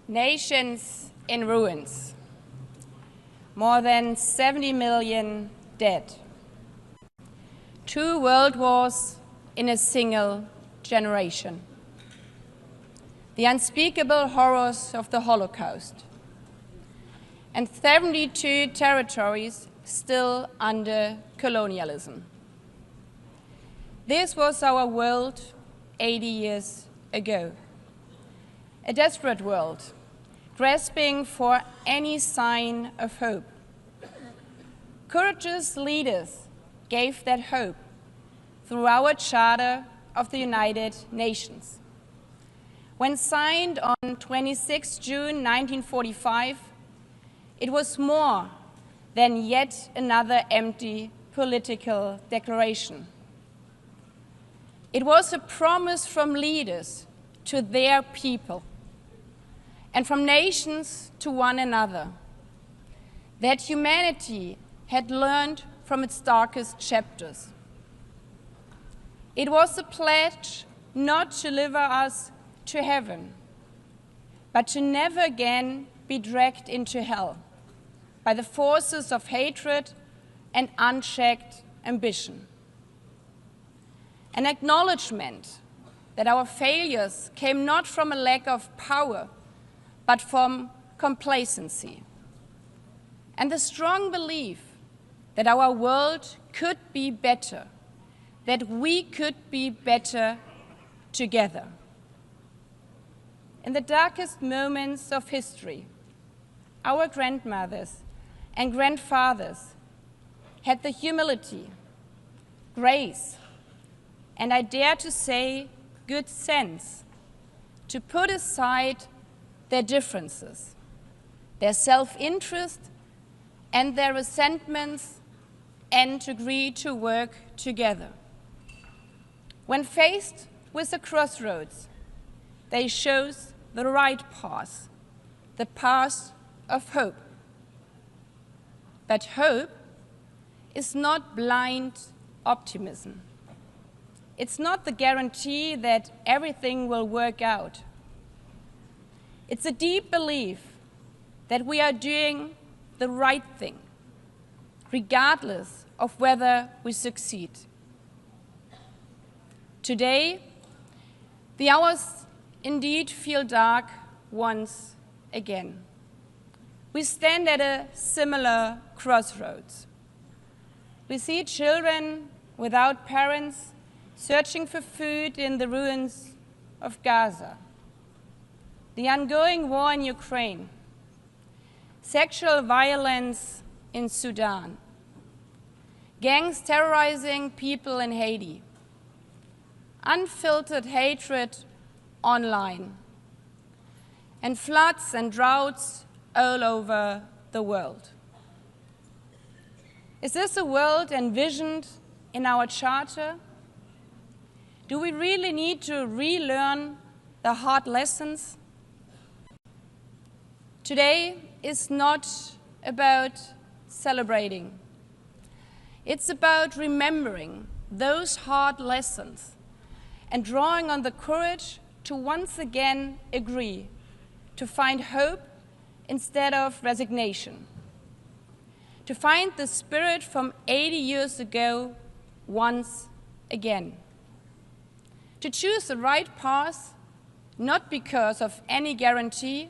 Nations in ruins. More than 70 million dead. 2 world wars in a single generation. The unspeakable horrors of the Holocaust. And 72 territories still under colonialism. This was our world 80 years ago. A desperate world, grasping for any sign of hope. Courageous leaders gave that hope through our Charter of the United Nations. When signed on 26 June 1945, it was more than yet another empty political declaration. It was a promise from leaders to their people and from nations to one another that humanity had learned from its darkest chapters. It was a pledge not to deliver us to heaven, but to never again be dragged into hell by the forces of hatred and unchecked ambition. An acknowledgement that our failures came not from a lack of power, but from complacency. And the strong belief that our world could be better, that we could be better together. In the darkest moments of history, our grandmothers and grandfathers had the humility, grace, and I dare to say good sense to put aside their differences, their self-interest and their resentments, and to agree to work together. When faced with the crossroads, they chose the right path, the path of hope. But hope is not blind optimism. It's not the guarantee that everything will work out. It's a deep belief that we are doing the right thing, regardless of whether we succeed. Today, the hours indeed feel dark once again. We stand at a similar crossroads. We see children without parents searching for food in the ruins of Gaza, the ongoing war in Ukraine, sexual violence in Sudan, gangs terrorizing people in Haiti, unfiltered hatred online, and floods and droughts all over the world. Is this a world envisioned in our charter? Do we really need to relearn the hard lessons? Today is not about celebrating. It's about remembering those hard lessons and drawing on the courage to once again agree, to find hope instead of resignation, to find the spirit from 80 years ago once again, to choose the right path, not because of any guarantee,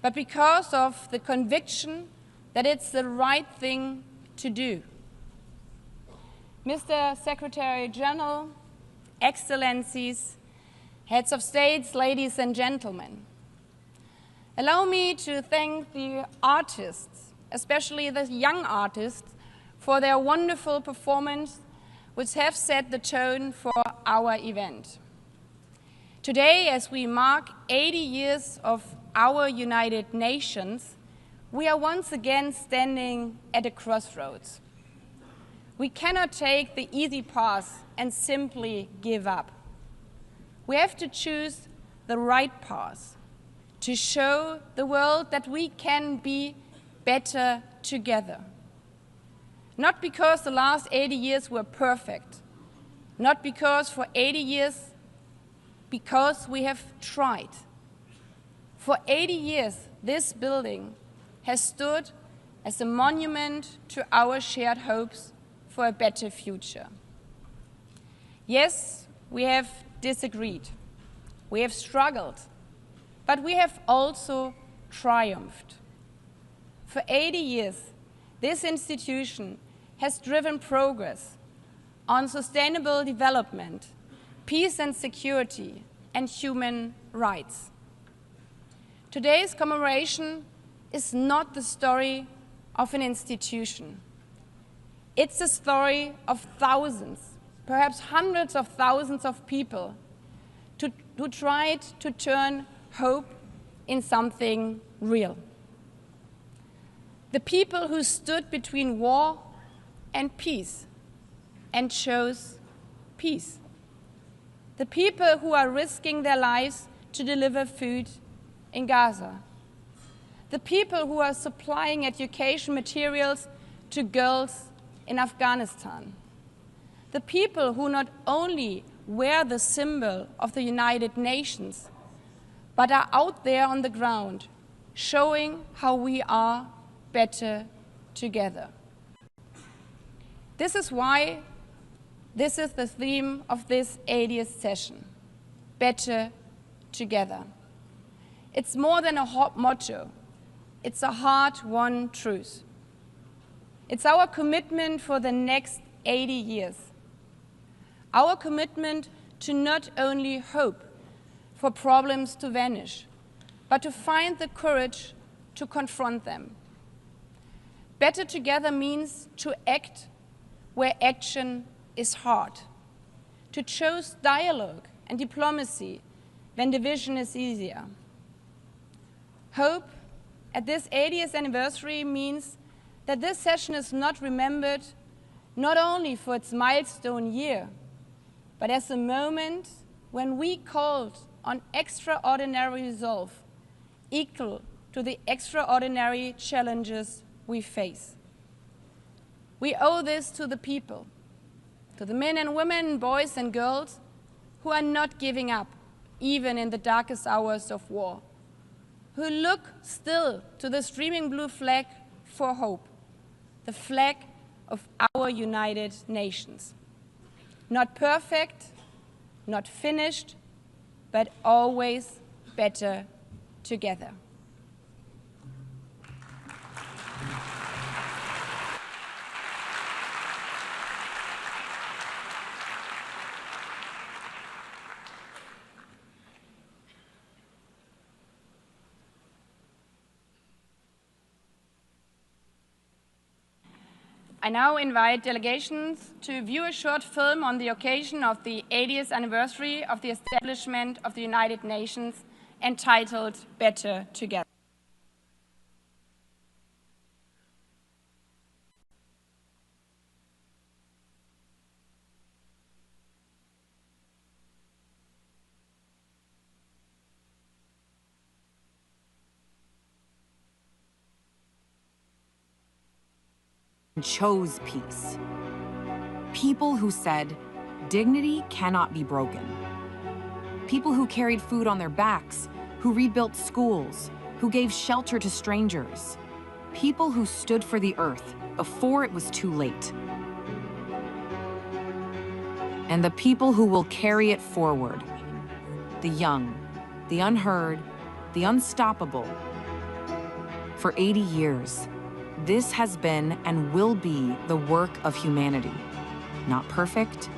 but because of the conviction that it's the right thing to do. Mr. Secretary General, Excellencies, Heads of States, ladies and gentlemen, allow me to thank the artists, especially the young artists, for their wonderful performance, which have set the tone for our event. Today, as we mark 80 years of our United Nations, we are once again standing at a crossroads. We cannot take the easy path and simply give up. We have to choose the right path to show the world that we can be better together. Not because the last 80 years were perfect, not because for 80 years, because we have tried. For 80 years, this building has stood as a monument to our shared hopes for a better future. Yes, we have disagreed, we have struggled, but we have also triumphed. For 80 years, this institution has driven progress on sustainable development, peace and security, and human rights. Today's commemoration is not the story of an institution. It's the story of thousands, perhaps hundreds of thousands of people who tried to turn hope in something real. The people who stood between war and peace and chose peace. The people who are risking their lives to deliver food in Gaza. The people who are supplying education materials to girls in Afghanistan. The people who not only wear the symbol of the United Nations, but are out there on the ground, showing how we are better together. This is why this is the theme of this 80th session, better together. It's more than a hot motto, it's a hard-won truth. It's our commitment for the next 80 years. Our commitment to not only hope for problems to vanish, but to find the courage to confront them. Better together means to act where action is hard, to choose dialogue and diplomacy when division is easier. Hope at this 80th anniversary means that this session is not remembered not only for its milestone year, but as a moment when we called on extraordinary resolve equal to the extraordinary challenges we face. We owe this to the people, to the men and women, boys and girls who are not giving up, even in the darkest hours of war, who look still to the streaming blue flag for hope, the flag of our United Nations. Not perfect, not finished, but always better together. I now invite delegations to view a short film on the occasion of the 80th anniversary of the establishment of the United Nations entitled Better Together. Chose peace. People who said, dignity cannot be broken. People who carried food on their backs, who rebuilt schools, who gave shelter to strangers. People who stood for the earth before it was too late. And the people who will carry it forward. The young, the unheard, the unstoppable. For 80 years, this has been and will be the work of humanity. Not perfect,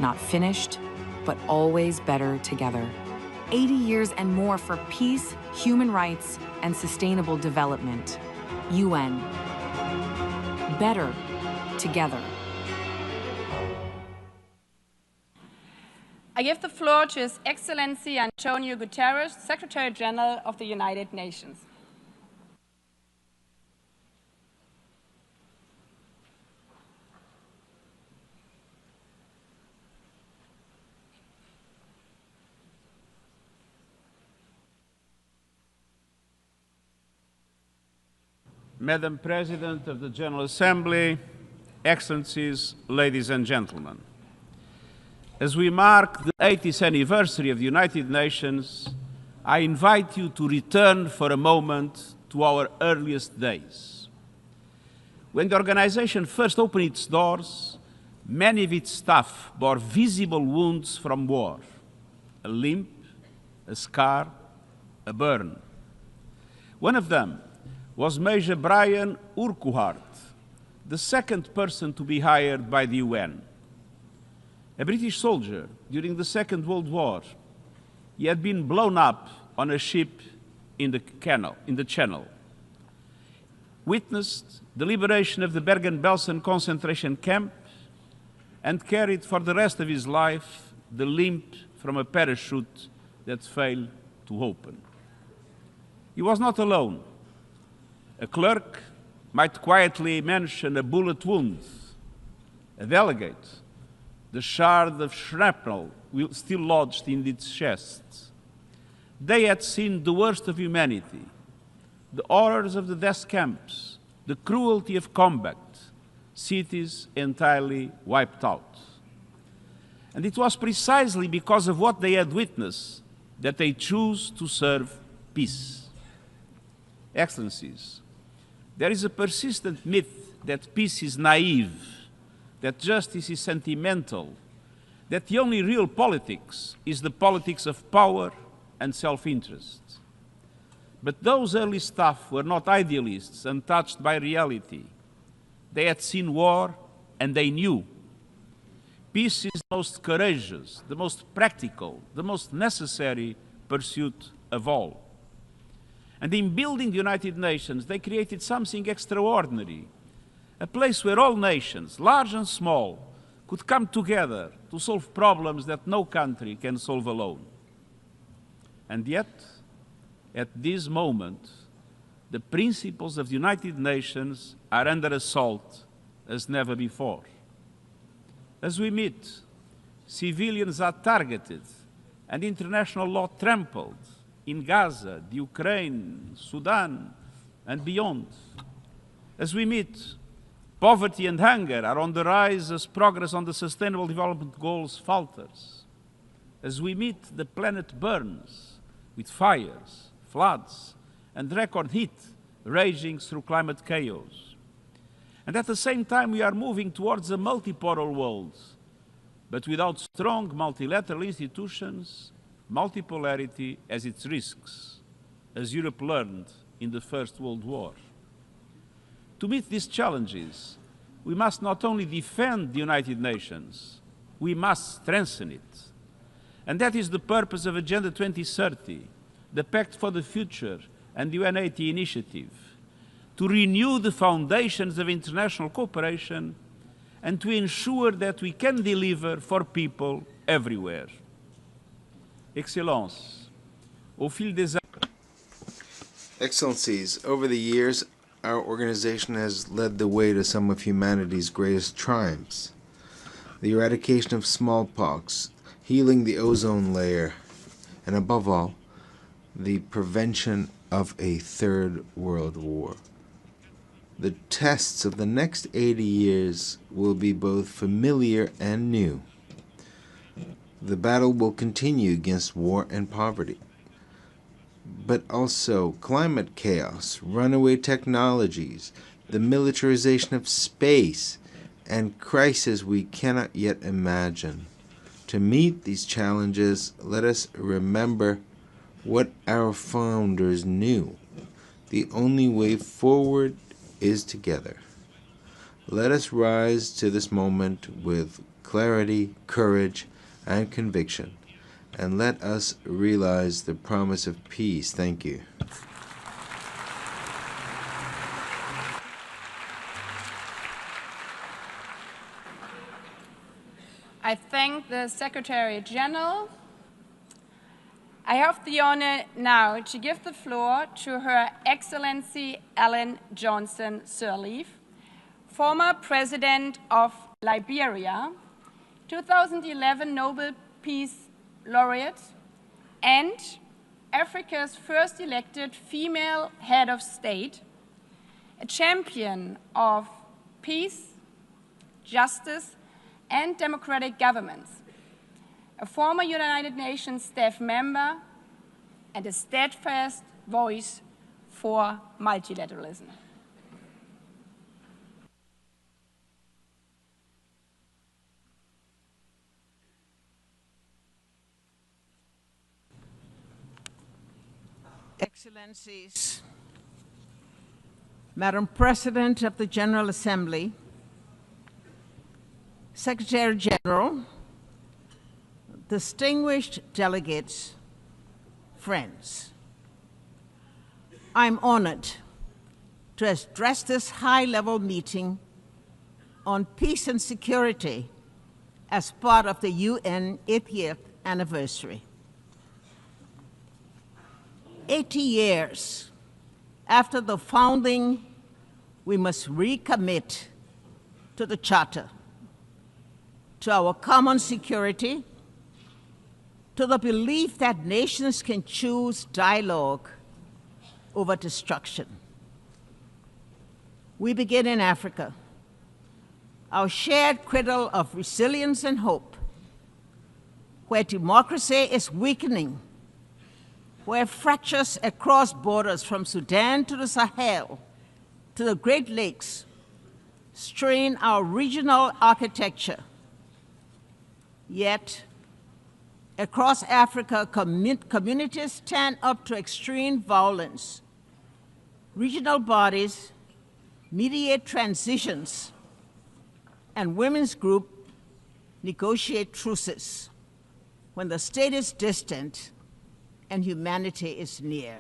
not finished, but always better together. 80 years and more for peace, human rights, and sustainable development. UN. Better together. I give the floor to His Excellency Antonio Guterres, Secretary General of the United Nations. Madam President of the General Assembly, Excellencies, ladies and gentlemen. As we mark the 80th anniversary of the United Nations, I invite you to return for a moment to our earliest days. When the organization first opened its doors, many of its staff bore visible wounds from war: a limp, a scar, a burn. One of them was Major Brian Urquhart, the second person to be hired by the UN. A British soldier during the Second World War. He had been blown up on a ship in the Channel, witnessed the liberation of the Bergen-Belsen concentration camp, and carried for the rest of his life the limp from a parachute that failed to open. He was not alone. A clerk might quietly mention a bullet wound. A delegate, the shard of shrapnel still lodged in its chest. They had seen the worst of humanity, the horrors of the death camps, the cruelty of combat, cities entirely wiped out. And it was precisely because of what they had witnessed that they chose to serve peace. Excellencies, there is a persistent myth that peace is naive, that justice is sentimental, that the only real politics is the politics of power and self-interest. But those early staff were not idealists untouched by reality. They had seen war and they knew. Peace is the most courageous, the most practical, the most necessary pursuit of all. And in building the United Nations, they created something extraordinary, a place where all nations, large and small, could come together to solve problems that no country can solve alone. And yet, at this moment, the principles of the United Nations are under assault as never before. As we meet, civilians are targeted and international law trampled in Gaza, the Ukraine, Sudan, and beyond. As we meet, poverty and hunger are on the rise as progress on the Sustainable Development Goals falters. As we meet, the planet burns with fires, floods, and record heat raging through climate chaos. And at the same time, we are moving towards a multipolar world, but without strong multilateral institutions, multipolarity has its risks, as Europe learned in the First World War. To meet these challenges, we must not only defend the United Nations, we must strengthen it. And that is the purpose of Agenda 2030, the Pact for the Future, and the UN80 initiative, to renew the foundations of international cooperation and to ensure that we can deliver for people everywhere. Excellences, au fil des Excellencies, over the years, our organization has led the way to some of humanity's greatest triumphs. The eradication of smallpox, healing the ozone layer, and above all, the prevention of a third world war. The tests of the next 80 years will be both familiar and new. The battle will continue against war and poverty, but also climate chaos, runaway technologies, the militarization of space, and crises we cannot yet imagine. To meet these challenges, let us remember what our founders knew. The only way forward is together. Let us rise to this moment with clarity, courage, and conviction, and let us realize the promise of peace. Thank you. I thank the Secretary General. I have the honor now to give the floor to Her Excellency Ellen Johnson Sirleaf, former President of Liberia, 2011 Nobel Peace Laureate, and Africa's first elected female head of state, a champion of peace, justice, and democratic governments, a former United Nations staff member, and a steadfast voice for multilateralism. Excellencies, Madam President of the General Assembly, Secretary General, distinguished delegates, friends, I'm honored to address this high-level meeting on peace and security as part of the UN 80th anniversary. 80 years after the founding, we must recommit to the Charter, to our common security, to the belief that nations can choose dialogue over destruction. We begin in Africa, our shared cradle of resilience and hope, where democracy is weakening, where fractures across borders from Sudan to the Sahel to the Great Lakes strain our regional architecture. Yet, across Africa, communities stand up to extreme violence. Regional bodies mediate transitions, and women's groups negotiate truces when the state is distant and humanity is near.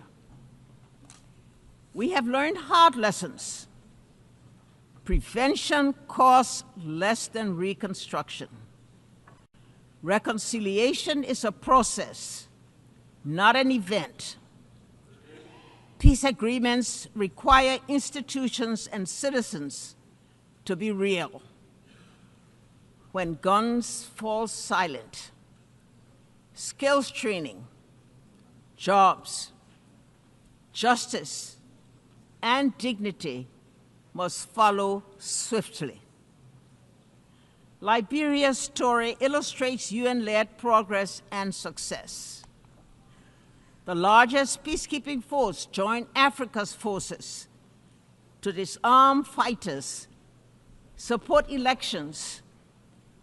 We have learned hard lessons. Prevention costs less than reconstruction. Reconciliation is a process, not an event. Peace agreements require institutions and citizens to be real. When guns fall silent, skills training, jobs, justice, and dignity must follow swiftly. Liberia's story illustrates UN-led progress and success. The largest peacekeeping force joined Africa's forces to disarm fighters, support elections,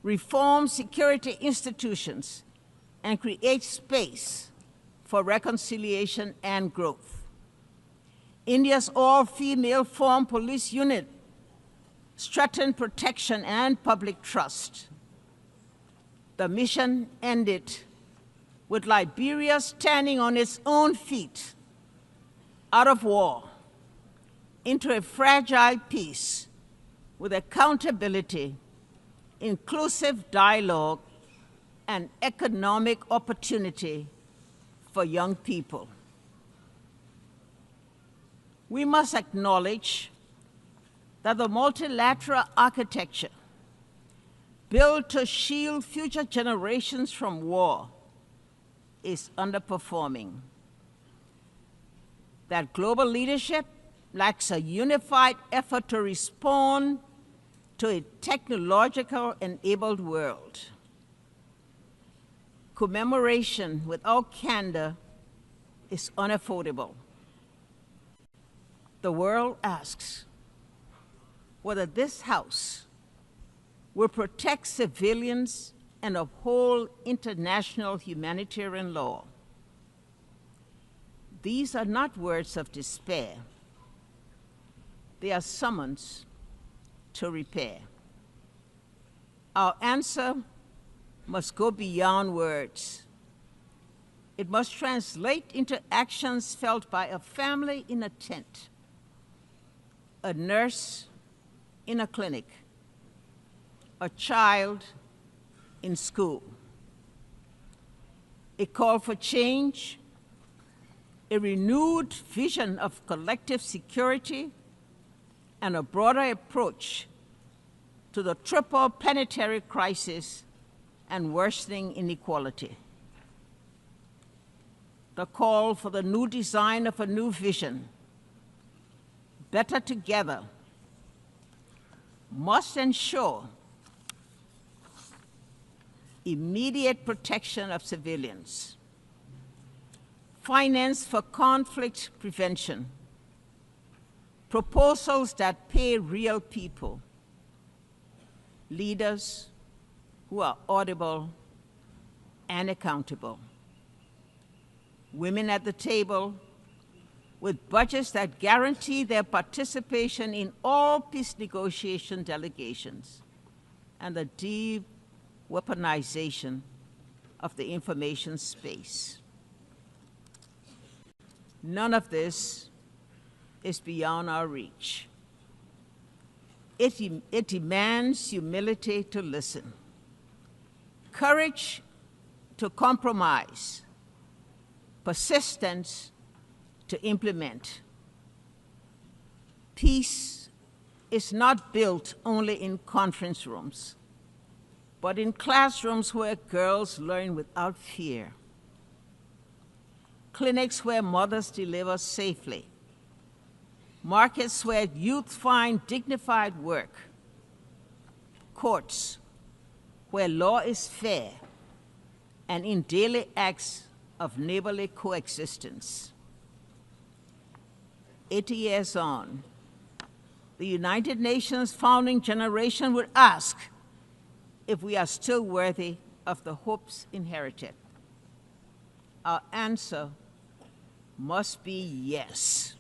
reform security institutions, and create space for reconciliation and growth. India's all-female formed police unit strengthened protection and public trust. The mission ended with Liberia standing on its own feet, out of war, into a fragile peace with accountability, inclusive dialogue, and economic opportunity for young people. We must acknowledge that the multilateral architecture built to shield future generations from war is underperforming. That global leadership lacks a unified effort to respond to a technological-enabled world. Commemoration without candor is unaffordable. The world asks whether this House will protect civilians and uphold international humanitarian law. These are not words of despair. They are summons to repair. Our answer must go beyond words. It must translate into actions felt by a family in a tent, a nurse in a clinic, a child in school. A call for change, a renewed vision of collective security, and a broader approach to the triple planetary crisis and worsening inequality. The call for the new design of a new vision, better together, must ensure immediate protection of civilians, finance for conflict prevention, proposals that pay real people, leaders who are audible and accountable, women at the table with budgets that guarantee their participation in all peace negotiation delegations, and the deep weaponization of the information space. None of this is beyond our reach. It demands humility to listen, courage to compromise, persistence to implement. Peace is not built only in conference rooms, but in classrooms where girls learn without fear, clinics where mothers deliver safely, markets where youth find dignified work, courts where law is fair, and in daily acts of neighborly coexistence. 80 years on, the United Nations founding generation would ask if we are still worthy of the hopes inherited. Our answer must be yes.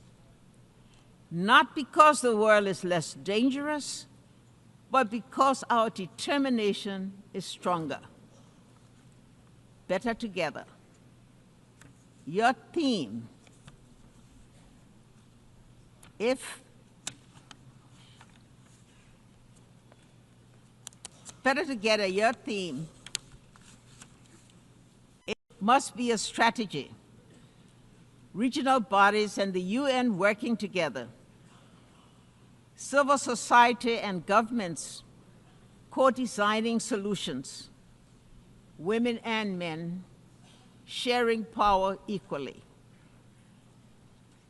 Not because the world is less dangerous, but because our determination is stronger. Better together. Your theme, better together, your theme, it must be a strategy. Regional bodies and the UN working together. Civil society and governments co-designing solutions. Women and men sharing power equally.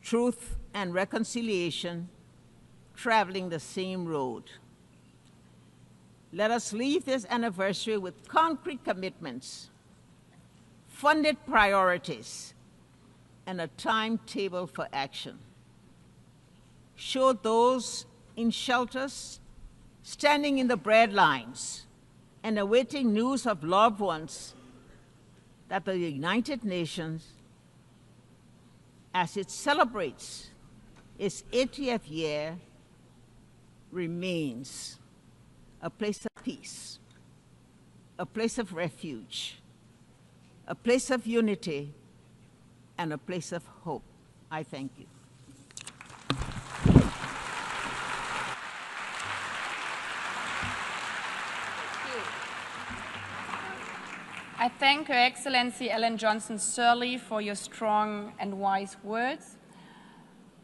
Truth and reconciliation traveling the same road. Let us leave this anniversary with concrete commitments, funded priorities, and a timetable for action. Show those in shelters, standing in the bread lines, and awaiting news of loved ones that the United Nations, as it celebrates its 80th year, remains a place of peace, a place of refuge, a place of unity, and a place of hope. I thank you. I thank Her Excellency Ellen Johnson Sirleaf for your strong and wise words.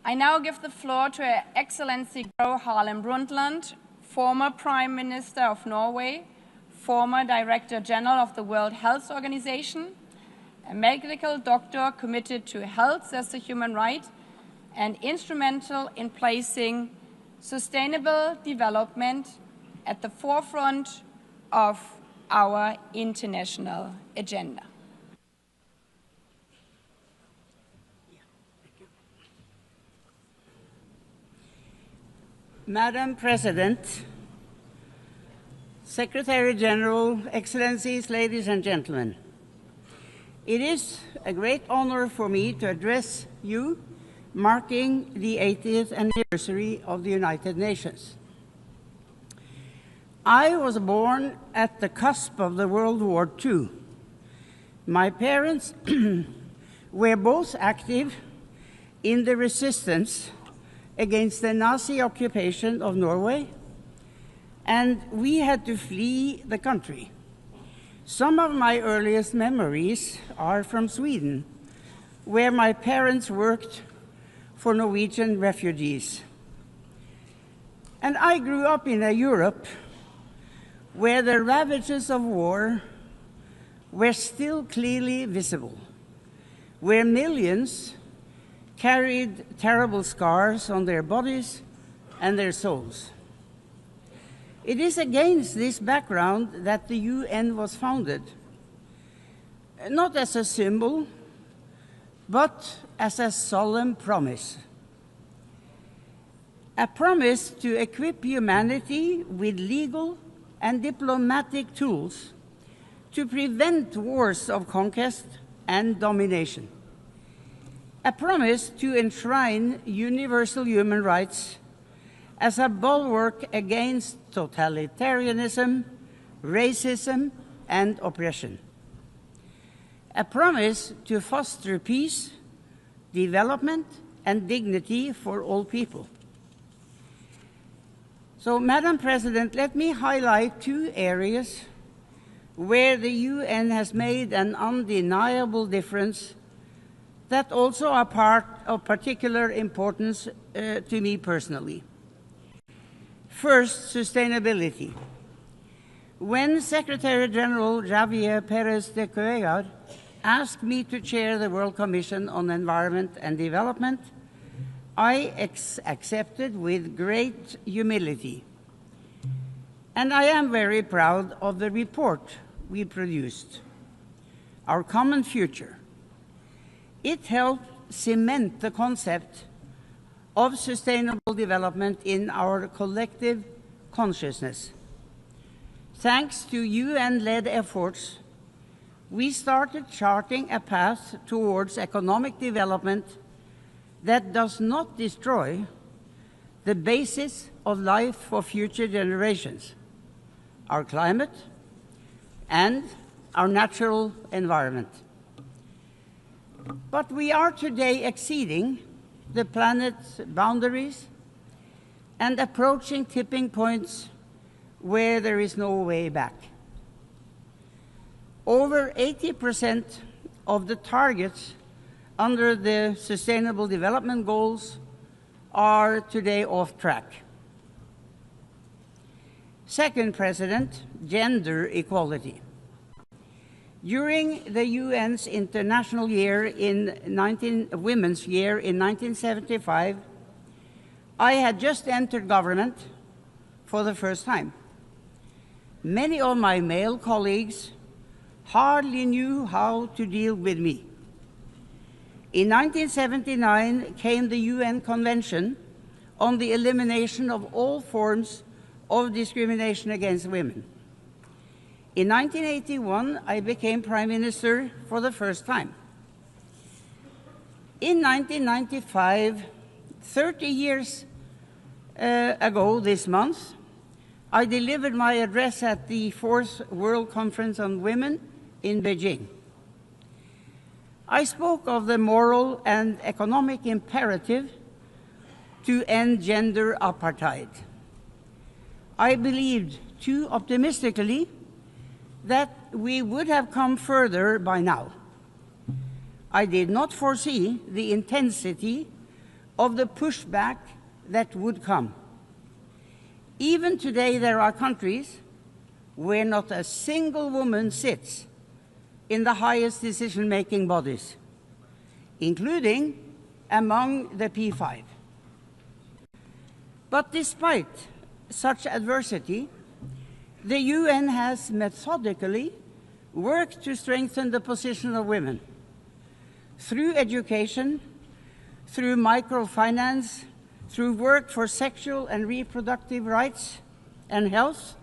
I now give the floor to Her Excellency Gro Harlem Brundtland, former Prime Minister of Norway, former Director General of the World Health Organization, a medical doctor committed to health as a human right, and instrumental in placing sustainable development at the forefront of our international agenda. Madam President, Secretary General, Excellencies, ladies and gentlemen, it is a great honor for me to address you marking the 80th anniversary of the United Nations. I was born at the cusp of the World War II. My parents were both active in the resistance against the Nazi occupation of Norway, and we had to flee the country. Some of my earliest memories are from Sweden, where my parents worked for Norwegian refugees. And I grew up in a Europe where the ravages of war were still clearly visible, where millions carried terrible scars on their bodies and their souls. It is against this background that the UN was founded, not as a symbol, but as a solemn promise. A promise to equip humanity with legal and diplomatic tools to prevent wars of conquest and domination. A promise to enshrine universal human rights as a bulwark against totalitarianism, racism, and oppression. A promise to foster peace, development, and dignity for all people. So, Madam President, let me highlight two areas where the UN has made an undeniable difference that also are part of particular importance to me personally. First, sustainability. When Secretary General Javier Perez de Cuellar asked me to chair the World Commission on Environment and Development, I accepted with great humility. And I am very proud of the report we produced, Our Common Future. It helped cement the concept of sustainable development in our collective consciousness. Thanks to UN-led efforts, we started charting a path towards economic development that does not destroy the basis of life for future generations, our climate and our natural environment. But we are today exceeding the planet's boundaries and approaching tipping points where there is no way back. Over 80% of the targets under the Sustainable Development Goals are today off track. Second, President, gender equality. During the UN's International Year Women's Year in 1975, I had just entered government for the first time. Many of my male colleagues hardly knew how to deal with me. In 1979 came the UN Convention on the Elimination of All Forms of Discrimination against Women. In 1981, I became Prime Minister for the first time. In 1995, 30 years ago this month, I delivered my address at the 4th World Conference on Women in Beijing. I spoke of the moral and economic imperative to end gender apartheid. I believed too optimistically that we would have come further by now. I did not foresee the intensity of the pushback that would come. Even today, there are countries where not a single woman sits in the highest decision-making bodies, including among the P5. But despite such adversity, the UN has methodically worked to strengthen the position of women through education, through microfinance, through work for sexual and reproductive rights and health,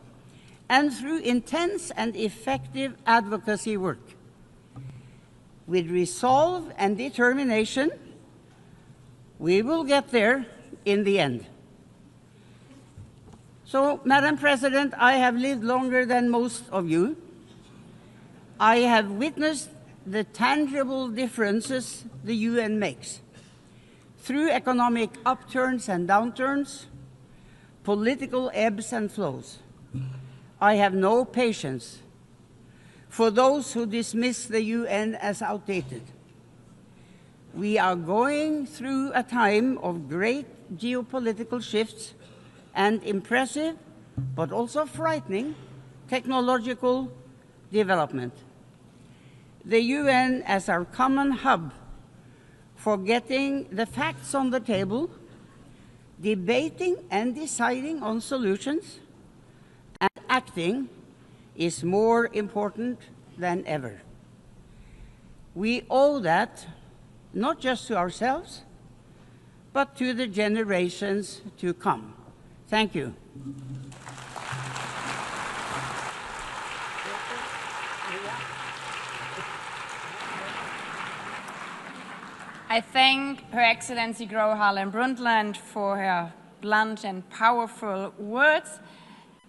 and through intense and effective advocacy work. With resolve and determination, we will get there in the end. So, Madam President, I have lived longer than most of you. I have witnessed the tangible differences the UN makes through economic upturns and downturns, political ebbs and flows. I have no patience for those who dismiss the UN as outdated. We are going through a time of great geopolitical shifts and impressive, but also frightening, technological development. The UN as our common hub for getting the facts on the table, debating and deciding on solutions, and acting is more important than ever. We owe that not just to ourselves, but to the generations to come. Thank you. I thank Her Excellency Gro Harlem Brundtland for her blunt and powerful words.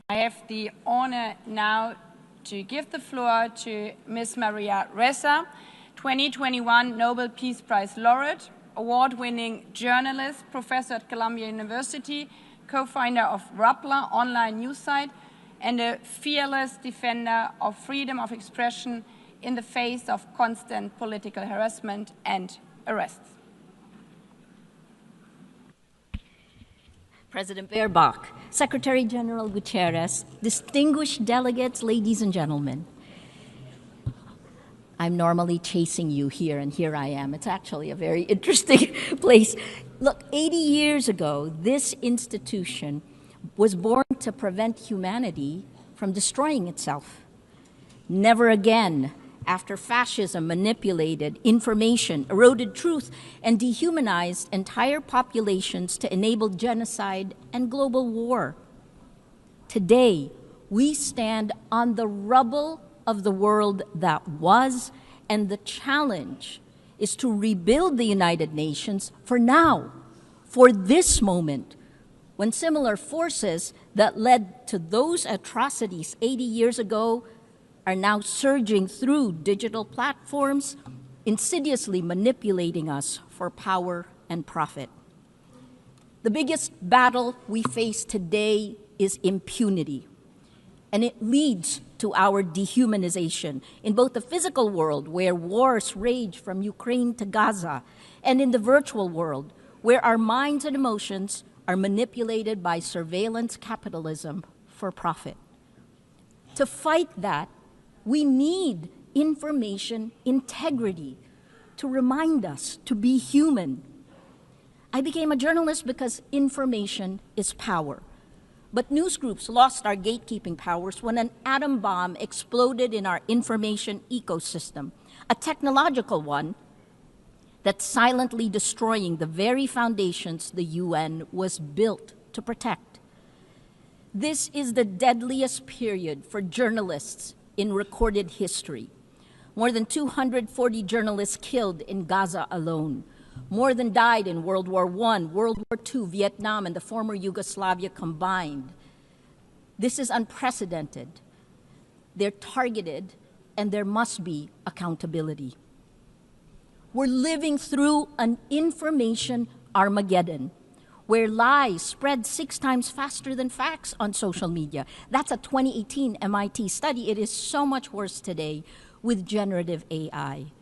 I have the honor now to give the floor to Ms. Maria Ressa, 2021 Nobel Peace Prize laureate, award-winning journalist, professor at Columbia University, co-founder of Rappler online news site, and a fearless defender of freedom of expression in the face of constant political harassment and arrests. President Baerbock, Secretary General Guterres, distinguished delegates, ladies and gentlemen. I'm normally chasing you here, and here I am. It's actually a very interesting place. Look, 80 years ago, this institution was born to prevent humanity from destroying itself. Never again, after fascism manipulated information, eroded truth, and dehumanized entire populations to enable genocide and global war. Today, we stand on the rubble of the world that was, and the challenge is to rebuild the United Nations for now, for this moment, when similar forces that led to those atrocities 80 years ago are now surging through digital platforms, insidiously manipulating us for power and profit. The biggest battle we face today is impunity, and it leads to our dehumanization in both the physical world, where wars rage from Ukraine to Gaza, and in the virtual world, where our minds and emotions are manipulated by surveillance capitalism for profit. To fight that, we need information integrity to remind us to be human. I became a journalist because information is power. But news groups lost our gatekeeping powers when an atom bomb exploded in our information ecosystem, a technological one that's silently destroying the very foundations the UN was built to protect. This is the deadliest period for journalists in recorded history. More than 240 journalists killed in Gaza alone. More than died in World War I, World War II, Vietnam, and the former Yugoslavia combined. This is unprecedented. They're targeted, and there must be accountability. We're living through an information Armageddon, where lies spread 6 times faster than facts on social media. That's a 2018 MIT study. It is so much worse today with generative AI.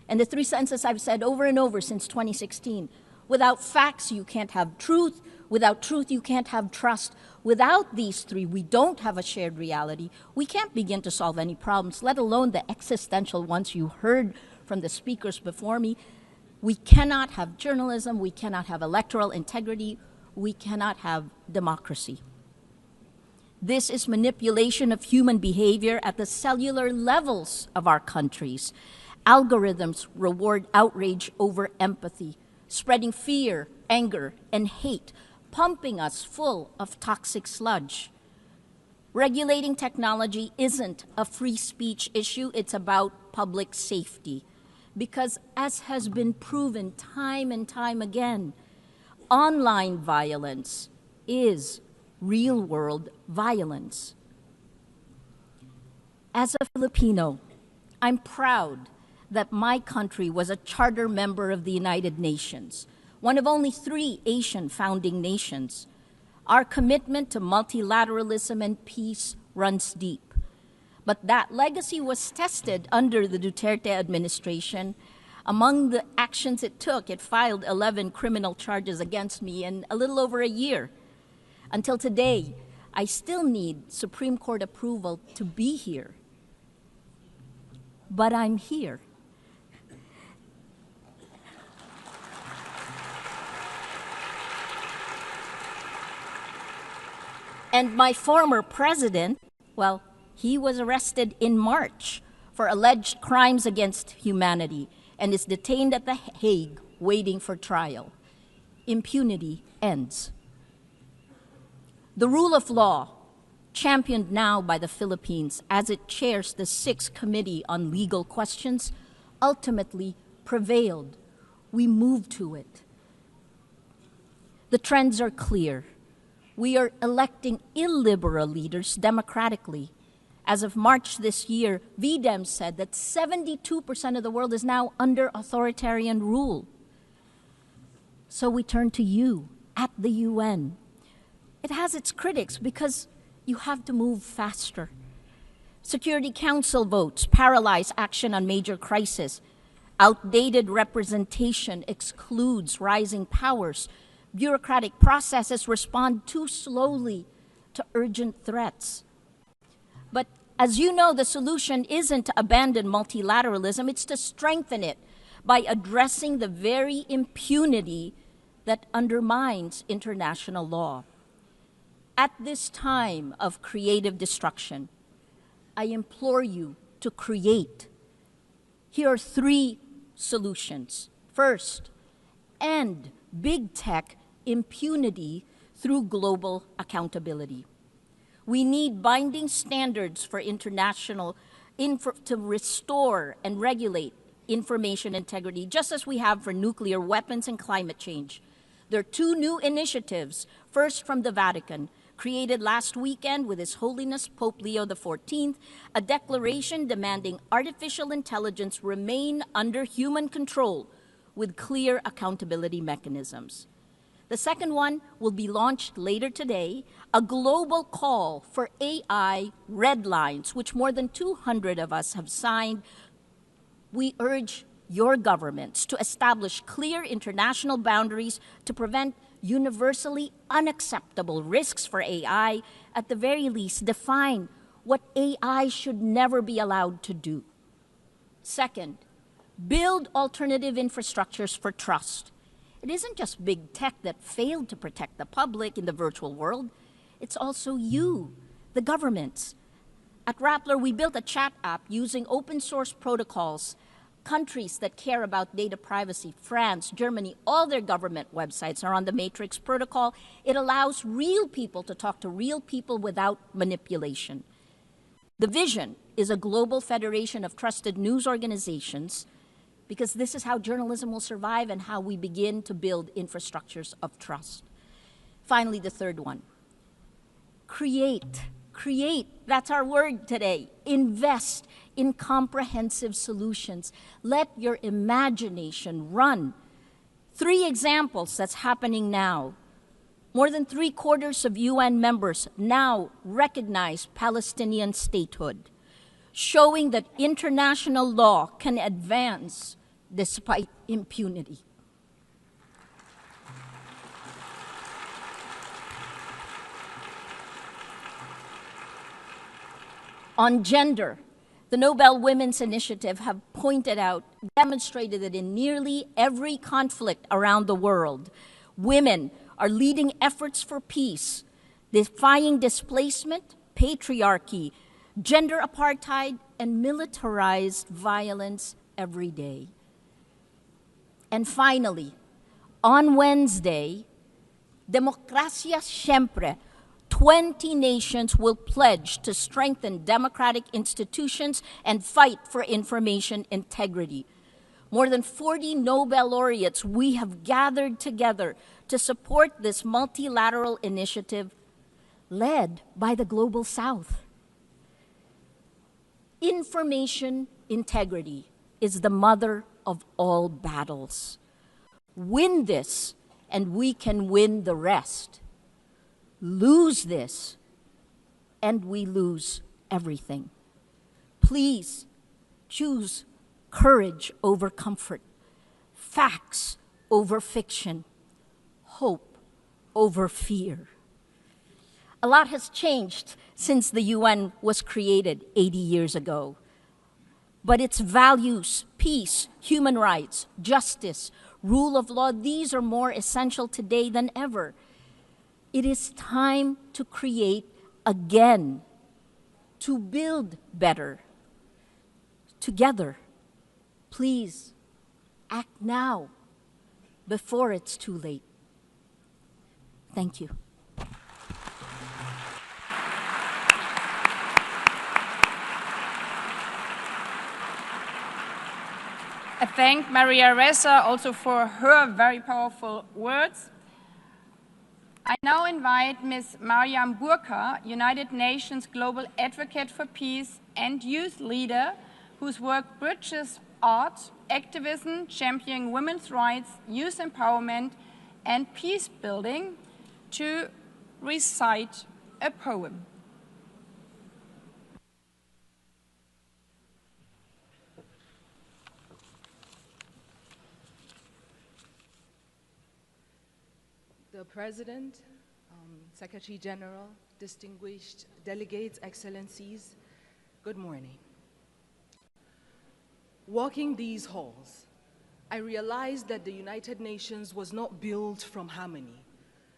And the 3 sentences I've said over and over since 2016, without facts, you can't have truth. Without truth, you can't have trust. Without these 3, we don't have a shared reality. We can't begin to solve any problems, let alone the existential ones you heard from the speakers before me. We cannot have journalism, we cannot have electoral integrity, we cannot have democracy. This is manipulation of human behavior at the cellular levels of our countries. Algorithms reward outrage over empathy, spreading fear, anger, and hate, pumping us full of toxic sludge. Regulating technology isn't a free speech issue, it's about public safety. Because, as has been proven time and time again, online violence is real-world violence. As a Filipino, I'm proud that my country was a charter member of the United Nations, one of only 3 Asian founding nations. Our commitment to multilateralism and peace runs deep. But that legacy was tested under the Duterte administration. Among the actions it took, it filed 11 criminal charges against me in a little over a year. Until today, I still need Supreme Court approval to be here. But I'm here. And my former president, well, he was arrested in March for alleged crimes against humanity, and is detained at The Hague waiting for trial. Impunity ends. The rule of law, championed now by the Philippines as it chairs the 6th Committee on Legal Questions, ultimately prevailed. We moved to it. The trends are clear. We are electing illiberal leaders democratically. As of March this year, VDEM said that 72% of the world is now under authoritarian rule. So we turn to you at the UN. It has its critics because you have to move faster. Security Council votes paralyze action on major crises. Outdated representation excludes rising powers. Bureaucratic processes respond too slowly to urgent threats. But as you know, the solution isn't to abandon multilateralism, it's to strengthen it by addressing the very impunity that undermines international law. At this time of creative destruction, I implore you to create. Here are 3 solutions. First, end big tech impunity through global accountability. We need binding standards for international to restore and regulate information integrity, just as we have for nuclear weapons and climate change. There are 2 new initiatives, first from the Vatican, created last weekend with His Holiness Pope Leo XIV, a declaration demanding artificial intelligence remain under human control with clear accountability mechanisms. The second one will be launched later today, a global call for AI red lines, which more than 200 of us have signed. We urge your governments to establish clear international boundaries to prevent universally unacceptable risks for AI, at the very least define what AI should never be allowed to do. Second, build alternative infrastructures for trust. It isn't just big tech that failed to protect the public in the virtual world, it's also you, the governments. At Rappler, we built a chat app using open source protocols. Countries that care about data privacy, France, Germany, all their government websites are on the Matrix protocol. It allows real people to talk to real people without manipulation. The vision is a global federation of trusted news organizations, because this is how journalism will survive and how we begin to build infrastructures of trust. Finally, the third one, create. Create, that's our word today. Invest in comprehensive solutions. Let your imagination run. 3 examples that's happening now. More than 3/4 of UN members now recognize Palestinian statehood, showing that international law can advance despite impunity. On gender, the Nobel Women's Initiative have demonstrated that in nearly every conflict around the world, women are leading efforts for peace, defying displacement, patriarchy, gender apartheid, and militarized violence every day. And finally, on Wednesday, Demokrasya Siyempre, 20 nations will pledge to strengthen democratic institutions and fight for information integrity. More than 40 Nobel laureates we have gathered together to support this multilateral initiative led by the Global South. Information integrity is the mother of all battles. Win this, and we can win the rest. Lose this, and we lose everything. Please choose courage over comfort, facts over fiction, hope over fear. A lot has changed since the UN was created 80 years ago. But its values, peace, human rights, justice, rule of law, these are more essential today than ever. It is time to create again, to build better. Together, please Act now, before it's too late. Thank you. I thank Maria Ressa also for her very powerful words. I now invite Ms. Mariam Burka, United Nations Global Advocate for Peace and youth leader, whose work bridges art, activism, championing women's rights, youth empowerment, and peace building, to recite a poem. The President, Secretary General, distinguished delegates, excellencies, good morning. Walking these halls, I realized that the United Nations was not built from harmony.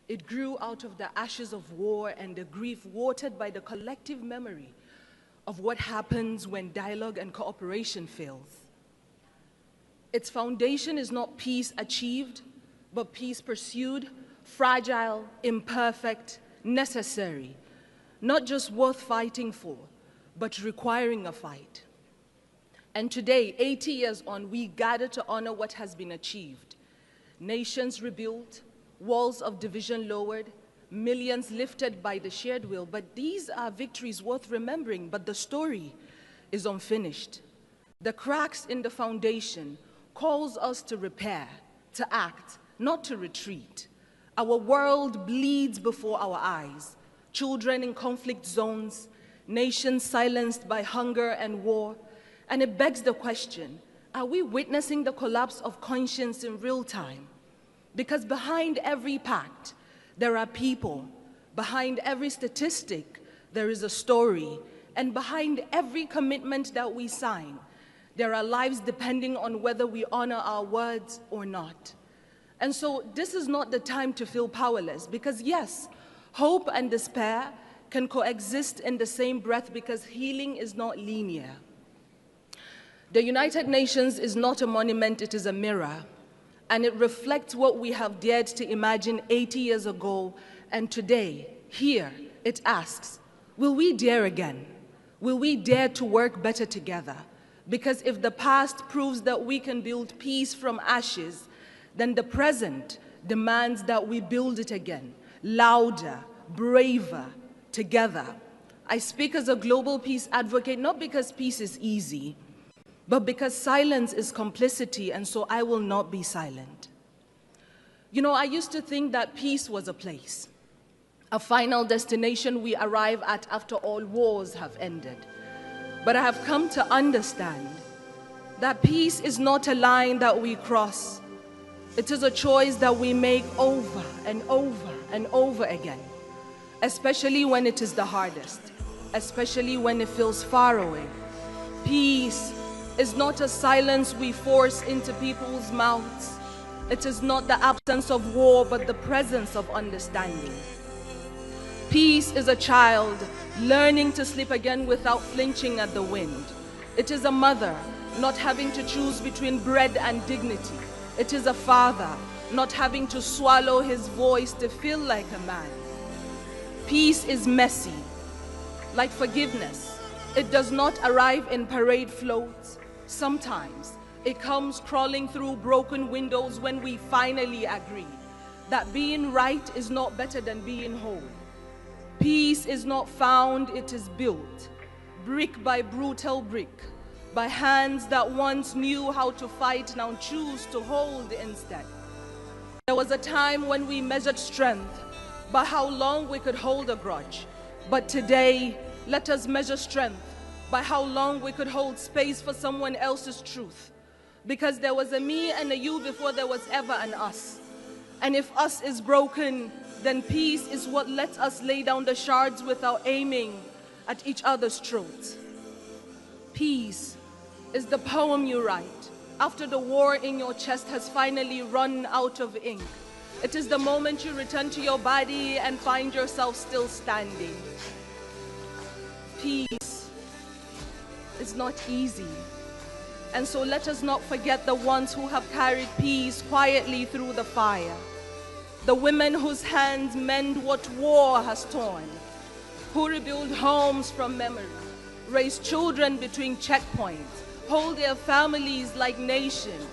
It grew out of the ashes of war and the grief watered by the collective memory of what happens when dialogue and cooperation fails. Its foundation is not peace achieved, but peace pursued, fragile, imperfect, necessary, not just worth fighting for, but requiring a fight. And today, 80 years on, we gather to honor what has been achieved. Nations rebuilt, walls of division lowered, millions lifted by the shared will. But these are victories worth remembering, but the story is unfinished. The cracks in the foundation calls us to repair, to act, not to retreat. Our world bleeds before our eyes. Children in conflict zones, nations silenced by hunger and war. And it begs the question, are we witnessing the collapse of conscience in real time? Because behind every pact, there are people. Behind every statistic, there is a story. And behind every commitment that we sign, there are lives depending on whether we honor our words or not. And so this is not the time to feel powerless, because yes, hope and despair can coexist in the same breath, because healing is not linear. The United Nations is not a monument, it is a mirror, and it reflects what we have dared to imagine 80 years ago, and today, here, it asks, will we dare again? Will we dare to work better together? Because if the past proves that we can build peace from ashes, then the present demands that we build it again, louder, braver, together. I speak as a global peace advocate, not because peace is easy, but because silence is complicity, and so I will not be silent. You know, I used to think that peace was a place, a final destination we arrive at after all wars have ended. But I have come to understand that peace is not a line that we cross. It is a choice that we make over and over and over again, especially when it is the hardest, especially when it feels far away. Peace is not a silence we force into people's mouths. It is not the absence of war, but the presence of understanding. Peace is a child learning to sleep again without flinching at the wind. It is a mother not having to choose between bread and dignity. It is a father not having to swallow his voice to feel like a man. Peace is messy, like forgiveness. It does not arrive in parade floats. Sometimes it comes crawling through broken windows when we finally agree that being right is not better than being whole. Peace is not found, it is built, brick by brutal brick, by hands that once knew how to fight, now choose to hold instead. There was a time when we measured strength by how long we could hold a grudge. But today, let us measure strength by how long we could hold space for someone else's truth. Because there was a me and a you before there was ever an us. And if us is broken, then peace is what lets us lay down the shards without aiming at each other's throats. Peace is the poem you write after the war in your chest has finally run out of ink. It is the moment you return to your body and find yourself still standing. Peace is not easy. And so let us not forget the ones who have carried peace quietly through the fire. The women whose hands mend what war has torn, who rebuild homes from memory, raise children between checkpoints, hold their families like nations,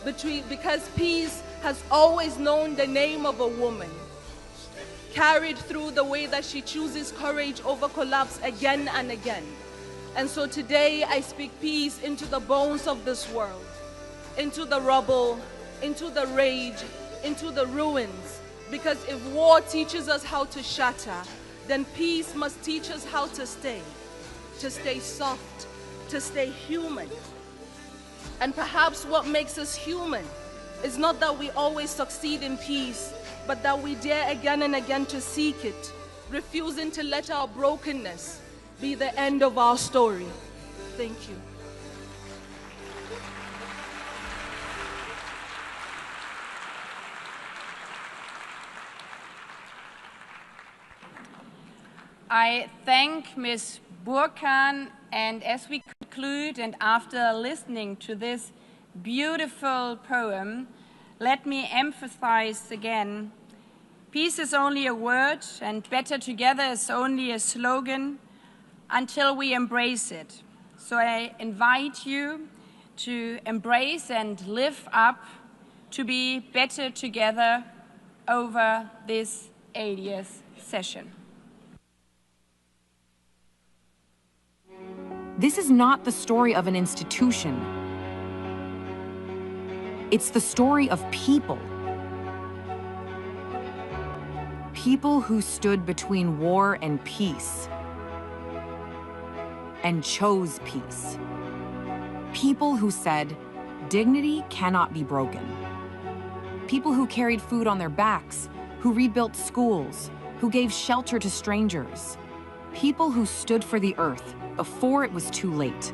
because peace has always known the name of a woman, carried through the way that she chooses courage over collapse again and again. And so today I speak peace into the bones of this world, into the rubble, into the rage, into the ruins. Because if war teaches us how to shatter, then peace must teach us how to stay soft, to stay human. And perhaps what makes us human is not that we always succeed in peace, but that we dare again and again to seek it, refusing to let our brokenness be the end of our story. Thank you. I thank Ms. Burkhan, and as we conclude and after listening to this beautiful poem, let me emphasize again, peace is only a word and better together is only a slogan until we embrace it. So I invite you to embrace and live up to be better together over this 80th session. This is not the story of an institution. It's the story of people. People who stood between war and peace and chose peace. People who said, dignity cannot be broken. People who carried food on their backs, who rebuilt schools, who gave shelter to strangers. People who stood for the earth before it was too late.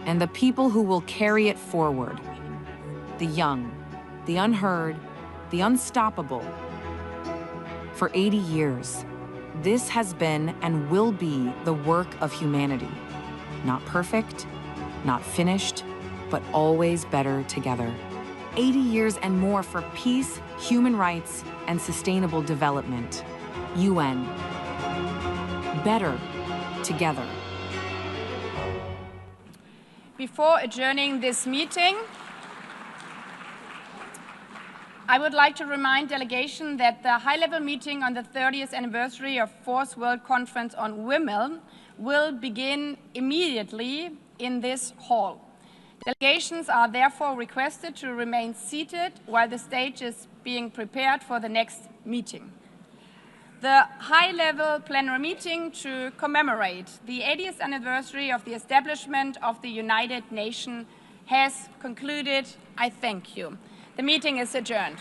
And the people who will carry it forward. The young, the unheard, the unstoppable. For 80 years, this has been and will be the work of humanity. Not perfect, not finished, but always better together. 80 years and more for peace, human rights, and sustainable development. UN. Better together. Before adjourning this meeting, I would like to remind delegation that the high-level meeting on the 30th anniversary of Fourth World Conference on Women will begin immediately in this hall. Delegations are therefore requested to remain seated while the stage is being prepared for the next meeting. The high-level plenary meeting to commemorate the 80th anniversary of the establishment of the United Nations has concluded. I thank you. The meeting is adjourned.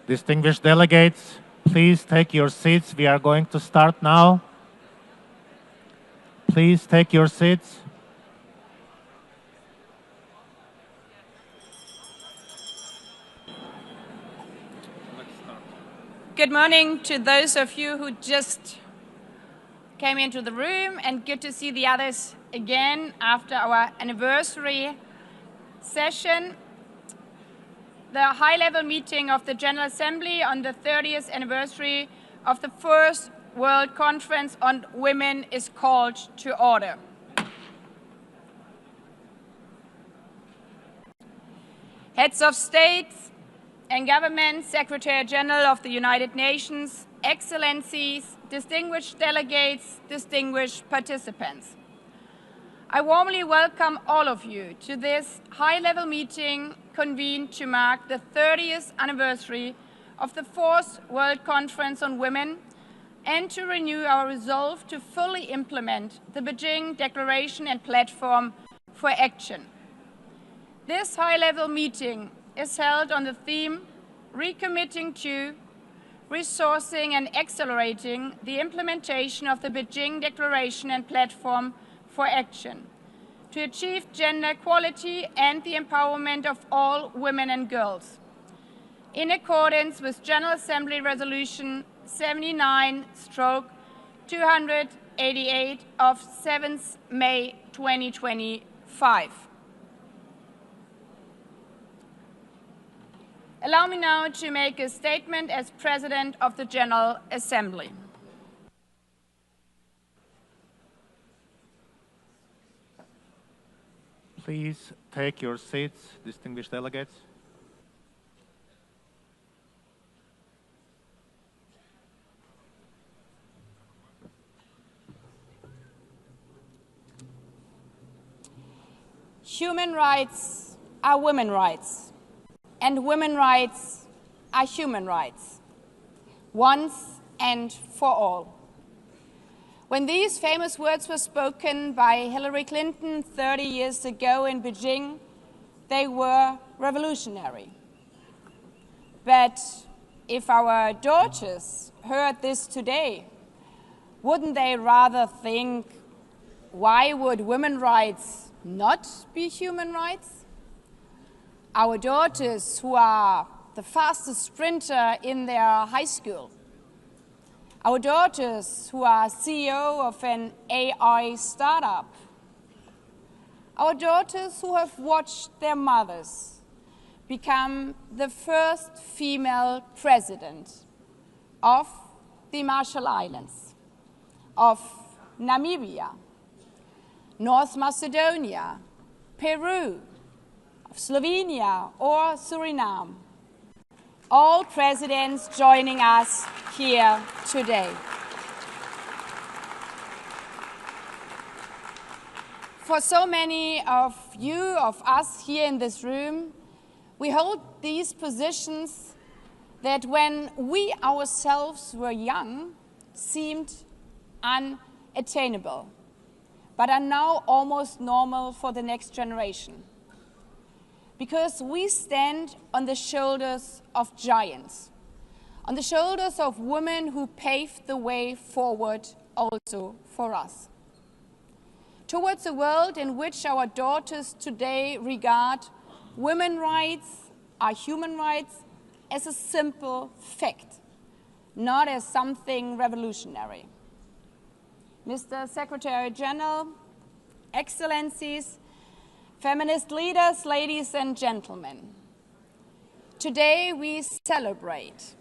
Distinguished delegates, please take your seats. We are going to start now. Please take your seats. Good morning to those of you who just came into the room, and good to see the others again after our anniversary session. The high-level meeting of the General Assembly on the 30th anniversary of the First World Conference on Women is called to order. Heads of state and government, Secretary General of the United Nations, Excellencies, distinguished delegates, distinguished participants. I warmly welcome all of you to this high-level meeting convened to mark the 30th anniversary of the Fourth World Conference on Women and to renew our resolve to fully implement the Beijing Declaration and Platform for Action. This high-level meeting is held on the theme Recommitting to, Resourcing and Accelerating the Implementation of the Beijing Declaration and Platform for Action to achieve gender equality and the empowerment of all women and girls, in accordance with General Assembly Resolution 79/288 of 7th May 2025. Allow me now to make a statement as President of the General Assembly. Please take your seats, distinguished delegates. Human rights are women's rights, and women's rights are human rights, once and for all. When these famous words were spoken by Hillary Clinton 30 years ago in Beijing, they were revolutionary. But if our daughters heard this today, wouldn't they rather think, why would women's rights not be human rights? Our daughters, who are the fastest sprinter in their high school, our daughters who are CEO of an AI startup, our daughters who have watched their mothers become the first female president of the Marshall Islands, of Namibia, North Macedonia, Peru, of Slovenia or Suriname. All presidents joining us here today. For so many of you, of us here in this room, we hold these positions that when we ourselves were young seemed unattainable, but are now almost normal for the next generation. Because we stand on the shoulders of giants, on the shoulders of women who paved the way forward also for us. Towards a world in which our daughters today regard women's rights, our human rights, as a simple fact, not as something revolutionary. Mr. Secretary General, Excellencies, feminist leaders, ladies and gentlemen, today we celebrate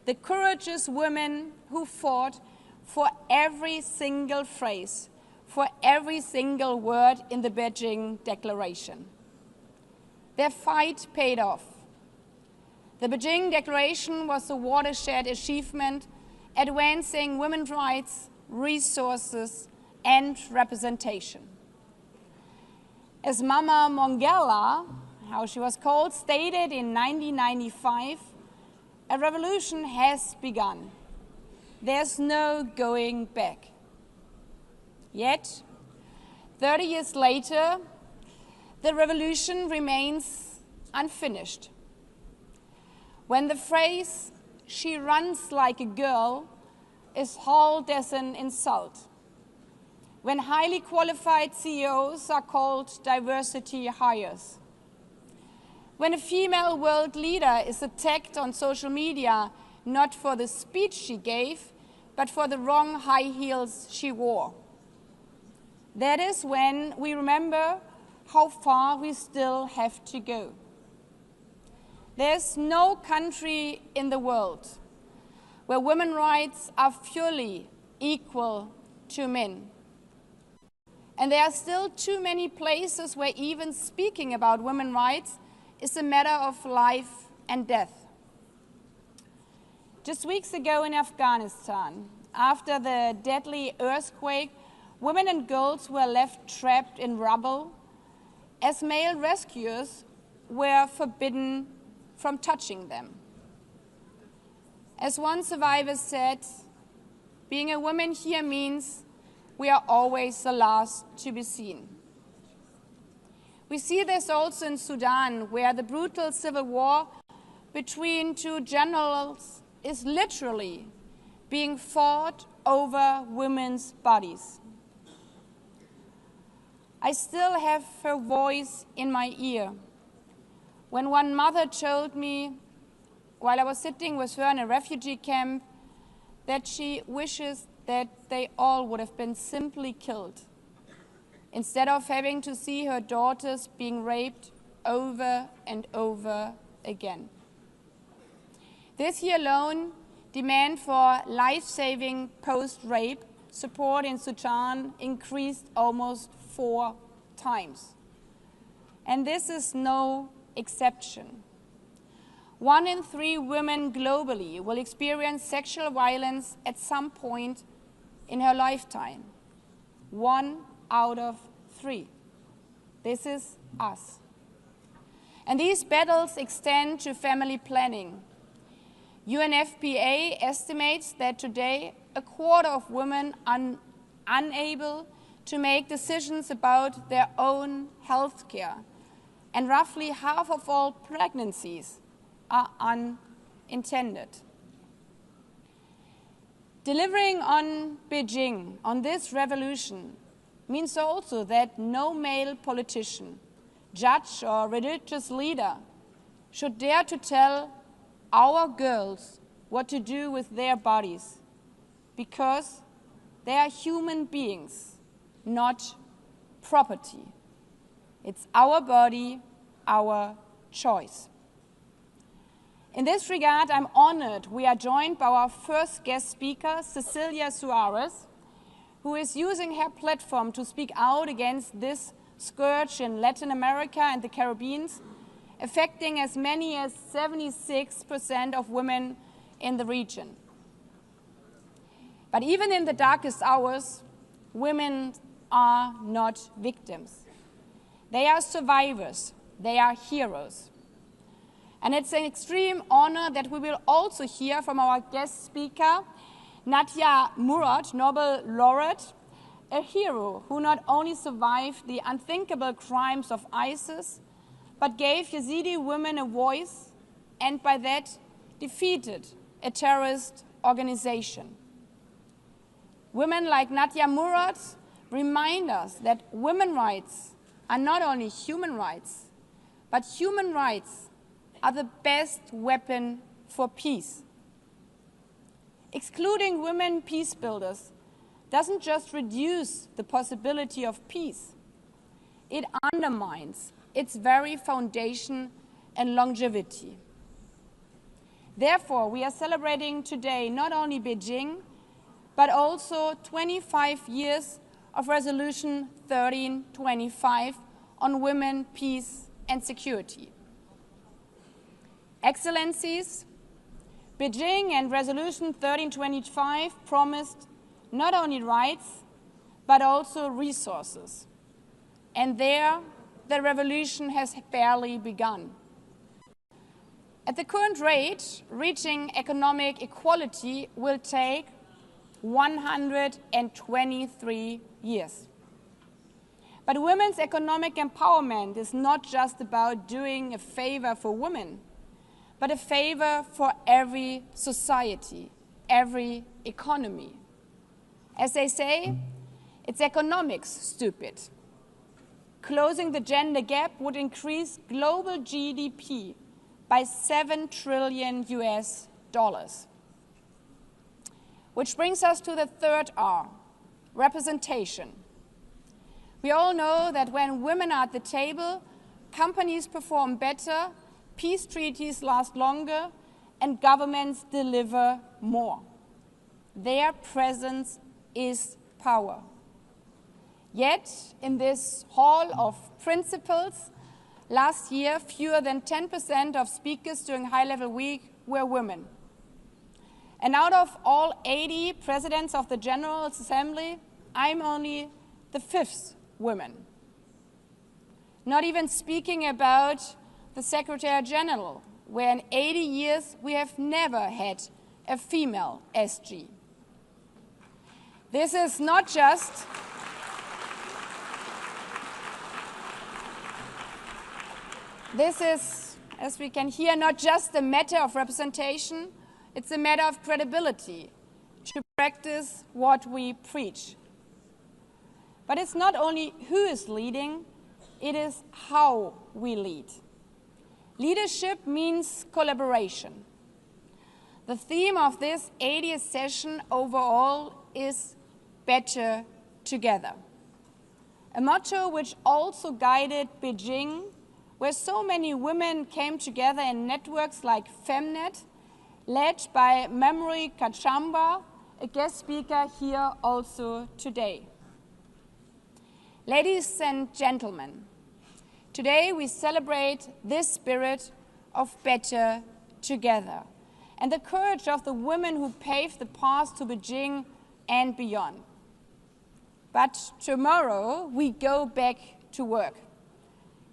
the courageous women who fought for every single phrase, for every single word in the Beijing Declaration. Their fight paid off. The Beijing Declaration was a watershed achievement advancing women's rights, resources, and representation. As Mama Mongella, how she was called, stated in 1995, a revolution has begun. There's no going back. Yet, 30 years later, the revolution remains unfinished. when the phrase, "she runs like a girl," is hailed as an insult, when highly qualified CEOs are called diversity hires, when a female world leader is attacked on social media not for the speech she gave, but for the wrong high heels she wore. That is when we remember how far we still have to go. There's no country in the world where women's rights are fully equal to men. And there are still too many places where even speaking about women's rights is a matter of life and death. Just weeks ago in Afghanistan, after the deadly earthquake, women and girls were left trapped in rubble as male rescuers were forbidden from touching them. As one survivor said, "Being a woman here means we are always the last to be seen." We see this also in Sudan, where the brutal civil war between two generals is literally being fought over women's bodies. I still have her voice in my ear when one mother told me, while I was sitting with her in a refugee camp, that she wishes that they all would have been simply killed instead of having to see her daughters being raped over and over again. This year alone, demand for life-saving post-rape support in Sudan increased almost 4 times. And this is no exception. 1 in 3 women globally will experience sexual violence at some point in her lifetime. 1 out of 3. This is us. And these battles extend to family planning. UNFPA estimates that today a quarter of women are unable to make decisions about their own health care, and roughly half of all pregnancies are unintended. Delivering on Beijing, on this revolution, means also that no male politician, judge, or religious leader should dare to tell our girls what to do with their bodies, because they are human beings, not property. It's our body, our choice. In this regard, I'm honored we are joined by our first guest speaker, Cecilia Suarez, who is using her platform to speak out against this scourge in Latin America and the Caribbean, affecting as many as 76% of women in the region. But even in the darkest hours, women are not victims. They are survivors. They are heroes. And it's an extreme honor that we will also hear from our guest speaker, Nadia Murad, Nobel laureate, a hero who not only survived the unthinkable crimes of ISIS, but gave Yazidi women a voice, and by that defeated a terrorist organization. Women like Nadia Murad remind us that women's rights are not only human rights, but human rights are the best weapon for peace. Excluding women peace builders doesn't just reduce the possibility of peace, it undermines its very foundation and longevity. Therefore, we are celebrating today not only Beijing, but also 25 years of Resolution 1325 on women, peace, and security. Excellencies, Beijing and Resolution 1325 promised not only rights, but also resources. And there, the revolution has barely begun. At the current rate, reaching economic equality will take 123 years. But women's economic empowerment is not just about doing a favor for women, but a favor for every society, every economy. As they say, it's economics, stupid. Closing the gender gap would increase global GDP by $7 trillion US. Which brings us to the third R, representation. We all know that when women are at the table, companies perform better, peace treaties last longer, and governments deliver more. Their presence is power. Yet, in this hall of principles, last year, fewer than 10% of speakers during high-level week were women. And out of all 80 presidents of the General Assembly, I'm only the 5th woman. Not even speaking about the Secretary General, where in 80 years we have never had a female SG. This is not just This is, as we can hear, not just a matter of representation, it's a matter of credibility to practice what we preach. But it's not only who is leading, it is how we lead. Leadership means collaboration. The theme of this 80th session overall is better together. A motto which also guided Beijing, where so many women came together in networks like Femnet, led by Memory Kachamba, a guest speaker here also today. Ladies and gentlemen, today we celebrate this spirit of better together and the courage of the women who paved the path to Beijing and beyond. But tomorrow we go back to work.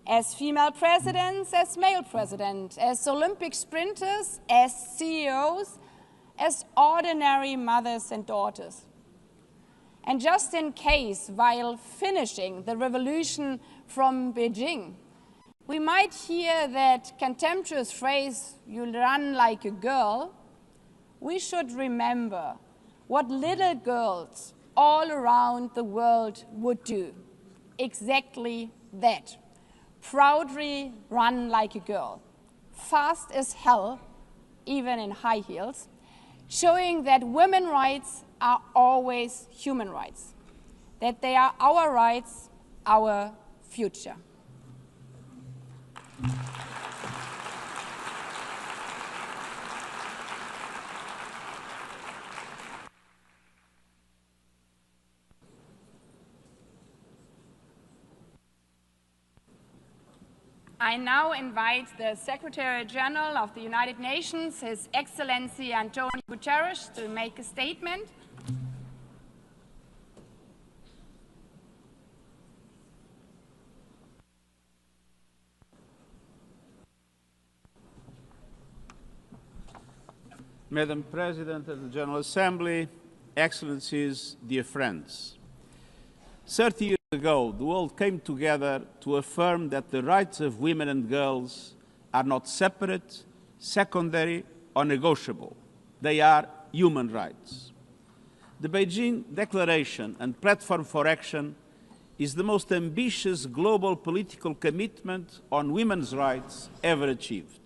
As female presidents, as male presidents, as Olympic sprinters, as CEOs, as ordinary mothers and daughters. And just in case, while finishing the revolution from Beijing, we might hear that contemptuous phrase, "you'll run like a girl," we should remember what little girls all around the world would do. Exactly that. Proudly run like a girl, fast as hell, even in high heels, showing that women's rights are always human rights, that they are our rights, our future. I now invite the Secretary General of the United Nations, His Excellency Antonio Guterres, to make a statement. Madam President of the General Assembly, Excellencies, dear friends, 30 years ago, the world came together to affirm that the rights of women and girls are not separate, secondary, or negotiable. They are human rights. The Beijing Declaration and Platform for Action is the most ambitious global political commitment on women's rights ever achieved.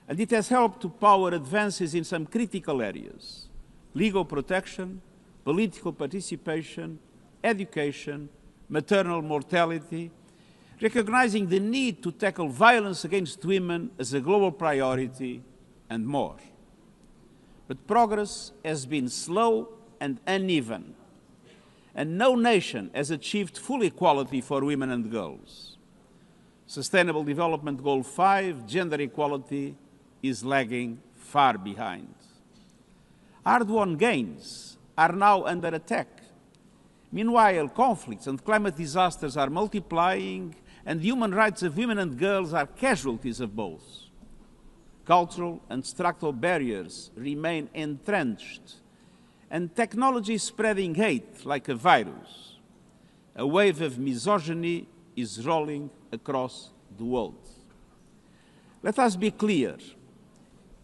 And it has helped to power advances in some critical areas: legal protection, political participation, education, maternal mortality, recognizing the need to tackle violence against women as a global priority, and more. But progress has been slow and uneven, and no nation has achieved full equality for women and girls. Sustainable Development Goal 5, gender equality, is lagging far behind. Hard-won gains are now under attack. Meanwhile, conflicts and climate disasters are multiplying, and the human rights of women and girls are casualties of both. Cultural and structural barriers remain entrenched, and technology is spreading hate like a virus. A wave of misogyny is rolling across the world. Let us be clear.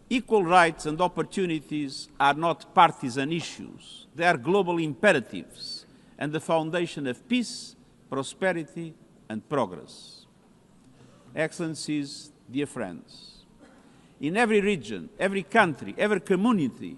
Equal rights and opportunities are not partisan issues. They are global imperatives and the foundation of peace, prosperity, and progress. Excellencies, dear friends, in every region, every country, every community,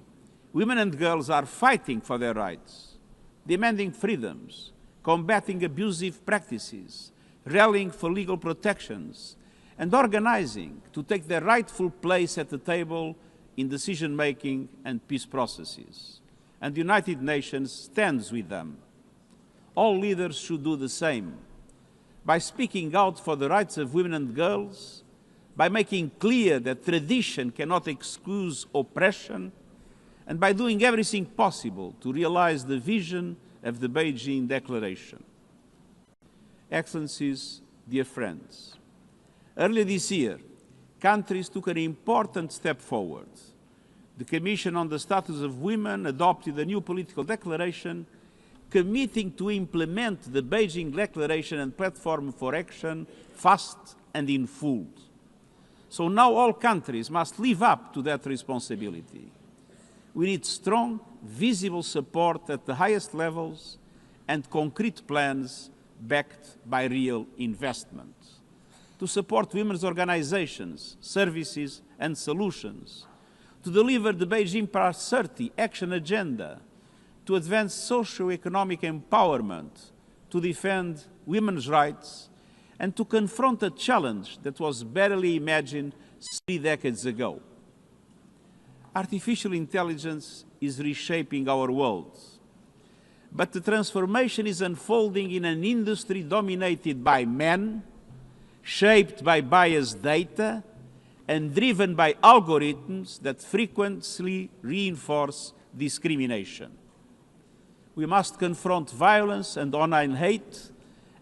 women and girls are fighting for their rights, demanding freedoms, combating abusive practices, rallying for legal protections, and organizing to take their rightful place at the table in decision-making and peace processes. And the United Nations stands with them. All leaders should do the same, by speaking out for the rights of women and girls, by making clear that tradition cannot excuse oppression, and by doing everything possible to realize the vision of the Beijing Declaration. Excellencies, dear friends, earlier this year, countries took an important step forward. The Commission on the Status of Women adopted a new political declaration committing to implement the Beijing Declaration and Platform for Action fast and in full. So now all countries must live up to that responsibility. We need strong, visible support at the highest levels and concrete plans backed by real investment to support women's organizations, services, and solutions, to deliver the Beijing Plus 30 action agenda, to advance socio-economic empowerment, to defend women's rights, and to confront a challenge that was barely imagined 3 decades ago. Artificial intelligence is reshaping our world, but the transformation is unfolding in an industry dominated by men, shaped by biased data, and driven by algorithms that frequently reinforce discrimination. We must confront violence and online hate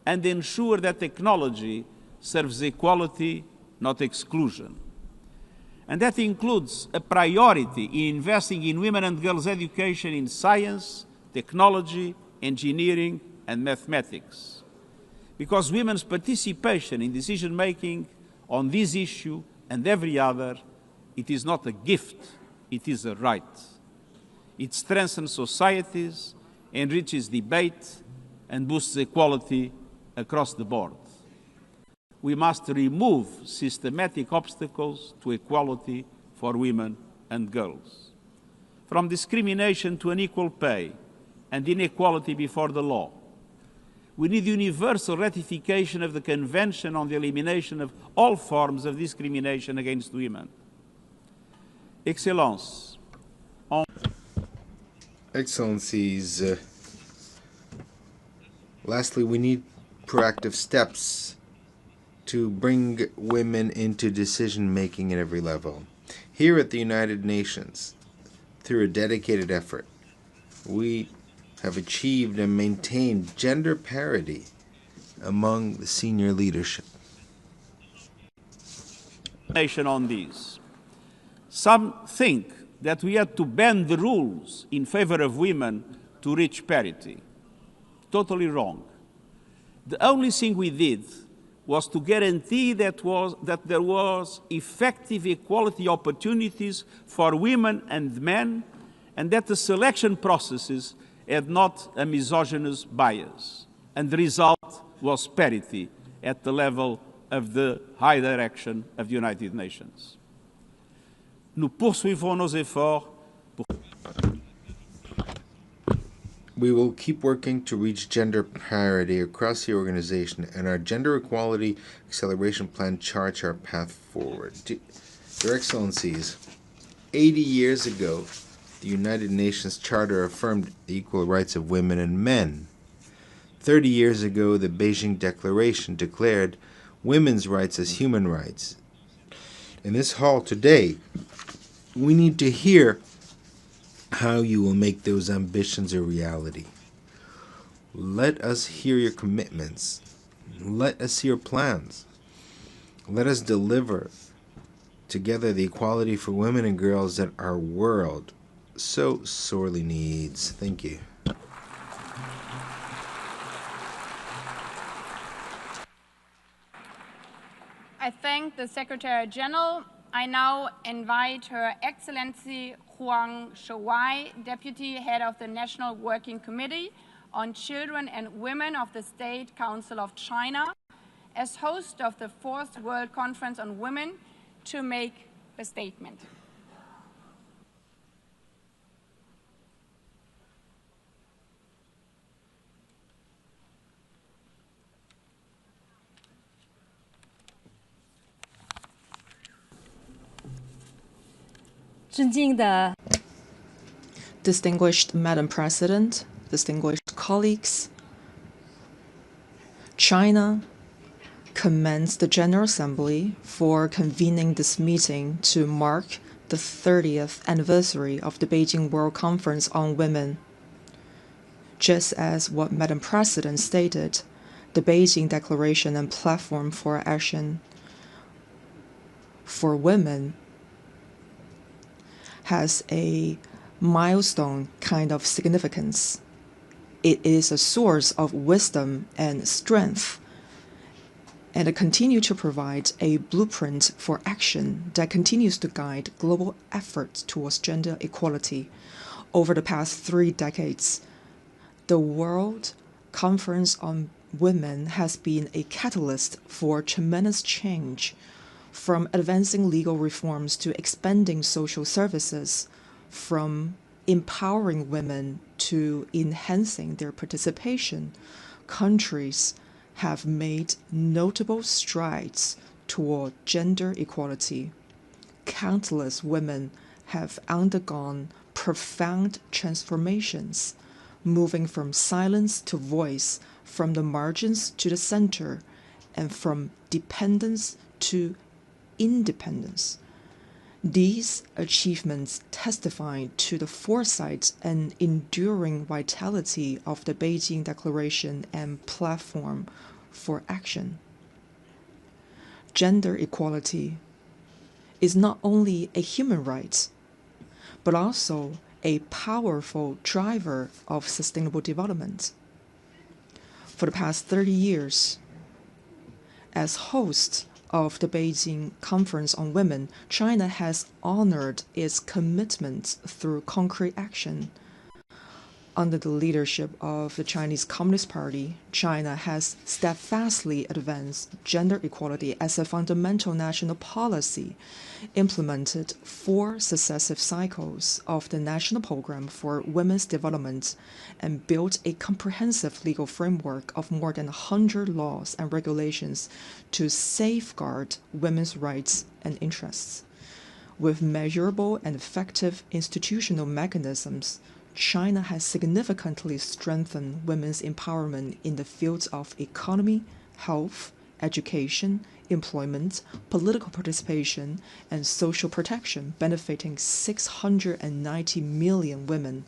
and ensure that technology serves equality, not exclusion. And that includes a priority in investing in women and girls' education in science, technology, engineering, and mathematics. Because women's participation in decision-making on this issue and every other, it is not a gift, it is a right. It strengthens societies, enriches debate, and boosts equality across the board. We must remove systematic obstacles to equality for women and girls. From discrimination to unequal pay and inequality before the law, we need universal ratification of the Convention on the Elimination of all forms of discrimination against women. Excellences, Excellencies, lastly, we need proactive steps to bring women into decision-making at every level. Here at the United Nations, through a dedicated effort, we have achieved and maintained gender parity among the senior leadership. On these. Some think that we had to bend the rules in favor of women to reach parity. Totally wrong. The only thing we did was to guarantee that there was effective equality opportunities for women and men, and that the selection processes had not a misogynist bias. And the result was parity at the level of the high direction of the United Nations. Nous poursuivons nos efforts pour... We will keep working to reach gender parity across the organization, and our Gender Equality Acceleration Plan charts our path forward. Your Excellencies, 80 years ago, the United Nations Charter affirmed the equal rights of women and men. 30 years ago, the Beijing Declaration declared women's rights as human rights. In this hall today, we need to hear how you will make those ambitions a reality. Let us hear your commitments. Let us see your plans. Let us deliver together the equality for women and girls that our world so sorely needs. Thank you. I thank the Secretary General, I now invite Her Excellency Huang Shouwei, Deputy Head of the National Working Committee on Children and Women of the State Council of China, as host of the 4th World Conference on Women, to make a statement. Distinguished Madam President, distinguished colleagues, China commends the General Assembly for convening this meeting to mark the 30th anniversary of the Beijing World Conference on Women. Just as what Madam President stated, the Beijing Declaration and Platform for Action for Women has a milestone kind of significance. It is a source of wisdom and strength, and it continues to provide a blueprint for action that continues to guide global efforts towards gender equality. Over the past 3 decades, the World Conference on Women has been a catalyst for tremendous change, from advancing legal reforms to expanding social services, from empowering women to enhancing their participation. Countries have made notable strides toward gender equality. Countless women have undergone profound transformations, moving from silence to voice, from the margins to the center, and from dependence to independence. These achievements testify to the foresight and enduring vitality of the Beijing Declaration and Platform for Action. Gender equality is not only a human right, but also a powerful driver of sustainable development. For the past 30 years, as host of the Beijing Conference on Women, China has honored its commitments through concrete action. Under the leadership of the Chinese Communist Party, China has steadfastly advanced gender equality as a fundamental national policy, implemented 4 successive cycles of the National Program for Women's Development, and built a comprehensive legal framework of more than 100 laws and regulations to safeguard women's rights and interests. With measurable and effective institutional mechanisms, China has significantly strengthened women's empowerment in the fields of economy, health, education, employment, political participation, and social protection, benefiting 690 million women.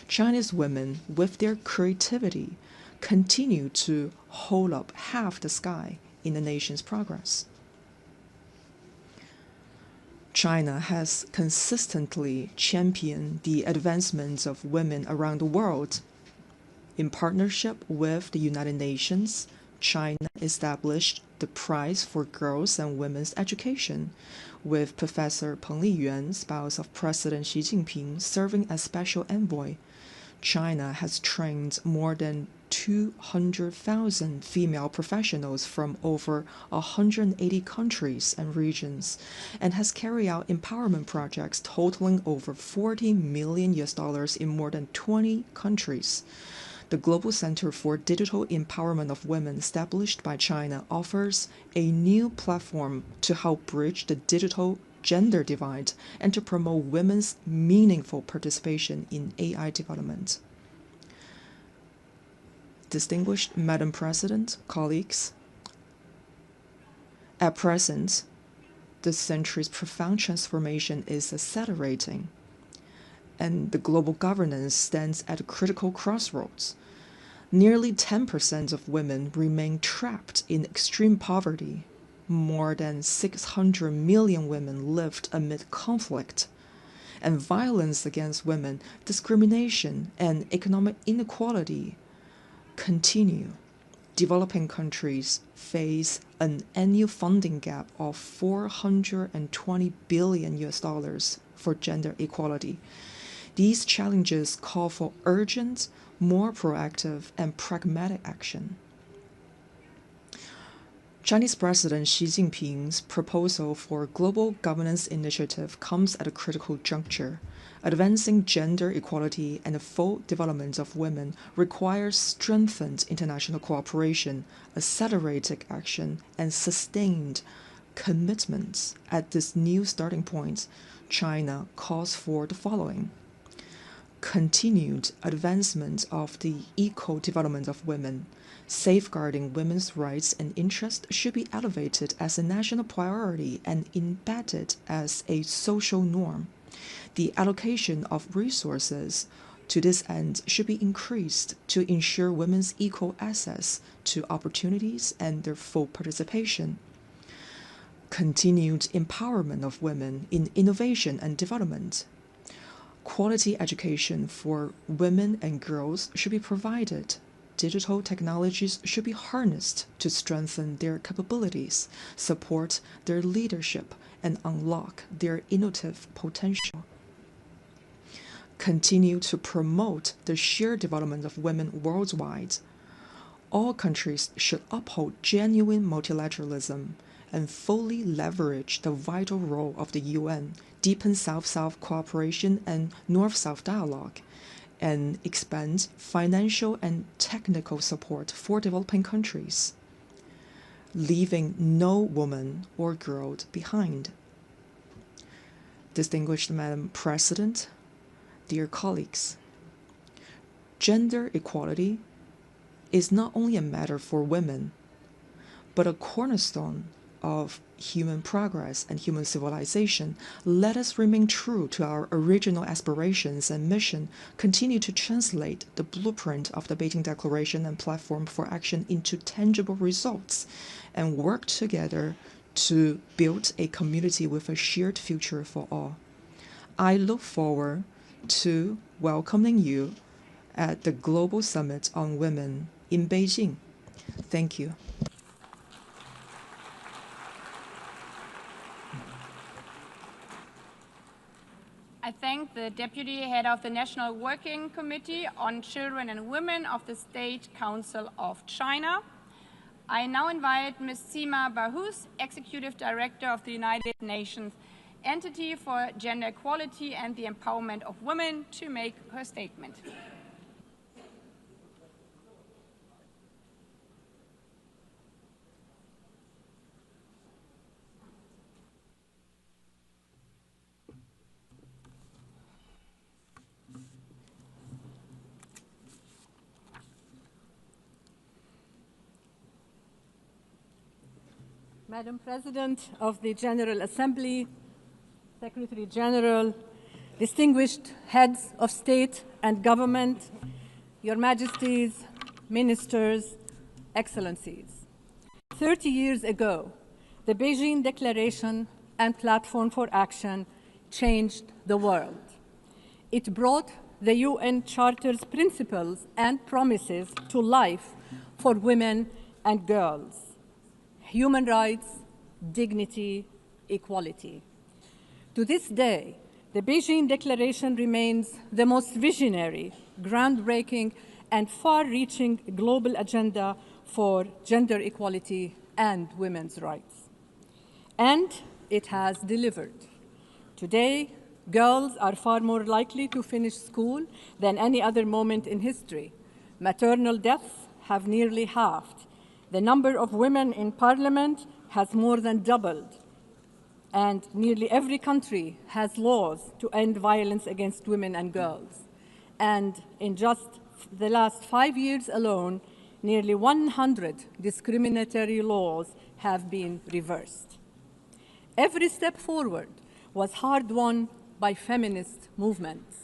Chinese women, with their creativity, continue to hold up half the sky in the nation's progress. China has consistently championed the advancements of women around the world. In partnership with the United Nations, China established the Prize for Girls and Women's Education, with Professor Peng Liyuan, spouse of President Xi Jinping, serving as special envoy. China has trained more than 200,000 female professionals from over 180 countries and regions, and has carried out empowerment projects totaling over $40 million in more than 20 countries. The Global Center for Digital Empowerment of Women, established by China, offers a new platform to help bridge the digital gender divide and to promote women's meaningful participation in AI development. Distinguished Madam President, colleagues, at present, this century's profound transformation is accelerating, and the global governance stands at a critical crossroads. Nearly 10% of women remain trapped in extreme poverty. More than 600 million women lived amid conflict, and violence against women, discrimination, and economic inequality continue. developing countries face an annual funding gap of $420 billion for gender equality. These challenges call for urgent, more proactive, and pragmatic action. Chinese President Xi Jinping's proposal for a global governance initiative comes at a critical juncture. Advancing gender equality and the full development of women requires strengthened international cooperation, accelerated action, and sustained commitments. At this new starting point, China calls for the following: continued advancement of the equal development of women. Safeguarding women's rights and interests should be elevated as a national priority and embedded as a social norm. The allocation of resources to this end should be increased to ensure women's equal access to opportunities and their full participation. Continued empowerment of women in innovation and development. Quality education for women and girls should be provided. Digital technologies should be harnessed to strengthen their capabilities, support their leadership, and unlock their innovative potential. Continue to promote the shared development of women worldwide. All countries should uphold genuine multilateralism and fully leverage the vital role of the UN, deepen South-South cooperation and North-South dialogue, and expand financial and technical support for developing countries, leaving no woman or girl behind. Distinguished Madam President, dear colleagues, gender equality is not only a matter for women, but a cornerstone of human progress and human civilization. Let us remain true to our original aspirations and mission, continue to translate the blueprint of the Beijing Declaration and platform for action into tangible results, and work together to build a community with a shared future for all. I look forward to welcoming you at the Global Summit on Women in Beijing. Thank you. I thank the Deputy Head of the National Working Committee on Children and Women of the State Council of China. I now invite Ms. Seema Bahous, Executive Director of the United Nations Entity for Gender Equality and the Empowerment of Women, to make her statement. Madam President of the General Assembly, Secretary General, distinguished heads of state and government, Your Majesties, ministers, excellencies. 30 years ago, the Beijing Declaration and Platform for Action changed the world. It brought the UN Charter's principles and promises to life for women and girls: human rights, dignity, equality. To this day, the Beijing Declaration remains the most visionary, groundbreaking, and far-reaching global agenda for gender equality and women's rights. And it has delivered. Today, girls are far more likely to finish school than any other moment in history. Maternal deaths have nearly halved. The number of women in parliament has more than doubled. And nearly every country has laws to end violence against women and girls. And in just the last 5 years alone, nearly 100 discriminatory laws have been reversed. Every step forward was hard-won by feminist movements,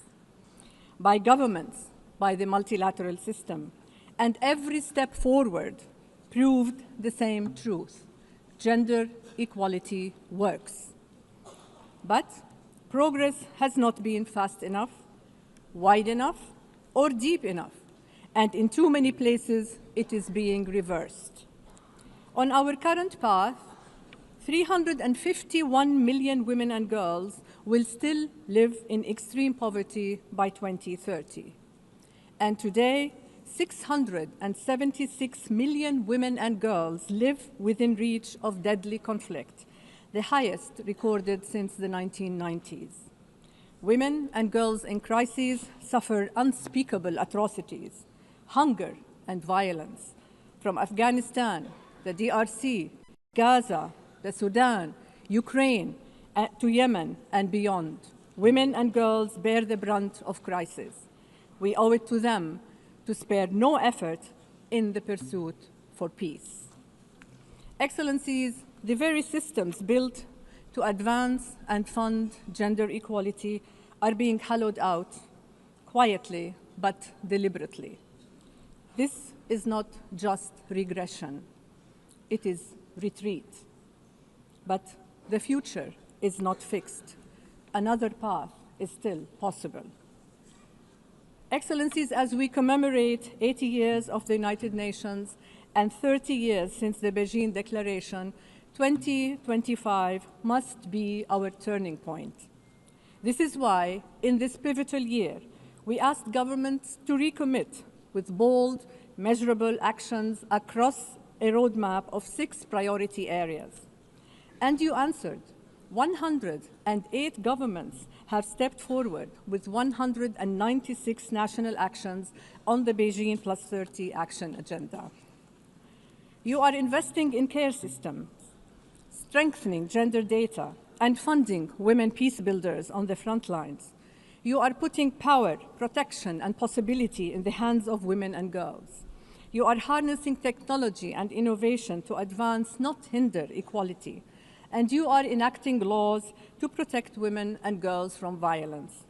by governments, by the multilateral system. And every step forward proved the same truth: gender equality works. But progress has not been fast enough, wide enough, or deep enough. and in too many places it is being reversed. On our current path, 351 million women and girls will still live in extreme poverty by 2030. And today, 676 million women and girls live within reach of deadly conflict, the highest recorded since the 1990s. Women and girls in crises suffer unspeakable atrocities, hunger and violence, from Afghanistan, the DRC, Gaza, the Sudan, Ukraine, to Yemen and beyond. Women and girls bear the brunt of crisis. We owe it to them to spare no effort in the pursuit for peace. Excellencies, the very systems built to advance and fund gender equality are being hollowed out quietly but deliberately. This is not just regression, it is retreat. But the future is not fixed. Another path is still possible. Excellencies, as we commemorate 80 years of the United Nations and 30 years since the Beijing Declaration, 2025 must be our turning point. This is why, in this pivotal year, we asked governments to recommit with bold, measurable actions across a roadmap of 6 priority areas. And you answered. 108 governments have stepped forward with 196 national actions on the Beijing Plus 30 action agenda. You are investing in care systems, strengthening gender data, and funding women peace builders on the front lines. You are putting power, protection, and possibility in the hands of women and girls. You are harnessing technology and innovation to advance, not hinder, equality. And you are enacting laws to protect women and girls from violence.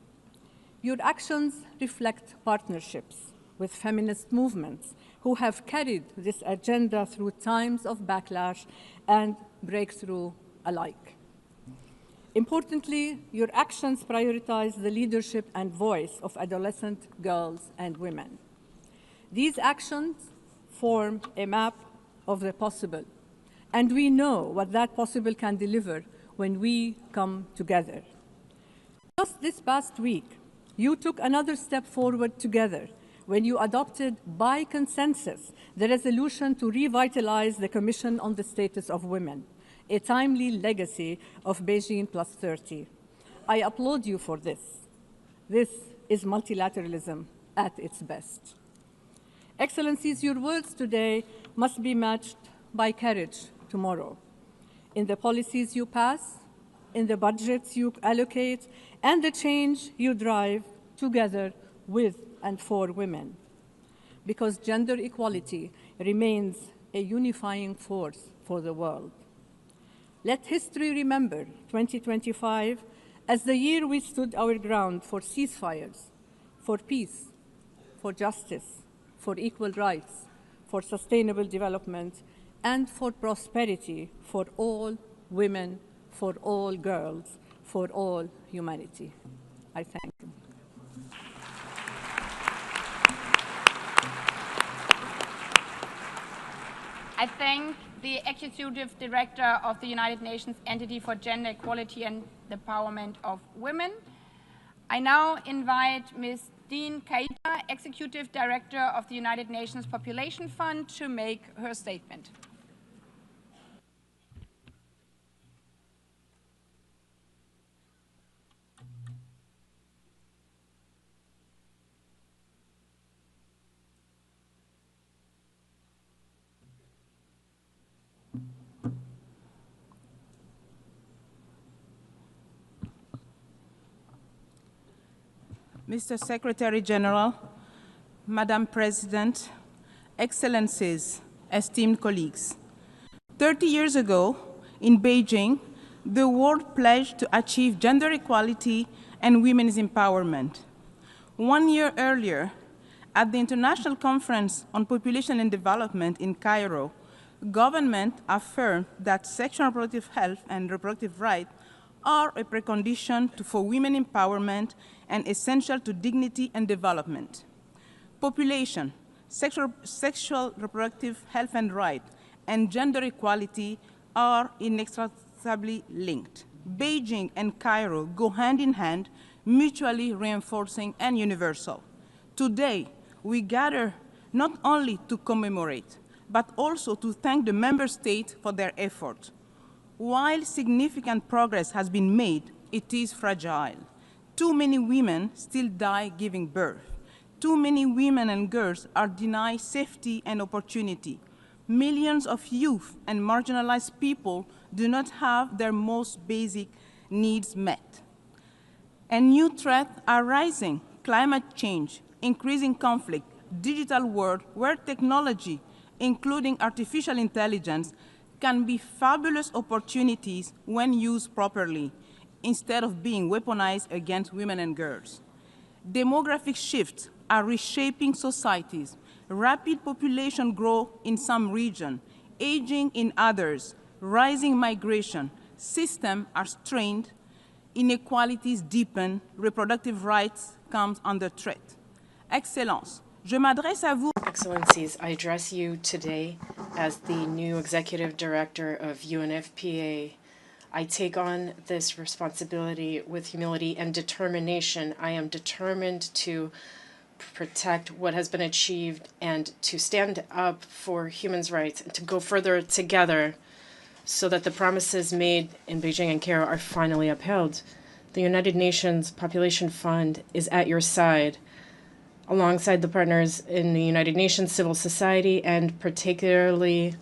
Your actions reflect partnerships with feminist movements who have carried this agenda through times of backlash and breakthrough alike. Importantly, your actions prioritize the leadership and voice of adolescent girls and women. These actions form a map of the possible, and we know what that possible can deliver when we come together. Just this past week, you took another step forward together when you adopted by consensus the resolution to revitalize the Commission on the Status of Women, a timely legacy of Beijing Plus 30. I applaud you for this. This is multilateralism at its best. Excellencies, your words today must be matched by courage tomorrow. In the policies you pass, in the budgets you allocate, and the change you drive together with and for women. Because gender equality remains a unifying force for the world. Let history remember 2025 as the year we stood our ground for ceasefires, for peace, for justice, for equal rights, for sustainable development, and for prosperity for all women, for all girls, for all humanity. I thank you. I thank the Executive Director of the United Nations Entity for Gender Equality and the Empowerment of Women. I now invite Ms. Dean Kaita, Executive Director of the United Nations Population Fund, to make her statement. Mr. Secretary General, Madam President, Excellencies, esteemed colleagues. 30 years ago, in Beijing, the world pledged to achieve gender equality and women's empowerment. 1 year earlier, at the International Conference on Population and Development in Cairo, government affirmed that sexual and reproductive health and reproductive rights are a precondition for women empowerment and essential to dignity and development. Population, sexual reproductive health and rights, and gender equality are inextricably linked. Beijing and Cairo go hand in hand, mutually reinforcing and universal. Today, we gather not only to commemorate, but also to thank the member states for their effort. While significant progress has been made, it is fragile. Too many women still die giving birth. Too many women and girls are denied safety and opportunity. Millions of youth and marginalized people do not have their most basic needs met. And new threats are rising: climate change, increasing conflict, digital world where technology, including artificial intelligence, can be fabulous opportunities when used properly, instead of being weaponized against women and girls. Demographic shifts are reshaping societies. Rapid population growth in some regions, aging in others, rising migration, systems are strained, inequalities deepen, reproductive rights come under threat. Excellences, je m'adresse à vous. Excellencies, I address you today as the new Executive Director of UNFPA. I take on this responsibility with humility and determination. I am determined to protect what has been achieved and to stand up for human rights and to go further together so that the promises made in Beijing and Cairo are finally upheld. The United Nations Population Fund is at your side, alongside the partners in the United Nations, civil society, and particularly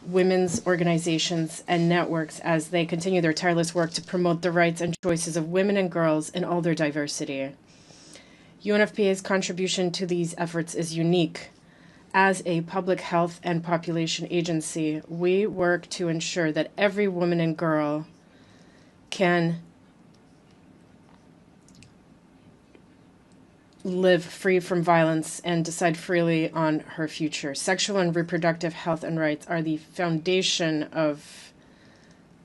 women's organizations and networks as they continue their tireless work to promote the rights and choices of women and girls in all their diversity. UNFPA's contribution to these efforts is unique. As a public health and population agency, we work to ensure that every woman and girl can live free from violence and decide freely on her future. Sexual and reproductive health and rights are the foundation of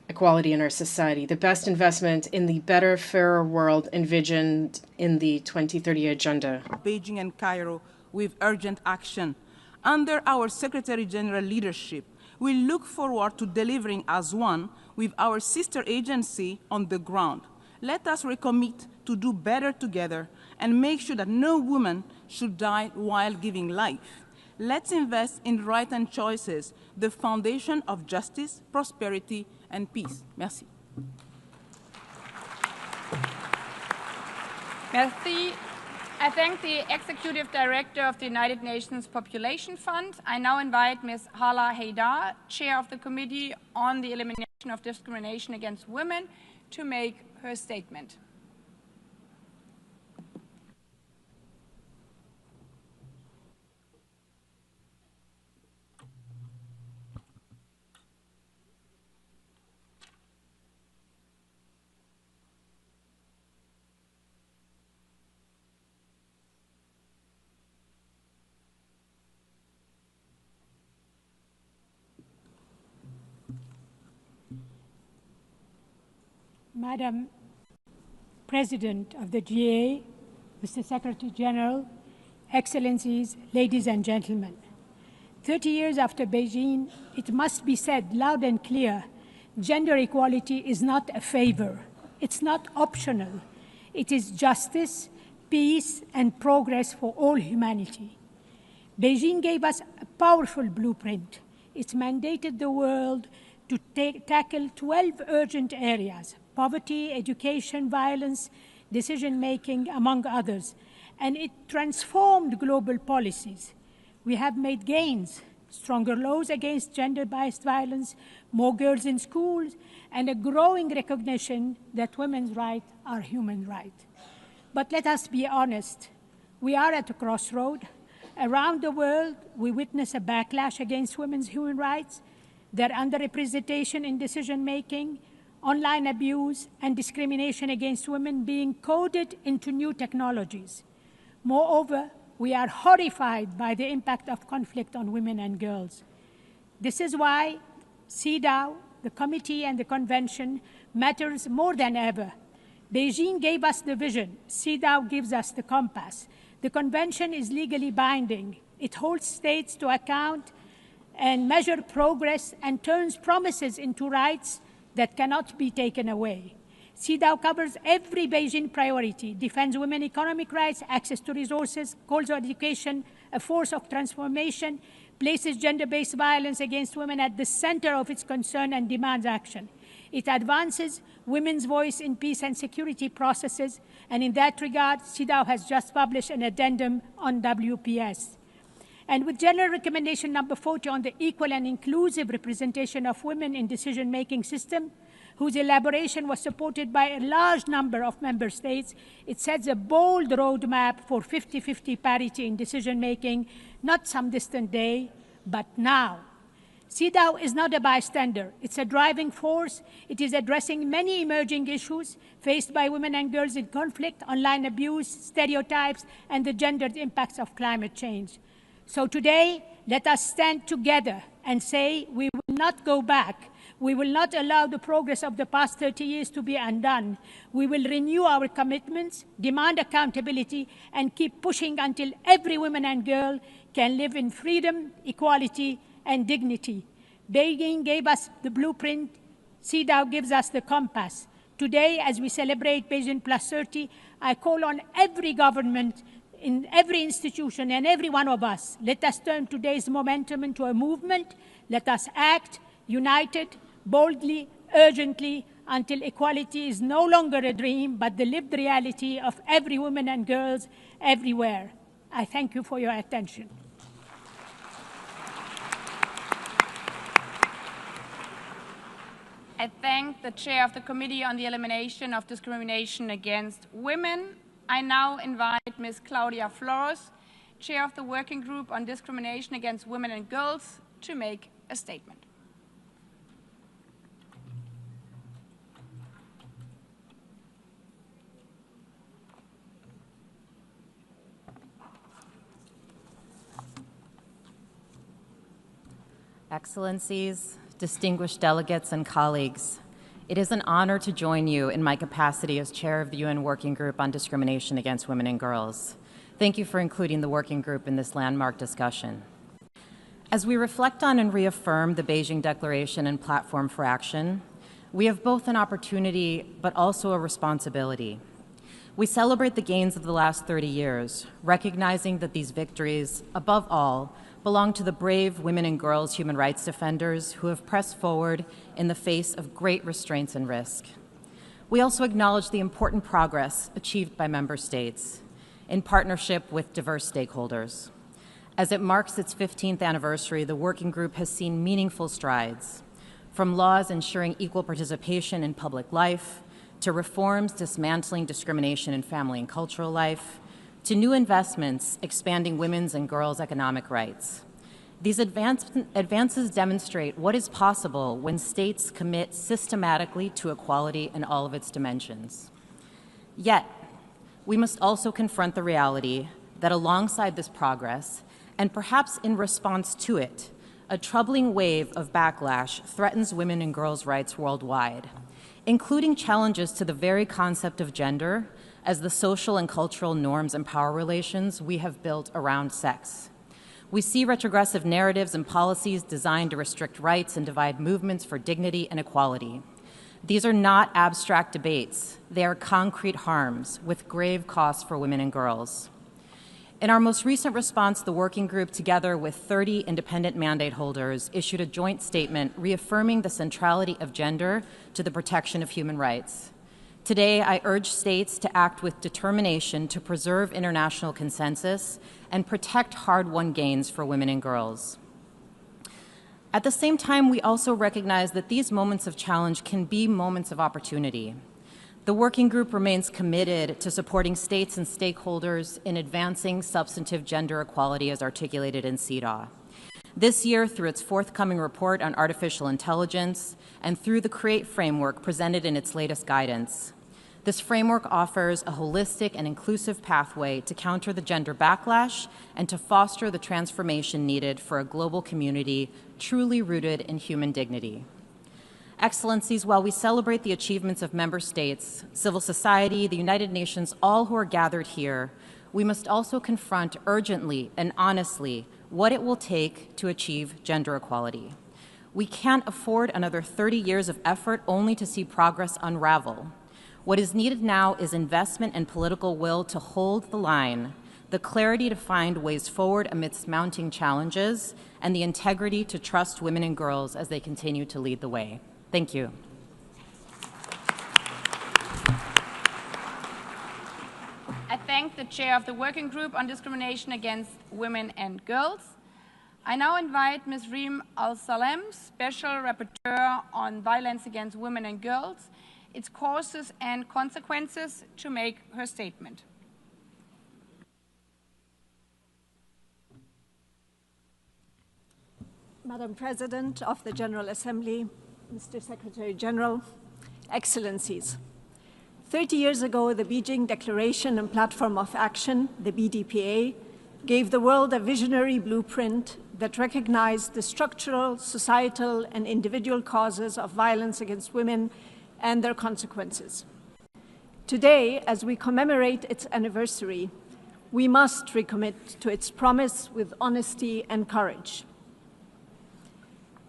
equality in our society, the best investment in the better, fairer world envisioned in the 2030 Agenda. Beijing and Cairo with urgent action. Under our Secretary General leadership, we look forward to delivering as one with our sister agency on the ground. Let us recommit to do better together and make sure that no woman should die while giving life. Let's invest in right and choices, the foundation of justice, prosperity, and peace. Merci. Merci. I thank the Executive Director of the United Nations Population Fund. I now invite Ms. Hala Haidar, Chair of the Committee on the Elimination of Discrimination Against Women, to make her statement. Madam President of the GA, Mr. Secretary General, Excellencies, ladies and gentlemen. 30 years after Beijing, it must be said loud and clear, gender equality is not a favor. It's not optional. It is justice, peace, and progress for all humanity. Beijing gave us a powerful blueprint. It mandated the world to tackle 12 urgent areas: poverty, education, violence, decision-making, among others. And it transformed global policies. We have made gains: stronger laws against gender-based violence, more girls in schools, and a growing recognition that women's rights are human rights. But let us be honest. We are at a crossroad. Around the world, we witness a backlash against women's human rights, their underrepresentation in decision-making, online abuse, and discrimination against women being coded into new technologies. Moreover, we are horrified by the impact of conflict on women and girls. This is why CEDAW, the committee and the convention, matters more than ever. Beijing gave us the vision. CEDAW gives us the compass. The convention is legally binding. It holds states to account and measures progress and turns promises into rights that cannot be taken away. CEDAW covers every Beijing priority, defends women's economic rights, access to resources, calls for education, a force of transformation, places gender-based violence against women at the center of its concern and demands action. It advances women's voice in peace and security processes, and in that regard, CEDAW has just published an addendum on WPS. And with General Recommendation number 40 on the equal and inclusive representation of women in decision-making system, whose elaboration was supported by a large number of member states, it sets a bold roadmap for 50-50 parity in decision-making, not some distant day, but now. CEDAW is not a bystander. It's a driving force. It is addressing many emerging issues faced by women and girls in conflict, online abuse, stereotypes, and the gendered impacts of climate change. So today, let us stand together and say we will not go back. We will not allow the progress of the past 30 years to be undone. We will renew our commitments, demand accountability, and keep pushing until every woman and girl can live in freedom, equality, and dignity. Beijing gave us the blueprint. CEDAW gives us the compass. Today, as we celebrate Beijing Plus 30, I call on every government, in every institution, and every one of us. Let us turn today's momentum into a movement. Let us act united, boldly, urgently, until equality is no longer a dream, but the lived reality of every woman and girls everywhere. I thank you for your attention. I thank the chair of the Committee on the Elimination of Discrimination Against Women. I now invite Ms. Claudia Flores, chair of the Working Group on Discrimination Against Women and Girls, to make a statement. Excellencies, distinguished delegates and colleagues, it is an honor to join you in my capacity as chair of the UN Working Group on Discrimination Against Women and Girls. Thank you for including the working group in this landmark discussion. As we reflect on and reaffirm the Beijing Declaration and Platform for Action, we have both an opportunity but also a responsibility. We celebrate the gains of the last 30 years, recognizing that these victories, above all, belong to the brave women and girls human rights defenders who have pressed forward in the face of great restraints and risk. We also acknowledge the important progress achieved by member states in partnership with diverse stakeholders. As it marks its 15th anniversary, the working group has seen meaningful strides, from laws ensuring equal participation in public life, to reforms dismantling discrimination in family and cultural life, to new investments expanding women's and girls' economic rights. These advances demonstrate what is possible when states commit systematically to equality in all of its dimensions. Yet, we must also confront the reality that alongside this progress, and perhaps in response to it, a troubling wave of backlash threatens women and girls' rights worldwide, including challenges to the very concept of gender as the social and cultural norms and power relations we have built around sex. We see retrogressive narratives and policies designed to restrict rights and divide movements for dignity and equality. These are not abstract debates. They are concrete harms with grave costs for women and girls. In our most recent response, the working group, together with 30 independent mandate holders, issued a joint statement reaffirming the centrality of gender to the protection of human rights. Today, I urge states to act with determination to preserve international consensus and protect hard-won gains for women and girls. At the same time, we also recognize that these moments of challenge can be moments of opportunity. The working group remains committed to supporting states and stakeholders in advancing substantive gender equality as articulated in CEDAW. This year, through its forthcoming report on artificial intelligence and through the CREATE framework presented in its latest guidance, this framework offers a holistic and inclusive pathway to counter the gender backlash and to foster the transformation needed for a global community truly rooted in human dignity. Excellencies, while we celebrate the achievements of member states, civil society, the United Nations, all who are gathered here, we must also confront urgently and honestly what it will take to achieve gender equality. We can't afford another 30 years of effort only to see progress unravel. What is needed now is investment and political will to hold the line, the clarity to find ways forward amidst mounting challenges, and the integrity to trust women and girls as they continue to lead the way. Thank you. I thank the chair of the Working Group on Discrimination Against Women and Girls. I now invite Ms. Reem Al-Salem, Special Rapporteur on Violence Against Women and Girls, its causes and consequences, to make her statement. Madam President of the General Assembly, Mr. Secretary General, Excellencies. 30 years ago, the Beijing Declaration and Platform of Action, the BDPA, gave the world a visionary blueprint that recognized the structural, societal, and individual causes of violence against women and their consequences. Today, as we commemorate its anniversary, we must recommit to its promise with honesty and courage.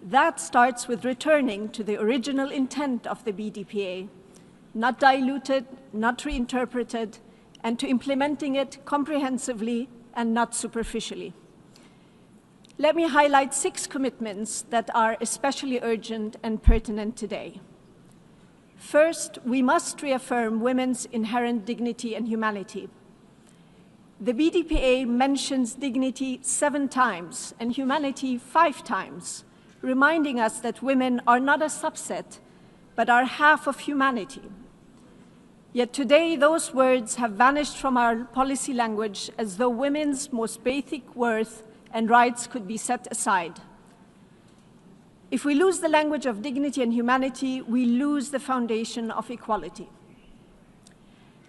That starts with returning to the original intent of the BDPA, not diluted, not reinterpreted, and to implementing it comprehensively and not superficially. Let me highlight 6 commitments that are especially urgent and pertinent today. First, we must reaffirm women's inherent dignity and humanity. The BDPA mentions dignity 7 times and humanity 5 times, reminding us that women are not a subset, but are half of humanity. Yet today, those words have vanished from our policy language as though women's most basic worth and rights could be set aside. If we lose the language of dignity and humanity, we lose the foundation of equality.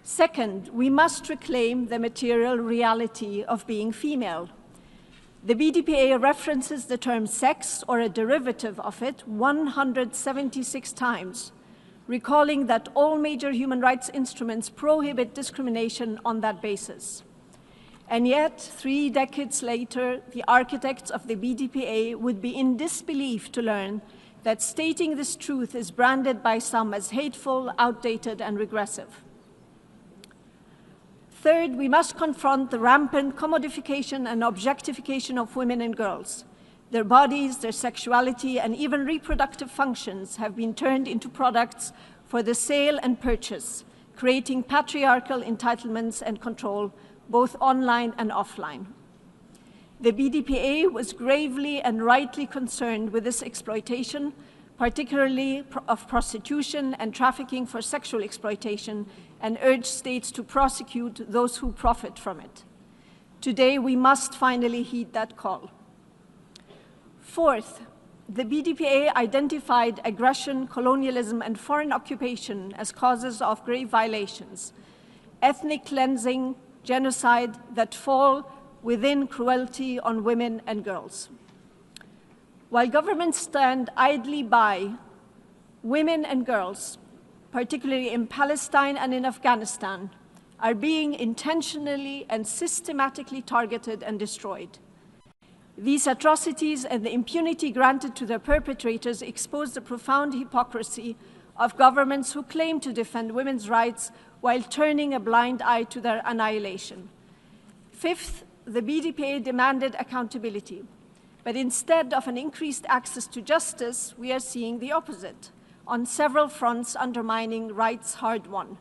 Second, we must reclaim the material reality of being female. The BDPA references the term sex or a derivative of it 176 times, recalling that all major human rights instruments prohibit discrimination on that basis. And yet, 3 decades later, the architects of the BDPA would be in disbelief to learn that stating this truth is branded by some as hateful, outdated, and regressive. Third, we must confront the rampant commodification and objectification of women and girls. Their bodies, their sexuality, and even reproductive functions have been turned into products for the sale and purchase, creating patriarchal entitlements and control, both online and offline. The BDPA was gravely and rightly concerned with this exploitation, particularly of prostitution and trafficking for sexual exploitation, and urged states to prosecute those who profit from it. Today, we must finally heed that call. Fourth, the BDPA identified aggression, colonialism, and foreign occupation as causes of grave violations, ethnic cleansing, genocide that fall within cruelty on women and girls. While governments stand idly by, women and girls, particularly in Palestine and in Afghanistan, are being intentionally and systematically targeted and destroyed. These atrocities and the impunity granted to their perpetrators expose the profound hypocrisy of governments who claim to defend women's rights while turning a blind eye to their annihilation. Fifth, the BDPA demanded accountability. But instead of an increased access to justice, we are seeing the opposite, on several fronts undermining rights hard won.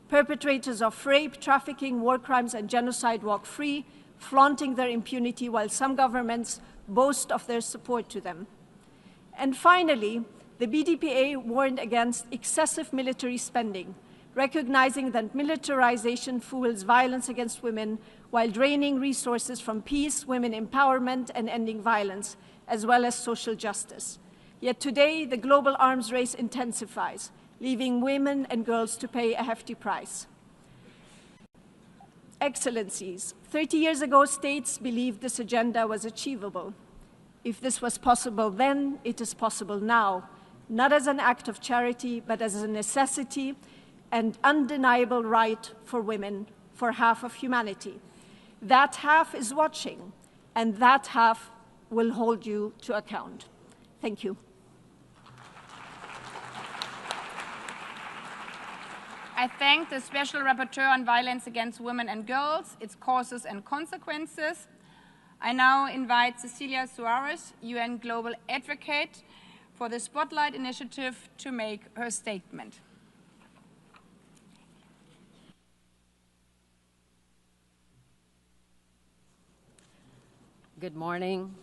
Perpetrators of rape, trafficking, war crimes, and genocide walk free, flaunting their impunity while some governments boast of their support to them. And finally, the BDPA warned against excessive military spending, recognizing that militarization fuels violence against women while draining resources from peace, women empowerment, and ending violence, as well as social justice. Yet today, the global arms race intensifies, leaving women and girls to pay a hefty price. Excellencies, 30 years ago, states believed this agenda was achievable. If this was possible then, it is possible now, not as an act of charity, but as a necessity and undeniable right for women, for half of humanity. That half is watching, and that half will hold you to account. Thank you. I thank the Special Rapporteur on Violence Against Women and Girls, its causes and consequences. I now invite Cecilia Suarez, UN Global Advocate, for the Spotlight Initiative to make her statement. Good morning,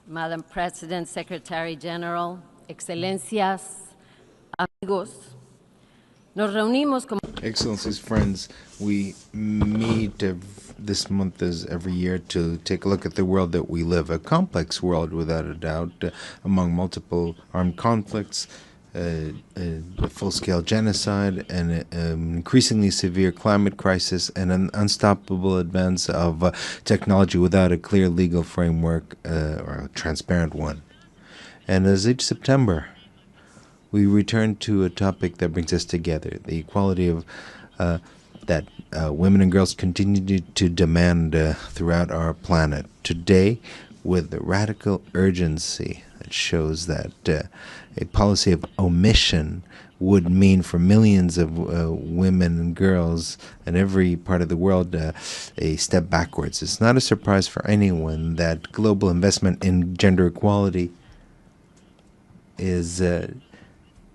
Madam President, Secretary General, Excelencias, amigos. Nos reunimos como Excellencies, friends, we meet this month as every year to take a look at the world that we live, a complex world without a doubt, among multiple armed conflicts, a full-scale genocide, and an increasingly severe climate crisis, and an unstoppable advance of technology without a clear legal framework or a transparent one. And as each September, we return to a topic that brings us together, the equality of that women and girls continue to demand throughout our planet. Today, with the radical urgency that shows that a policy of omission would mean for millions of women and girls in every part of the world a step backwards. It's not a surprise for anyone that global investment in gender equality is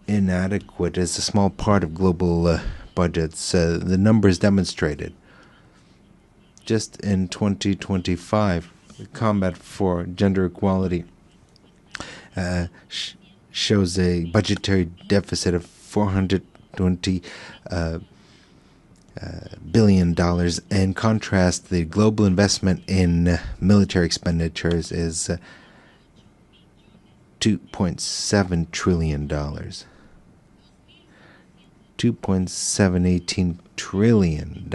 inadequate as a small part of global budgets. The numbers demonstrated. Just in 2025, the combat for gender equality shows a budgetary deficit of $420 billion. In contrast, the global investment in military expenditures is $2.7 trillion. $2.718 trillion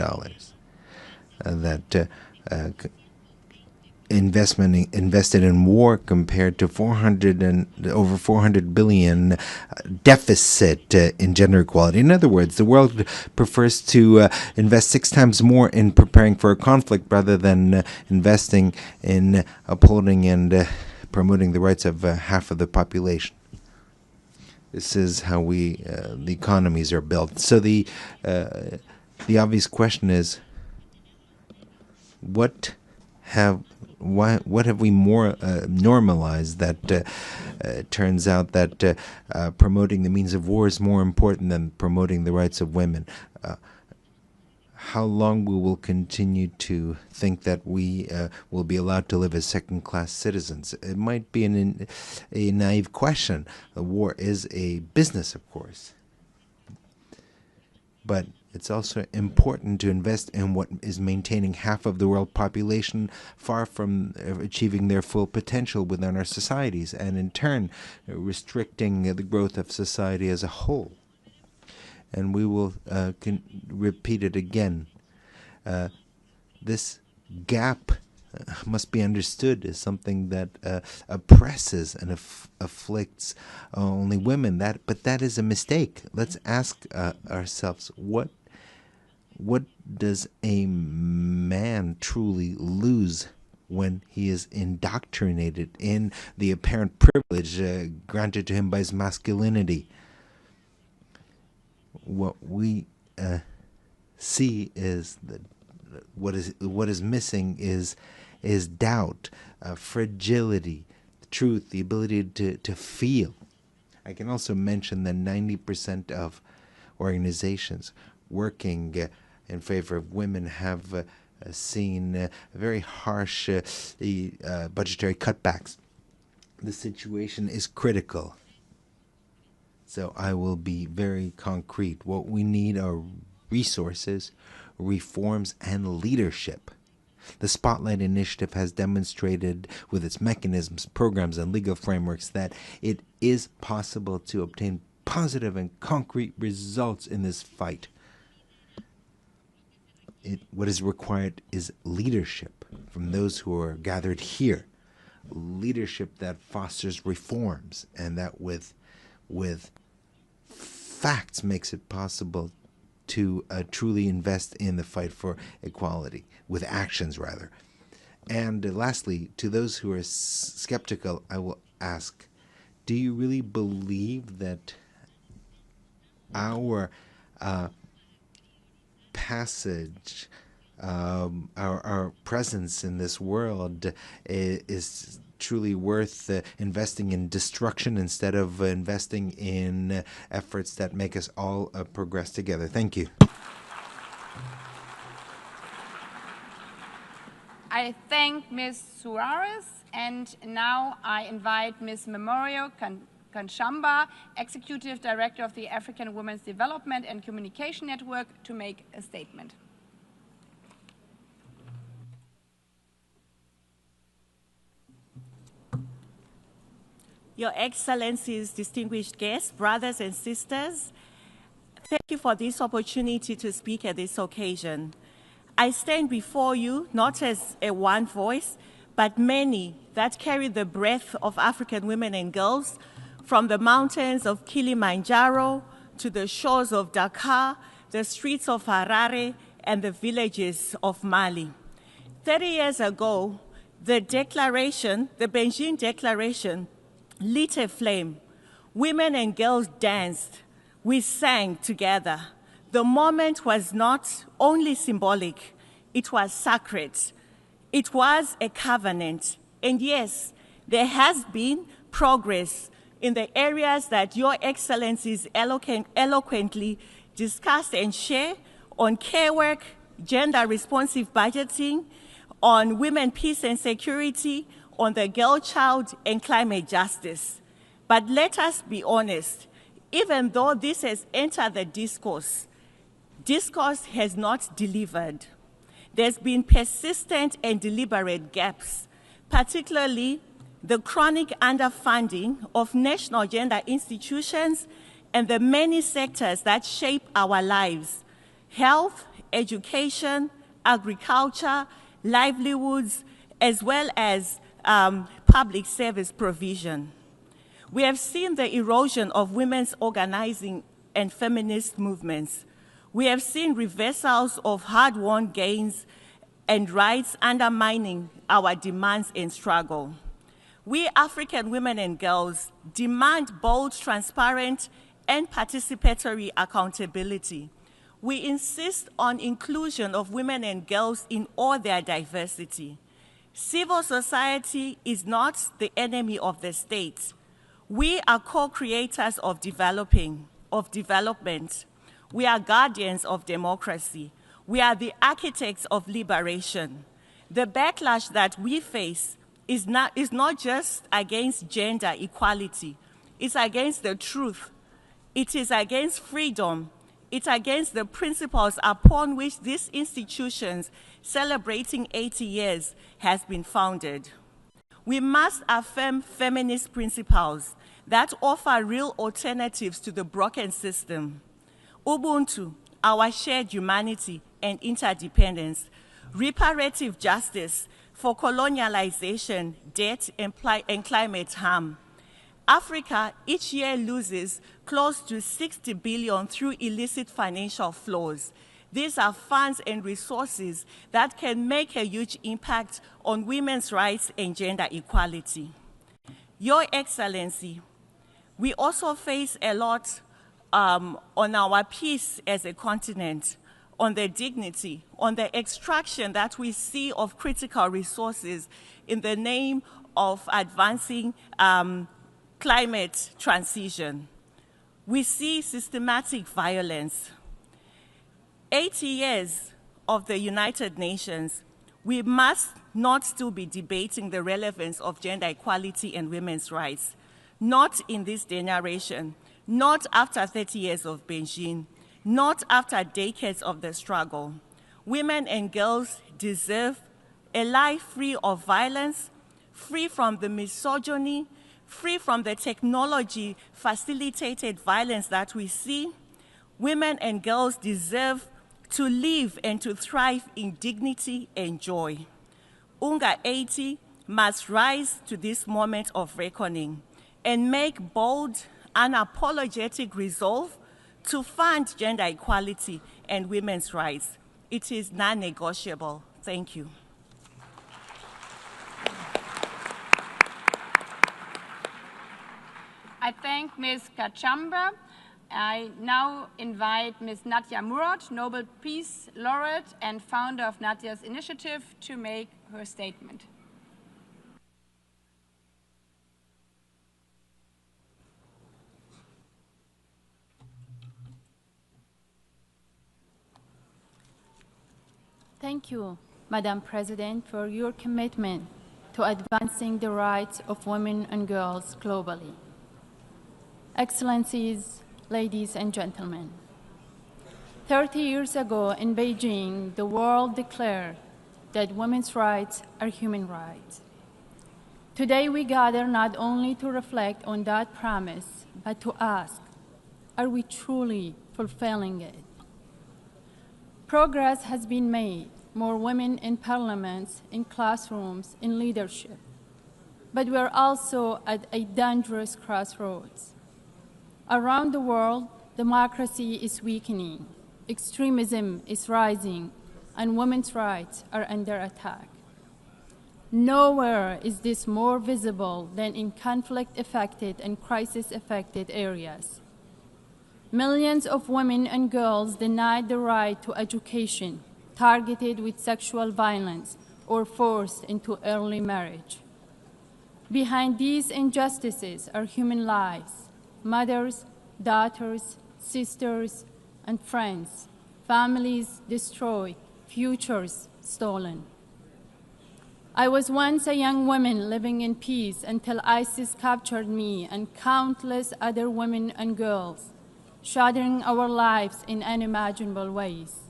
that invested in war compared to over 400 billion deficit in gender equality. In other words, the world prefers to invest 6 times more in preparing for a conflict rather than investing in upholding and promoting the rights of half of the population. This is how the economies are built. So the obvious question is, what have we more normalized that turns out that promoting the means of war is more important than promoting the rights of women? How long we will continue to think that we will be allowed to live as second-class citizens? It might be a naive question. The war is a business, of course. But it's also important to invest in what is maintaining half of the world population far from achieving their full potential within our societies, and in turn restricting the growth of society as a whole. And we will repeat it again. This gap must be understood as something that oppresses and afflicts only women. But that is a mistake. Let's ask ourselves, what does a man truly lose when he is indoctrinated in the apparent privilege granted to him by his masculinity? What we see is that what is missing is doubt, fragility, truth, the ability to feel. I can also mention that 90% of organizations working in favor of women have seen very harsh budgetary cutbacks. The situation is critical. So I will be very concrete. What we need are resources, reforms, and leadership. The Spotlight Initiative has demonstrated with its mechanisms, programs, and legal frameworks that it is possible to obtain positive and concrete results in this fight. What is required is leadership from those who are gathered here. Leadership that fosters reforms and that with facts makes it possible to truly invest in the fight for equality, with actions rather. And lastly, to those who are skeptical, I will ask, do you really believe that our passage, our presence in this world is truly worth investing in destruction instead of investing in efforts that make us all progress together? Thank you. I thank Ms. Suarez, and now I invite Ms. Memorio Kanshamba, Executive Director of the African Women's Development and Communication Network, to make a statement. Your Excellencies, distinguished guests, brothers and sisters, thank you for this opportunity to speak at this occasion. I stand before you not as a one voice, but many that carry the breath of African women and girls, from the mountains of Kilimanjaro to the shores of Dakar, the streets of Harare, and the villages of Mali. 30 years ago, the Beijing Declaration, lit a flame. Women and girls danced. We sang together. The moment was not only symbolic, it was sacred. It was a covenant. And yes, there has been progress in the areas that Your Excellencies eloquently discussed and share on care work, gender-responsive budgeting, on women, peace and security, on the girl child, and climate justice. But let us be honest, even though this has entered the discourse has not delivered. There's been persistent and deliberate gaps, particularly the chronic underfunding of national gender institutions and the many sectors that shape our lives: health, education, agriculture, livelihoods, as well as public service provision. We have seen the erosion of women's organizing and feminist movements. We have seen reversals of hard-won gains and rights undermining our demands and struggle. We African women and girls demand bold, transparent, and participatory accountability. We insist on inclusion of women and girls in all their diversity. Civil society is not the enemy of the state. We are co-creators of development. We are guardians of democracy. We are the architects of liberation. The backlash that we face is not just against gender equality. It's against the truth. It is against freedom. It's against the principles upon which these institutions celebrating 80 years has been founded. We must affirm feminist principles that offer real alternatives to the broken system. Ubuntu, our shared humanity and interdependence, reparative justice for colonialization, debt, and climate harm. Africa each year loses close to 60 billion through illicit financial flows. These are funds and resources that can make a huge impact on women's rights and gender equality. Your Excellency, we also face a lot on our peace as a continent, on the dignity, on the extraction that we see of critical resources in the name of advancing climate transition. We see systematic violence. 80 years of the United Nations, we must not still be debating the relevance of gender equality and women's rights. Not in this generation, not after 30 years of Beijing, not after decades of the struggle. Women and girls deserve a life free of violence, free from the misogyny, free from the technology-facilitated violence that we see. Women and girls deserve to live and to thrive in dignity and joy. UNGA 80 must rise to this moment of reckoning and make bold, unapologetic resolve to fund gender equality and women's rights. It is non-negotiable. Thank you. I thank Ms. Kachamba. I now invite Ms. Nadia Murad, Nobel Peace Laureate and founder of Nadia's Initiative, to make her statement. Thank you, Madam President, for your commitment to advancing the rights of women and girls globally. Excellencies, ladies and gentlemen, 30 years ago in Beijing, the world declared that women's rights are human rights. Today we gather not only to reflect on that promise, but to ask, are we truly fulfilling it? Progress has been made, more women in parliaments, in classrooms, in leadership. But we are also at a dangerous crossroads. Around the world, democracy is weakening, extremism is rising, and women's rights are under attack. Nowhere is this more visible than in conflict-affected and crisis-affected areas. Millions of women and girls denied the right to education, targeted with sexual violence, or forced into early marriage. Behind these injustices are human lives, mothers, daughters, sisters, and friends, families destroyed, futures stolen. I was once a young woman living in peace until ISIS captured me and countless other women and girls, shattering our lives in unimaginable ways.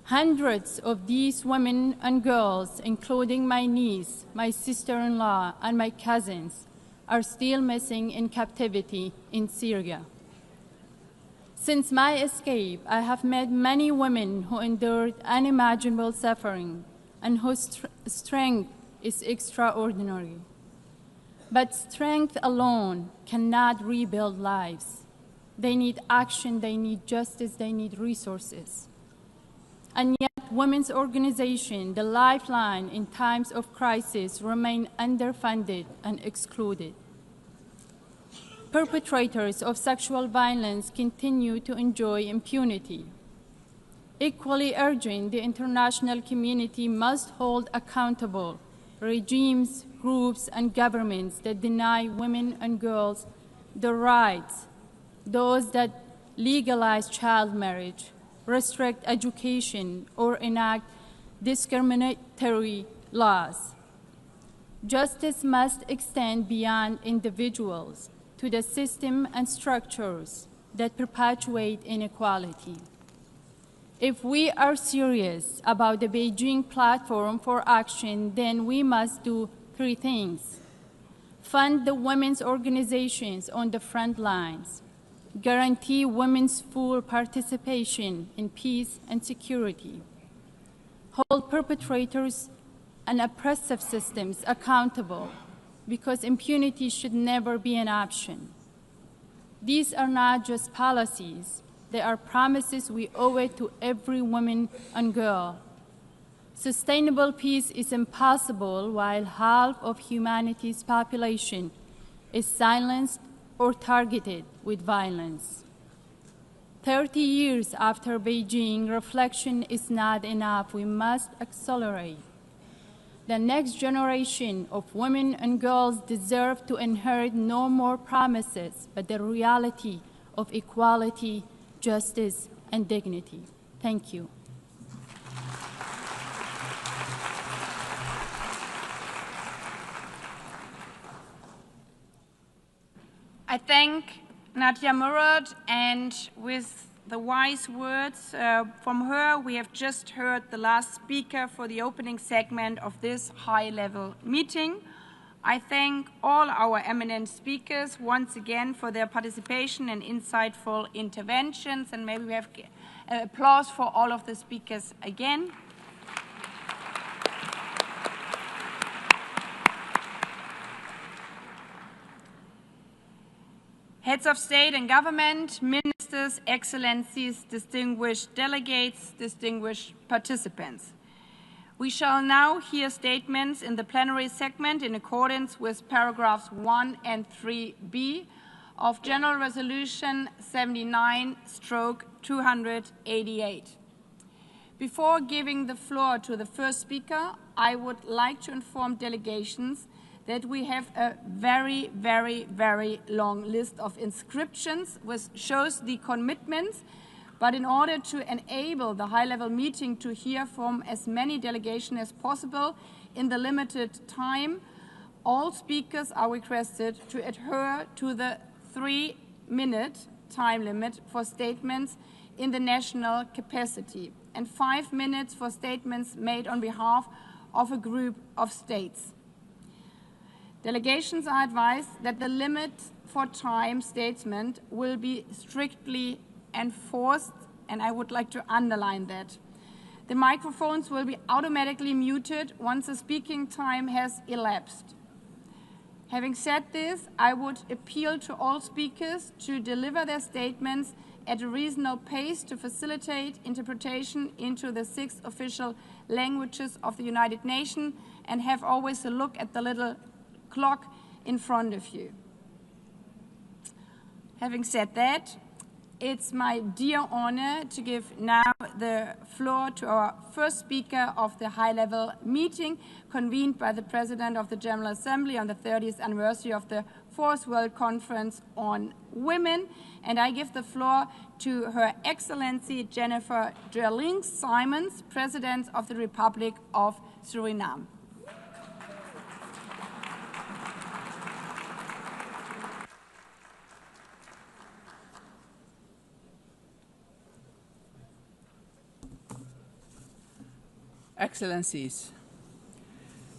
Hundreds of these women and girls, including my niece, my sister-in-law, and my cousins, are still missing in captivity in Syria. Since my escape, I have met many women who endured unimaginable suffering and whose strength is extraordinary. But strength alone cannot rebuild lives. They need action, they need justice, they need resources. And yet, women's organizations, the lifeline in times of crisis, remain underfunded and excluded. Perpetrators of sexual violence continue to enjoy impunity. Equally urgent, the international community must hold accountable regimes, groups, and governments that deny women and girls the rights, those that legalize child marriage, restrict education, or enact discriminatory laws. Justice must extend beyond individuals to the system and structures that perpetuate inequality. If we are serious about the Beijing Platform for Action, then we must do three things. Fund the women's organizations on the front lines, guarantee women's full participation in peace and security, hold perpetrators and oppressive systems accountable, because impunity should never be an option. These are not just policies, they are promises we owe it to every woman and girl. Sustainable peace is impossible while half of humanity's population is silenced or targeted with violence. 30 years after Beijing, reflection is not enough. We must accelerate. The next generation of women and girls deserve to inherit no more promises, but the reality of equality, justice, and dignity. Thank you. I thank Nadia Murad, and with the wise words from her, we have just heard the last speaker for the opening segment of this high-level meeting. I thank all our eminent speakers once again for their participation and insightful interventions, and maybe we have applause for all of the speakers again. Heads of state and government, ministers, Ministers, Excellencies, distinguished delegates, distinguished participants. We shall now hear statements in the plenary segment in accordance with paragraphs 1 and 3b of General Resolution 79/288. Before giving the floor to the first speaker, I would like to inform delegations that we have a very, very, very long list of inscriptions, which shows the commitments. But in order to enable the high-level meeting to hear from as many delegations as possible in the limited time, all speakers are requested to adhere to the 3-minute time limit for statements in the national capacity and 5 minutes for statements made on behalf of a group of states. Delegations are advised that the limit for time statement will be strictly enforced, and I would like to underline that. The microphones will be automatically muted once the speaking time has elapsed. Having said this, I would appeal to all speakers to deliver their statements at a reasonable pace to facilitate interpretation into the 6 official languages of the United Nations, and have always a look at the little clock in front of you. Having said that, it's my dear honor to give now the floor to our first speaker of the high-level meeting convened by the President of the General Assembly on the 30th anniversary of the 4th World Conference on Women. And I give the floor to Her Excellency Jennifer Gerling-Simons, President of the Republic of Suriname. Excellencies,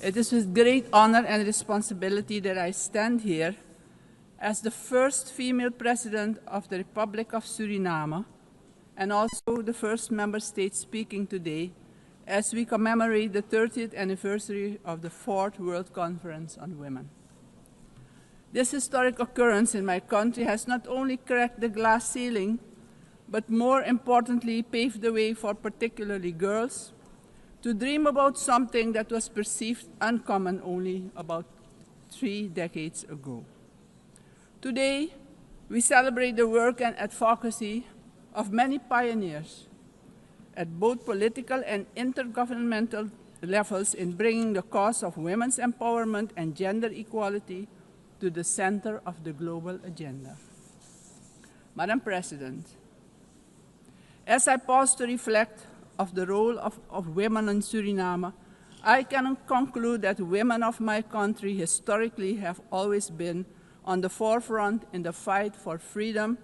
it is with great honor and responsibility that I stand here as the first female president of the Republic of Suriname and also the first member state speaking today as we commemorate the 30th anniversary of the 4th World Conference on Women. This historic occurrence in my country has not only cracked the glass ceiling, but more importantly paved the way for particularly girls to dream about something that was perceived uncommon only about 3 decades ago. Today, we celebrate the work and advocacy of many pioneers at both political and intergovernmental levels in bringing the cause of women's empowerment and gender equality to the center of the global agenda. Madam President, as I pause to reflect of the role of women in Suriname, I can conclude that women of my country historically have always been on the forefront in the fight for freedom,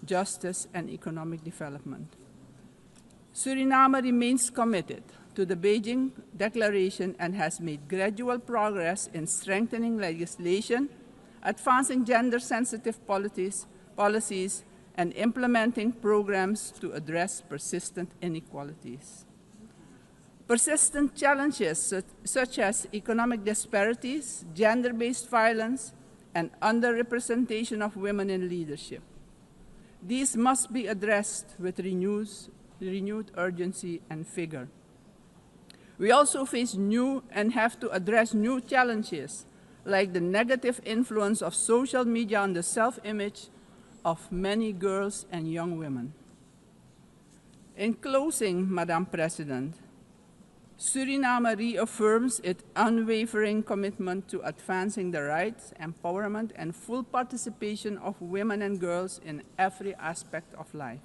justice, and economic development. Suriname remains committed to the Beijing Declaration and has made gradual progress in strengthening legislation, advancing gender-sensitive policies, and implementing programs to address persistent inequalities. Persistent challenges such as economic disparities, gender-based violence, and underrepresentation of women in leadership. These must be addressed with renewed urgency and vigor. We also face new and have to address new challenges, like the negative influence of social media on the self-image of many girls and young women. In closing, Madam President, Suriname reaffirms its unwavering commitment to advancing the rights, empowerment, and full participation of women and girls in every aspect of life.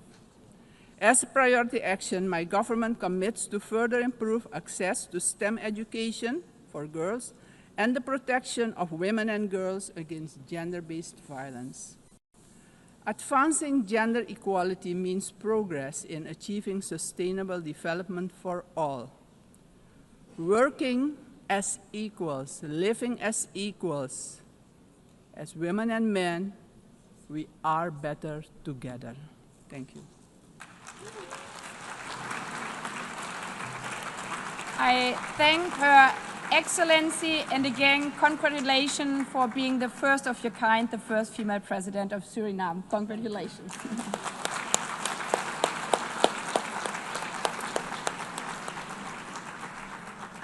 As a priority action, my government commits to further improve access to STEM education for girls and the protection of women and girls against gender-based violence. Advancing gender equality means progress in achieving sustainable development for all. Working as equals, living as equals, as women and men, we are better together. Thank you. I thank Her Excellency, and again, congratulations for being the first of your kind, the first female president of Suriname. Congratulations.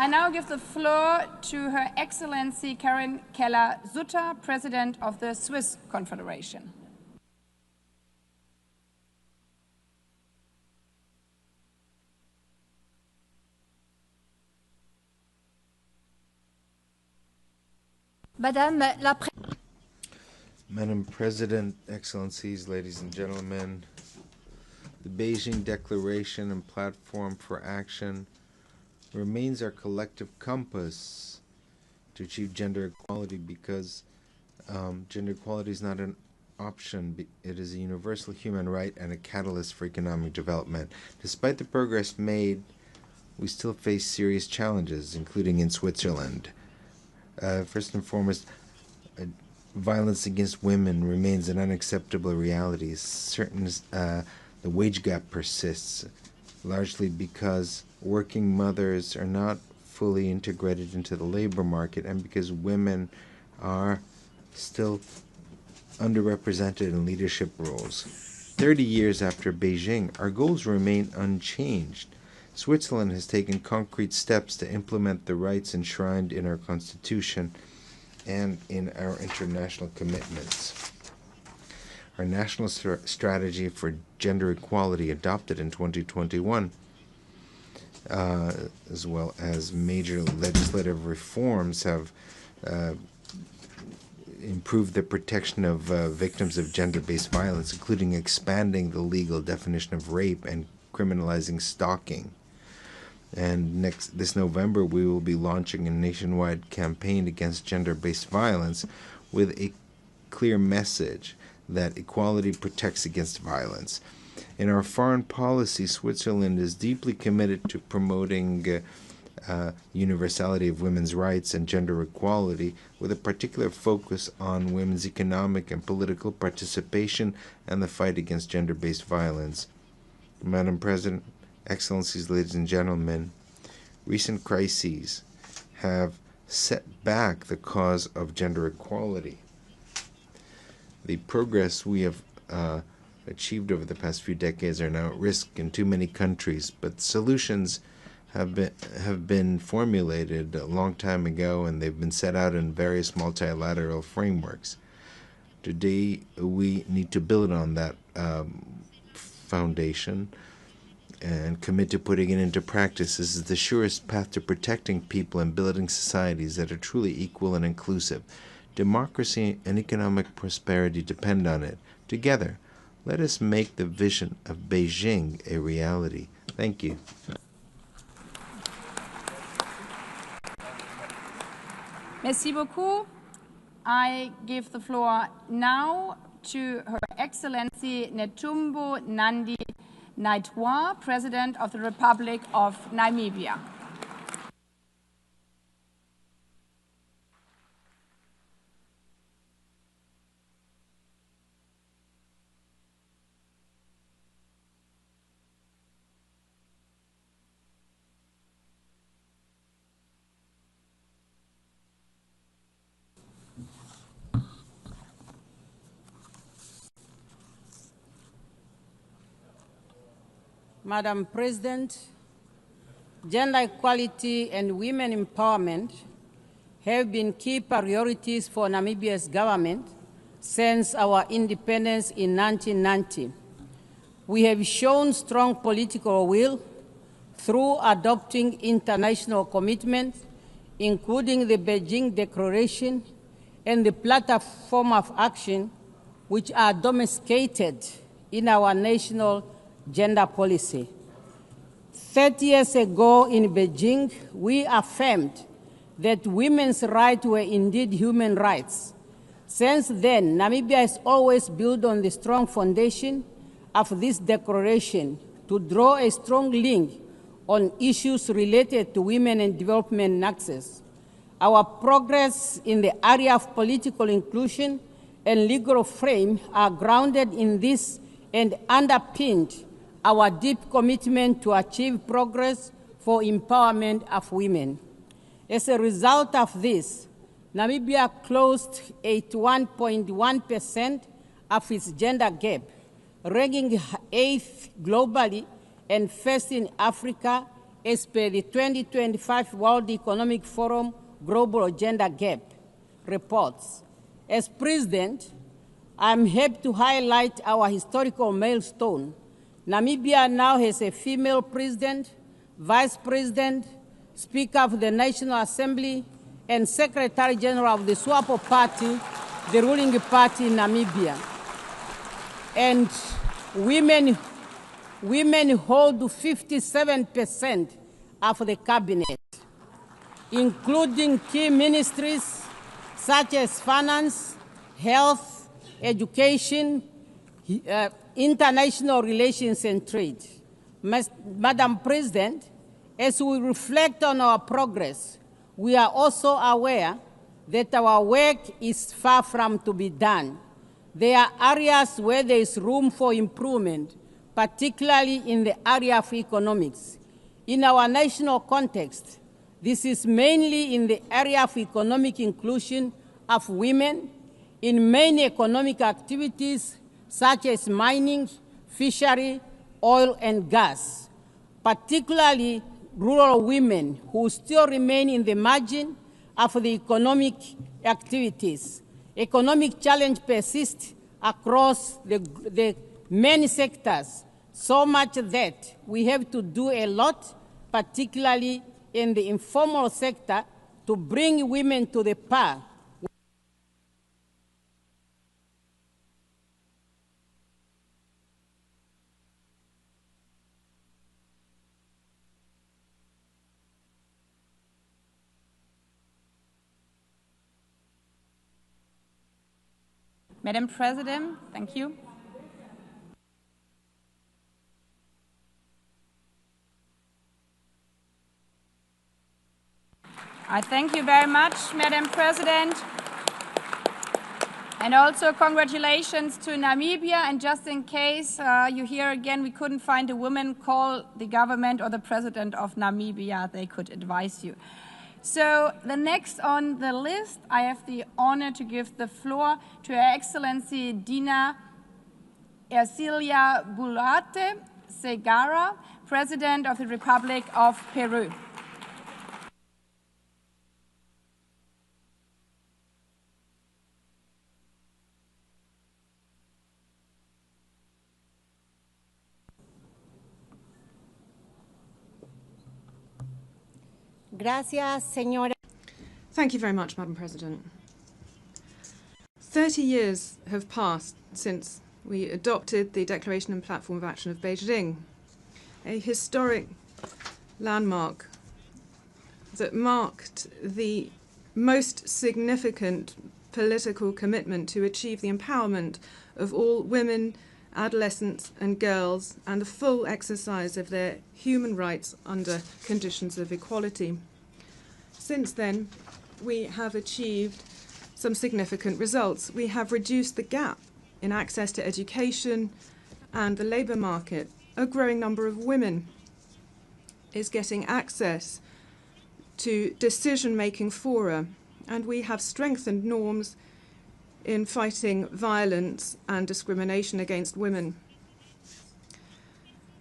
I now give the floor to Her Excellency Karen Keller-Sutter, President of the Swiss Confederation. Madam President, Excellencies, ladies and gentlemen, the Beijing Declaration and Platform for Action remains our collective compass to achieve gender equality because gender equality is not an option. It is a universal human right and a catalyst for economic development. Despite the progress made, we still face serious challenges, including in Switzerland. First and foremost, violence against women remains an unacceptable reality. The wage gap persists, largely because working mothers are not fully integrated into the labor market and because women are still underrepresented in leadership roles. 30 years after Beijing, our goals remain unchanged. Switzerland has taken concrete steps to implement the rights enshrined in our constitution and in our international commitments. Our national strategy for gender equality, adopted in 2021, as well as major legislative reforms, have improved the protection of victims of gender-based violence, including expanding the legal definition of rape and criminalizing stalking. And this November, we will be launching a nationwide campaign against gender-based violence with a clear message that equality protects against violence. In our foreign policy, Switzerland is deeply committed to promoting universality of women's rights and gender equality, with a particular focus on women's economic and political participation and the fight against gender-based violence. Madam President, Excellencies, ladies and gentlemen, recent crises have set back the cause of gender equality. The progress we have achieved over the past few decades are now at risk in too many countries, but solutions have been formulated a long time ago, and they've been set out in various multilateral frameworks. Today, we need to build on that foundation and commit to putting it into practice. This is the surest path to protecting people and building societies that are truly equal and inclusive. Democracy and economic prosperity depend on it. Together, let us make the vision of Beijing a reality. Thank you. Merci beaucoup. I give the floor now to Her Excellency Netumbo Nandi Naitwa, President of the Republic of Namibia. Madam President, gender equality and women empowerment have been key priorities for Namibia's government since our independence in 1990. We have shown strong political will through adopting international commitments, including the Beijing Declaration and the Platform of Action, which are domesticated in our national gender policy. 30 years ago in Beijing, we affirmed that women's rights were indeed human rights. Since then, Namibia has always built on the strong foundation of this declaration to draw a strong link on issues related to women and development and access. Our progress in the area of political inclusion and legal frame are grounded in this and underpinned our deep commitment to achieve progress for empowerment of women. As a result of this, Namibia closed 81.1% of its gender gap, ranking 8th globally and first in Africa as per the 2025 World Economic Forum Global Gender Gap reports. As President, I'm happy to highlight our historical milestone. Namibia now has a female president, vice president, Speaker of the National Assembly, and Secretary General of the SWAPO Party, the ruling party in Namibia. And women hold 57% of the cabinet, including key ministries such as finance, health, education, international relations, and trade. Madam President, as we reflect on our progress, we are also aware that our work is far from to be done. There are areas where there is room for improvement, particularly in the area of economics. In our national context, this is mainly in the area of economic inclusion of women in many economic activities such as mining, fishery, oil and gas, particularly rural women who still remain in the margin of the economic activities. Economic challenge persists across the many sectors, so much that we have to do a lot, particularly in the informal sector, to bring women to the par. Madam President, thank you. I thank you very much, Madam President. And also congratulations to Namibia. And just in case you hear again, we couldn't find a woman, call the government or the president of Namibia. They could advise you. So the next on the list, I have the honor to give the floor to Her Excellency Dina Ercilia Boluarte Segarra, President of the Republic of Peru. Gracias, señora. Thank you very much, Madam President. 30 years have passed since we adopted the Declaration and Platform of Action of Beijing, a historic landmark that marked the most significant political commitment to achieve the empowerment of all women, adolescents and girls, and the full exercise of their human rights under conditions of equality. Since then, we have achieved some significant results. We have reduced the gap in access to education and the labour market. A growing number of women is getting access to decision-making fora, and we have strengthened norms in fighting violence and discrimination against women.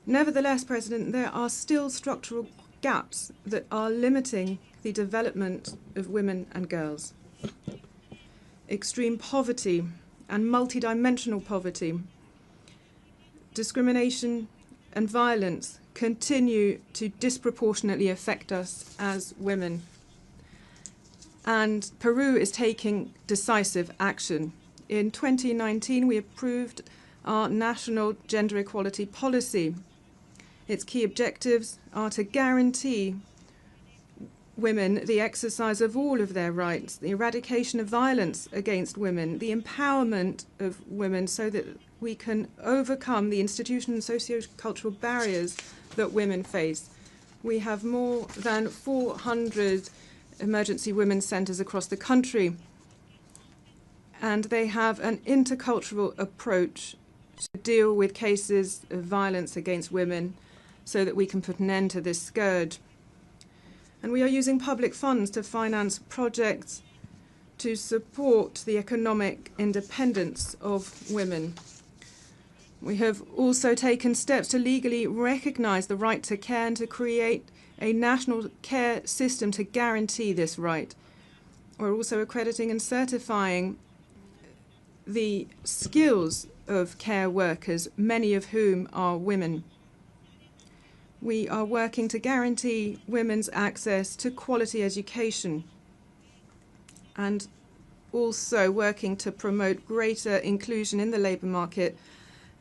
Nevertheless, President, there are still structural gaps that are limiting the development of women and girls. Extreme poverty and multidimensional poverty, discrimination and violence continue to disproportionately affect us as women. And Peru is taking decisive action. In 2019, we approved our national gender equality policy. Its key objectives are to guarantee women the exercise of all of their rights, the eradication of violence against women, the empowerment of women so that we can overcome the institutional and socio-cultural barriers that women face. We have more than 400 emergency women's centres across the country, and they have an intercultural approach to deal with cases of violence against women so that we can put an end to this scourge. And we are using public funds to finance projects to support the economic independence of women. We have also taken steps to legally recognise the right to care and to create a national care system to guarantee this right. We're also accrediting and certifying the skills of care workers, many of whom are women. We are working to guarantee women's access to quality education and also working to promote greater inclusion in the labour market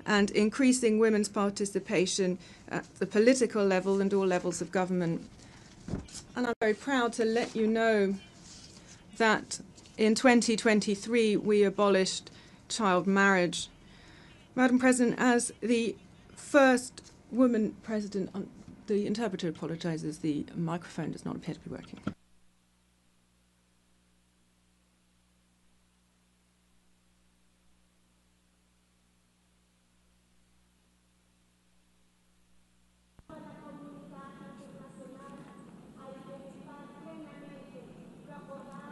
and increasing women's participation at the political level and all levels of government. And I'm very proud to let you know that in 2023 we abolished child marriage. Madam President, as the first woman president, the interpreter apologises, the microphone does not appear to be working.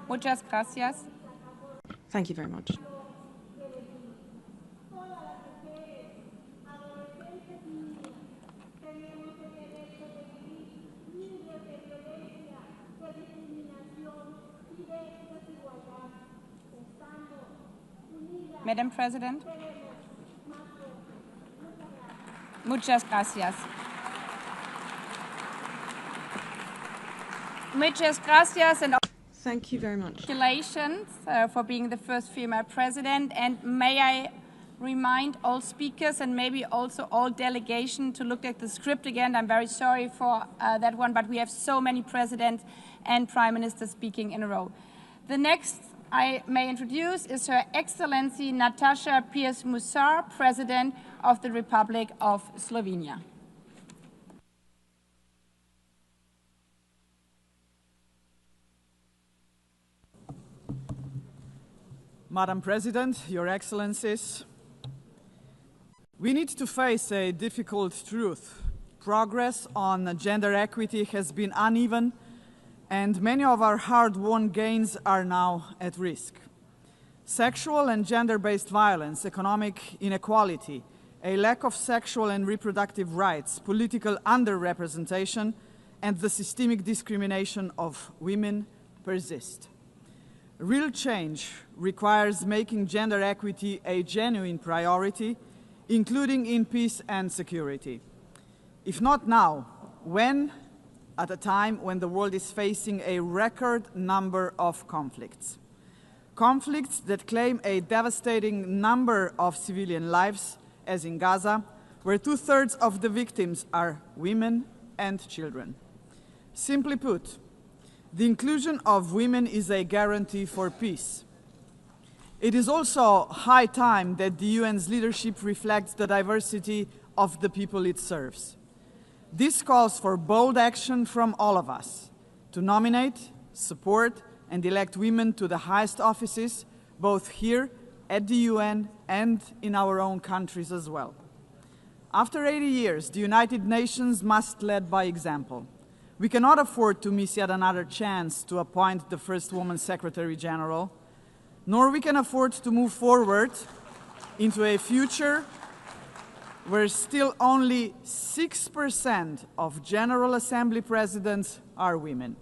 Muchas gracias. Thank you very much. Madam President. Muchas gracias. Muchas gracias and thank you very much. Congratulations for being the first female president, and may I remind all speakers and maybe also all delegation to look at the script again. I'm very sorry for that one, but we have so many presidents and prime ministers speaking in a row. The next I may introduce is Her Excellency Nataša Pirc-Musar, President of the Republic of Slovenia. Madam President, Your Excellencies, we need to face a difficult truth. Progress on gender equity has been uneven, and many of our hard-won gains are now at risk. Sexual and gender-based violence, economic inequality, a lack of sexual and reproductive rights, political underrepresentation, and the systemic discrimination of women persist. Real change requires making gender equity a genuine priority, including in peace and security. If not now, when? At a time when the world is facing a record number of conflicts. Conflicts that claim a devastating number of civilian lives, as in Gaza, where 2/3 of the victims are women and children. Simply put, the inclusion of women is a guarantee for peace. It is also high time that the UN's leadership reflects the diversity of the people it serves. This calls for bold action from all of us to nominate, support, and elect women to the highest offices, both here at the UN and in our own countries as well. After 80 years, the United Nations must lead by example. We cannot afford to miss yet another chance to appoint the first woman Secretary General, nor we can afford to move forward into a future where still only 6% of General Assembly presidents are women.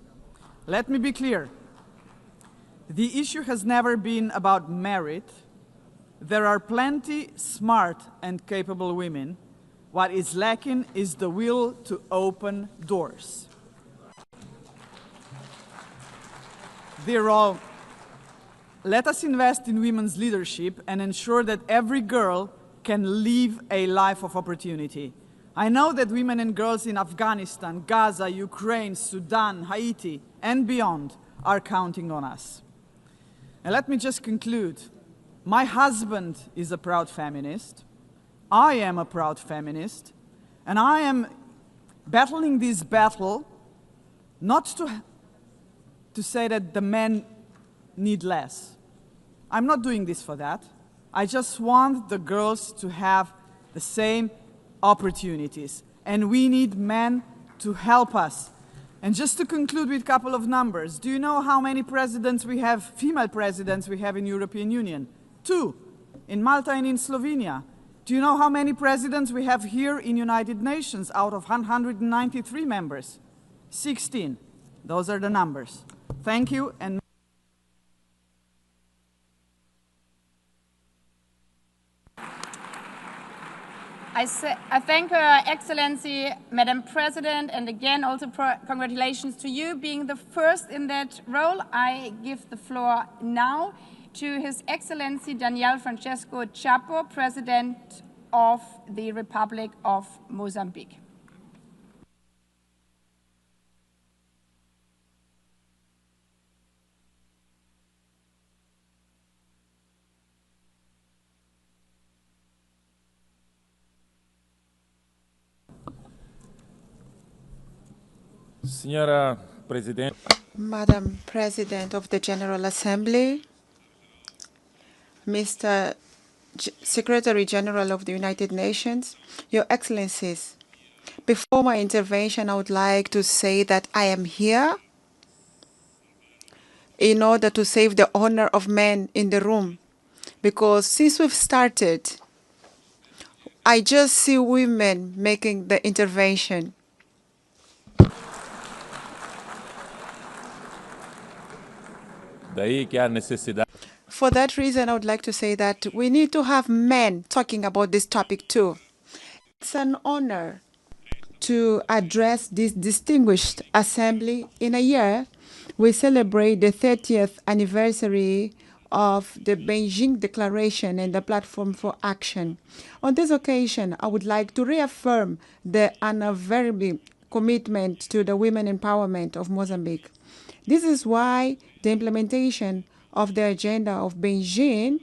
Let me be clear. The issue has never been about merit. There are plenty smart and capable women. What is lacking is the will to open doors. Dear all, let us invest in women's leadership and ensure that every girl can live a life of opportunity. I know that women and girls in Afghanistan, Gaza, Ukraine, Sudan, Haiti, and beyond are counting on us. And let me just conclude. My husband is a proud feminist. I am a proud feminist. And I am battling this battle not to say that the men need less. I'm not doing this for that. I just want the girls to have the same opportunities. And we need men to help us. And just to conclude with a couple of numbers, do you know how many presidents we have, female presidents we have in European Union? 2, in Malta and in Slovenia. Do you know how many presidents we have here in United Nations out of 193 members? 16. Those are the numbers. Thank you. And I thank Her Excellency, Madam President, and again also congratulations to you being the first in that role. I give the floor now to His Excellency Daniel Francesco Chapo, President of the Republic of Mozambique. Senhora Presidente. Madam President of the General Assembly, Mr. Secretary General of the United Nations, Your Excellencies, before my intervention, I would like to say that I am here in order to save the honor of men in the room, because since we've started, I just see women making the intervention. For that reason, I would like to say that we need to have men talking about this topic too. It's an honor to address this distinguished assembly. In a year, we celebrate the 30th anniversary of the Beijing Declaration and the Platform for Action. On this occasion, I would like to reaffirm the unwavering commitment to the women empowerment of Mozambique. This is why the implementation of the agenda of Beijing,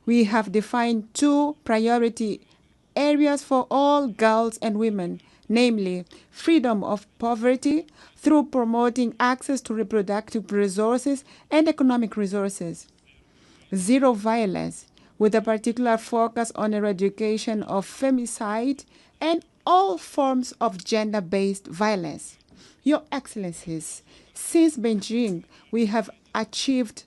we have defined 2 priority areas for all girls and women, namely freedom of poverty through promoting access to reproductive resources and economic resources, zero violence, with a particular focus on eradication of femicide and all forms of gender-based violence. Your Excellencies, since Beijing, we have achieved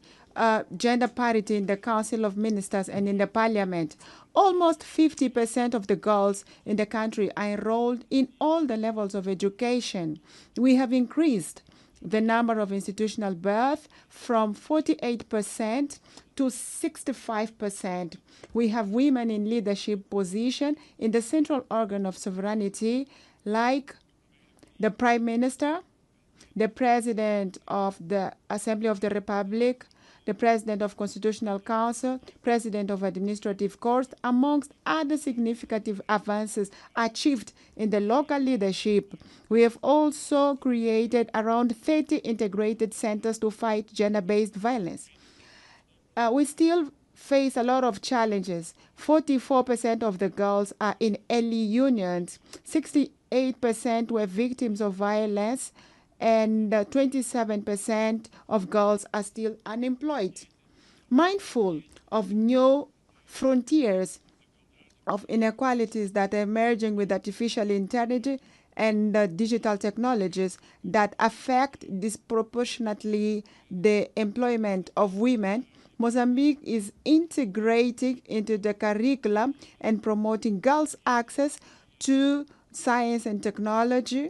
gender parity in the Council of Ministers and in the Parliament. Almost 50% of the girls in the country are enrolled in all the levels of education. We have increased the number of institutional births from 48% to 65%. We have women in leadership position in the central organ of sovereignty, like the Prime Minister, the President of the Assembly of the Republic, the President of Constitutional Council, President of Administrative Courts, amongst other significant advances achieved in the local leadership. We have also created around 30 integrated centers to fight gender-based violence. We still face a lot of challenges. 44% of the girls are in early unions, 68% were victims of violence, and 27% of girls are still unemployed. Mindful of new frontiers of inequalities that are emerging with artificial intelligence and digital technologies that affect disproportionately the employment of women, Mozambique is integrating into the curriculum and promoting girls' access to science and technology,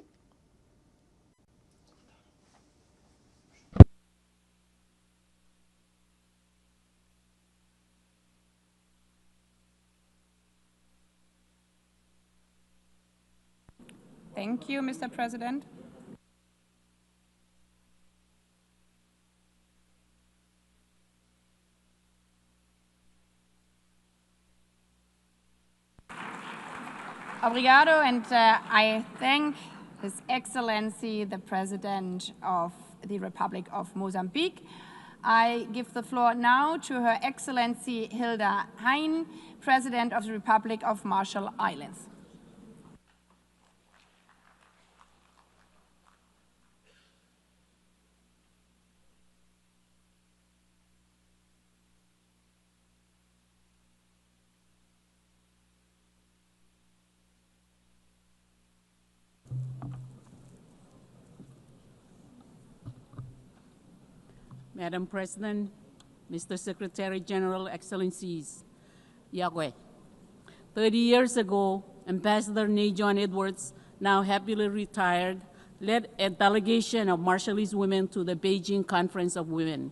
Thank you, Mr. President. Obrigado, and I thank His Excellency, the President of the Republic of Mozambique. I give the floor now to Her Excellency Hilda Hein, President of the Republic of Marshall Islands. Madam President, Mr. Secretary General, Excellencies, Yahweh. 30 years ago, Ambassador Nay John Edwards, now happily retired, led a delegation of Marshallese women to the Beijing Conference of Women.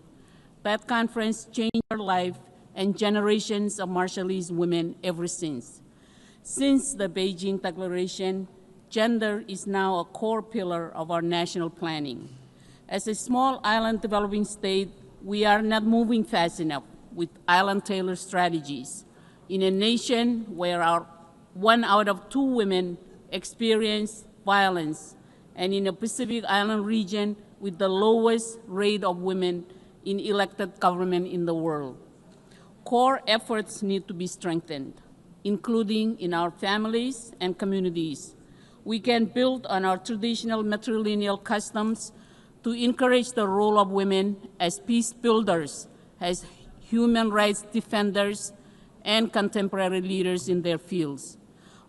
That conference changed her life and generations of Marshallese women ever since. Since the Beijing Declaration, gender is now a core pillar of our national planning. As a small island developing state, we are not moving fast enough with island-tailored strategies. In a nation where 1 out of 2 women experience violence, and in a Pacific Island region with the lowest rate of women in elected government in the world. Core efforts need to be strengthened, including in our families and communities. We can build on our traditional matrilineal customs to encourage the role of women as peace builders, as human rights defenders, and contemporary leaders in their fields.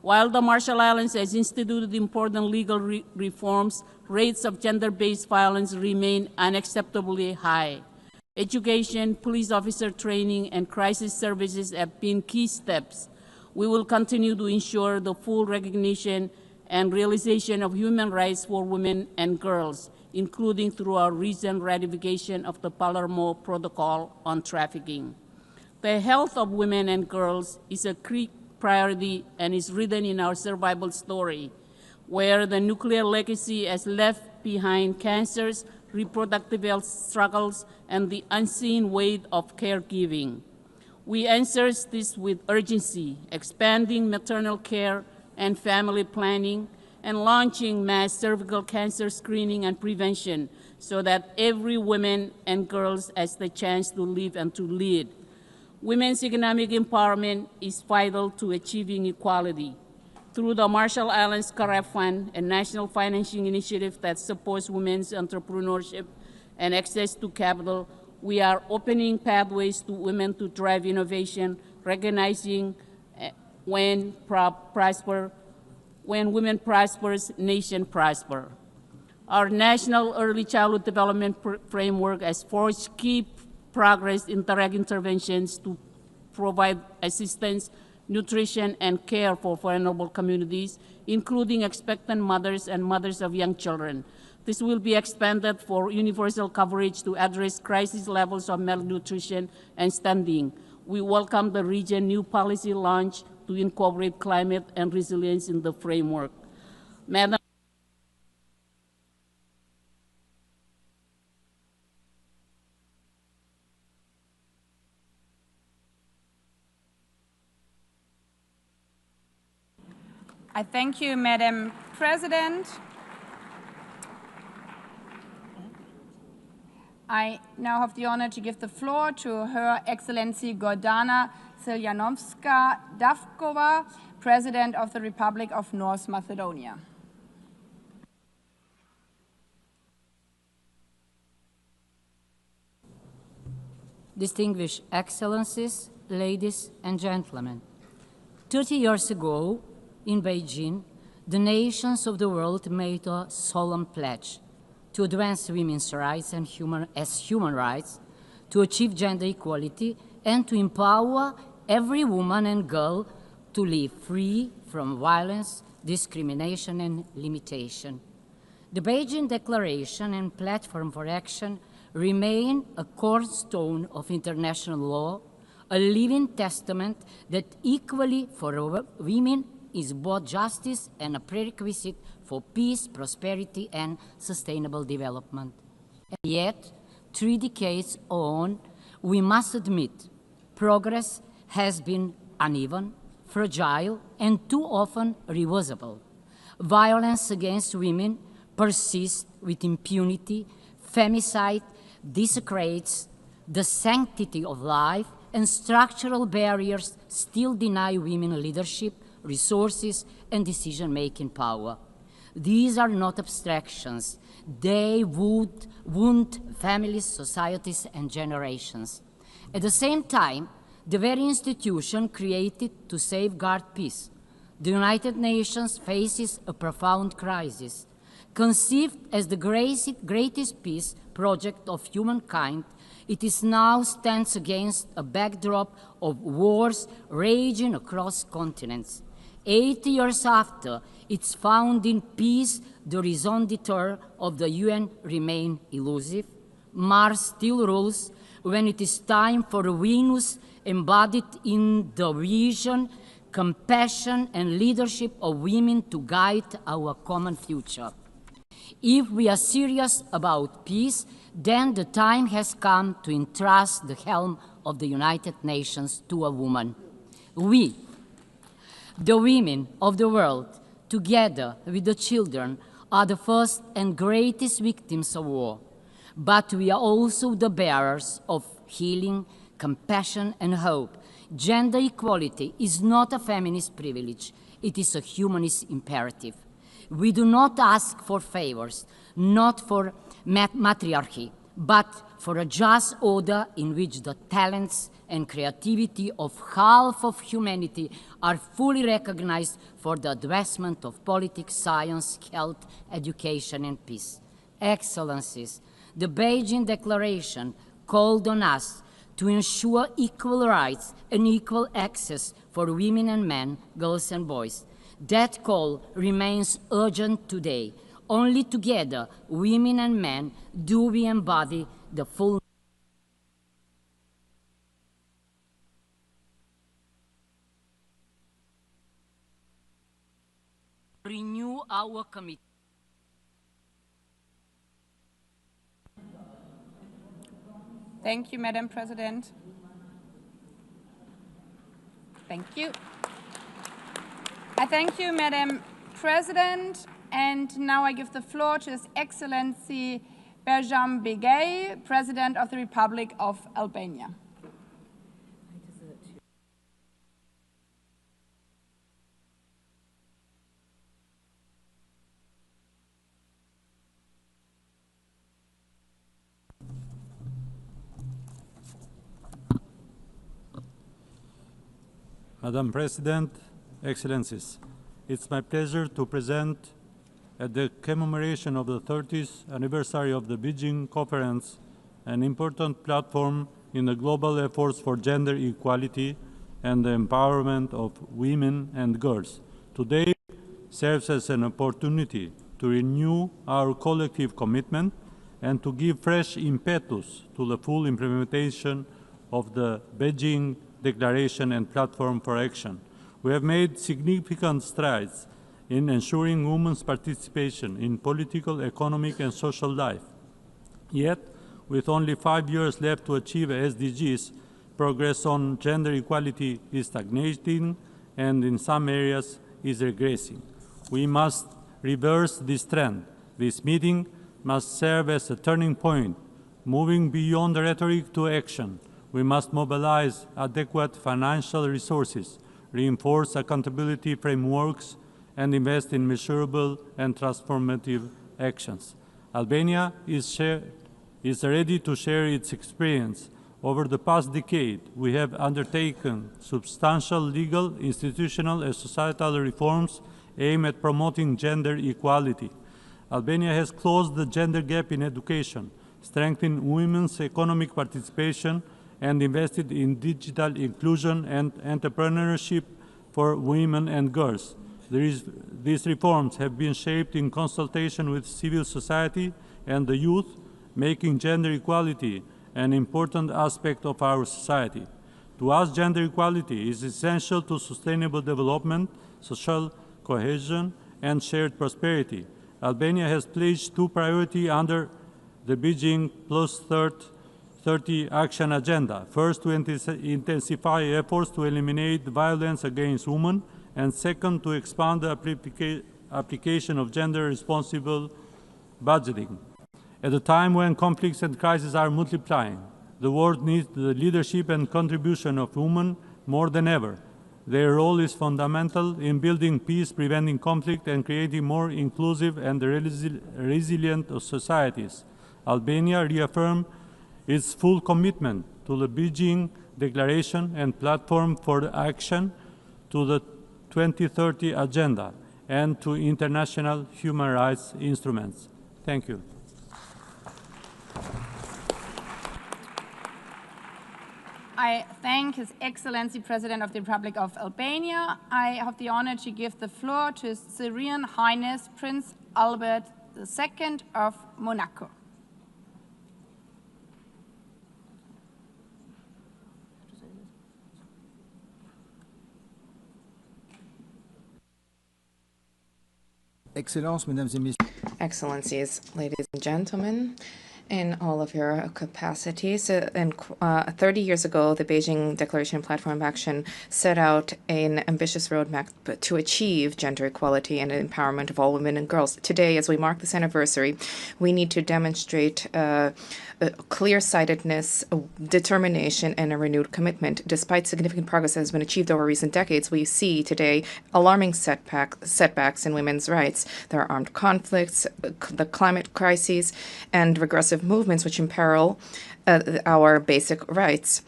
While the Marshall Islands has instituted important legal reforms, rates of gender-based violence remain unacceptably high. Education, police officer training, and crisis services have been key steps. We will continue to ensure the full recognition and realization of human rights for women and girls, including through our recent ratification of the Palermo Protocol on Trafficking. The health of women and girls is a key priority and is written in our survival story, where the nuclear legacy has left behind cancers, reproductive health struggles, and the unseen weight of caregiving. We answer this with urgency, expanding maternal care and family planning, and launching mass cervical cancer screening and prevention so that every woman and girls has the chance to live and to lead. Women's economic empowerment is vital to achieving equality. Through the Marshall Islands CAREF Fund, a national financing initiative that supports women's entrepreneurship and access to capital, we are opening pathways to women to drive innovation, recognizing when women prosper, nation prosper. Our national early childhood development framework has forged key progress in direct interventions to provide assistance, nutrition, and care for vulnerable communities, including expectant mothers and mothers of young children. This will be expanded for universal coverage to address crisis levels of malnutrition and stunting. We welcome the region's new policy launch to incorporate climate and resilience in the framework. Madam I thank you, Madam President. I now have the honor to give the floor to Her Excellency Gordana Siljanovska-Davkova, President of the Republic of North Macedonia. Distinguished Excellencies, ladies and gentlemen, 30 years ago, in Beijing, the nations of the world made a solemn pledge to advance women's rights and human rights, to achieve gender equality, and to empower every woman and girl to live free from violence, discrimination, and limitation. The Beijing Declaration and Platform for Action remain a cornerstone of international law, a living testament that equally for women is both justice and a prerequisite for peace, prosperity, and sustainable development. And yet, 3 decades on, we must admit progress has been uneven, fragile, and too often reversible. Violence against women persists with impunity, femicide desecrates the sanctity of life, and structural barriers still deny women leadership, resources, and decision-making power. These are not abstractions. They would wound families, societies, and generations. At the same time, the very institution created to safeguard peace, the United Nations, faces a profound crisis. Conceived as the greatest peace project of humankind, it is now stands against a backdrop of wars raging across continents. 80 years after its founding, peace, the raison d'etre of the UN, remain elusive. Mars still rules when it is time for Venus, embodied in the vision, compassion, and leadership of women to guide our common future. If we are serious about peace, then the time has come to entrust the helm of the United Nations to a woman. We, the women of the world, together with the children, are the first and greatest victims of war. But we are also the bearers of healing, compassion, and hope. Gender equality is not a feminist privilege. It is a humanist imperative. We do not ask for favors, not for matriarchy, but for a just order in which the talents and creativity of half of humanity are fully recognized for the advancement of politics, science, health, education, and peace. Excellencies, the Beijing Declaration called on us to ensure equal rights and equal access for women and men, girls and boys. That call remains urgent today. Only together, women and men, do we embody the full renew our commitment. Thank you, Madam President. Thank you. I thank you, Madam President. And now I give the floor to His Excellency Berjam Begay, President of the Republic of Albania. Madam President, Excellencies, it's my pleasure to present at the commemoration of the 30th anniversary of the Beijing Conference an important platform in the global efforts for gender equality and the empowerment of women and girls. Today serves as an opportunity to renew our collective commitment and to give fresh impetus to the full implementation of the Beijing Declaration and Platform for Action. We have made significant strides in ensuring women's participation in political, economic, and social life. Yet, with only 5 years left to achieve SDGs, progress on gender equality is stagnating and in some areas is regressing. We must reverse this trend. This meeting must serve as a turning point, moving beyond rhetoric to action. We must mobilize adequate financial resources, reinforce accountability frameworks, and invest in measurable and transformative actions. Albania is ready to share its experience. Over the past decade, we have undertaken substantial legal, institutional, and societal reforms aimed at promoting gender equality. Albania has closed the gender gap in education, strengthened women's economic participation, and invested in digital inclusion and entrepreneurship for women and girls. These reforms have been shaped in consultation with civil society and the youth, making gender equality an important aspect of our society. To us, gender equality is essential to sustainable development, social cohesion, and shared prosperity. Albania has pledged two priorities under the Beijing Plus 30 Action Agenda. First, to intensify efforts to eliminate violence against women, and second, to expand the application of gender-responsible budgeting. At a time when conflicts and crises are multiplying, the world needs the leadership and contribution of women more than ever. Their role is fundamental in building peace, preventing conflict, and creating more inclusive and resilient societies. Albania reaffirmed its full commitment to the Beijing Declaration and Platform for Action, to the 2030 Agenda, and to international human rights instruments. Thank you. I thank His Excellency President of the Republic of Albania. I have the honor to give the floor to His Serene Highness Prince Albert II of Monaco. Excellencies, ladies and gentlemen, in all of your capacities. 30 years ago, the Beijing Declaration and Platform of Action set out an ambitious roadmap to achieve gender equality and empowerment of all women and girls. Today, as we mark this anniversary, we need to demonstrate clear-sightedness, determination, and a renewed commitment. Despite significant progress that has been achieved over recent decades, we see today alarming setbacks in women's rights. There are armed conflicts, the climate crises, and regressive movements which imperil our basic rights.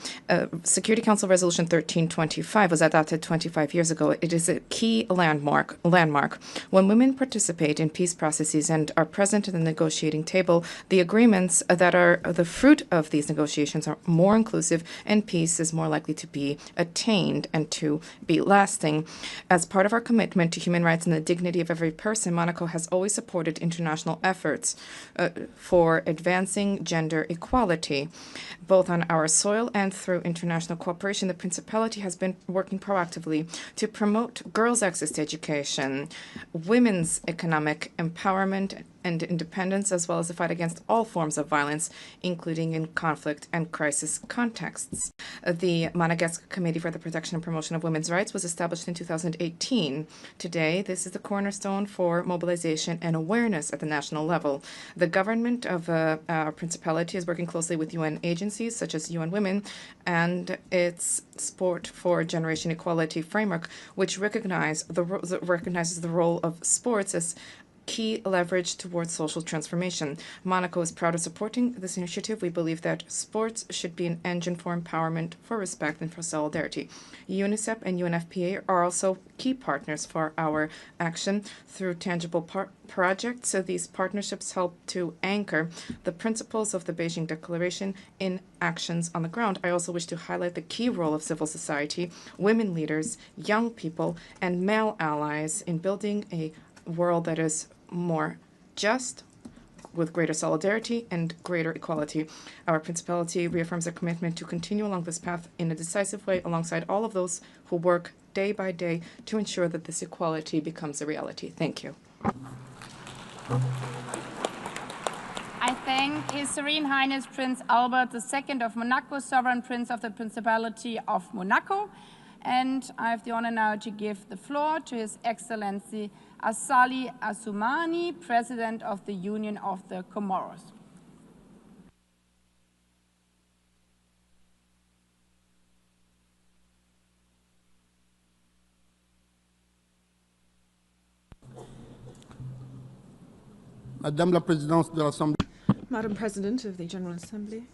Security Council Resolution 1325 was adopted 25 years ago. It is a key landmark. When women participate in peace processes and are present at the negotiating table, the agreements that are the fruit of these negotiations are more inclusive, and peace is more likely to be attained and to be lasting. As part of our commitment to human rights and the dignity of every person, Monaco has always supported international efforts for advancing gender equality. Both on our soil and through international cooperation, the Principality has been working proactively to promote girls' access to education, women's economic empowerment and independence, as well as the fight against all forms of violence, including in conflict and crisis contexts. The Madagascar Committee for the Protection and Promotion of Women's Rights was established in 2018. Today, this is the cornerstone for mobilization and awareness at the national level. The government of our Principality is working closely with UN agencies such as UN Women and its Sport for Generation Equality framework, which recognizes the role of sports as key leverage towards social transformation. Monaco is proud of supporting this initiative. We believe that sports should be an engine for empowerment, for respect, and for solidarity. UNICEF and UNFPA are also key partners for our action through tangible projects. So these partnerships help to anchor the principles of the Beijing Declaration in actions on the ground. I also wish to highlight the key role of civil society, women leaders, young people, and male allies in building a world that is more just, with greater solidarity and greater equality. Our Principality reaffirms our commitment to continue along this path in a decisive way alongside all of those who work day by day to ensure that this equality becomes a reality. Thank you. I thank His Serene Highness Prince Albert II of Monaco, Sovereign Prince of the Principality of Monaco. And I have the honor now to give the floor to His Excellency Assali Assoumani, President of the Union of the Comoros. Madame la Présidente de l'Assemblée. Madam President of the General Assembly,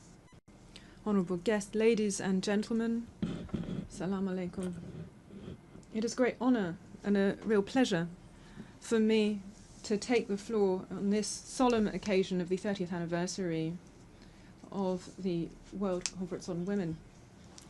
honourable guests, ladies and gentlemen, Salam alaikum. It is a great honour and a real pleasure for me to take the floor on this solemn occasion of the 30th anniversary of the World Conference on Women.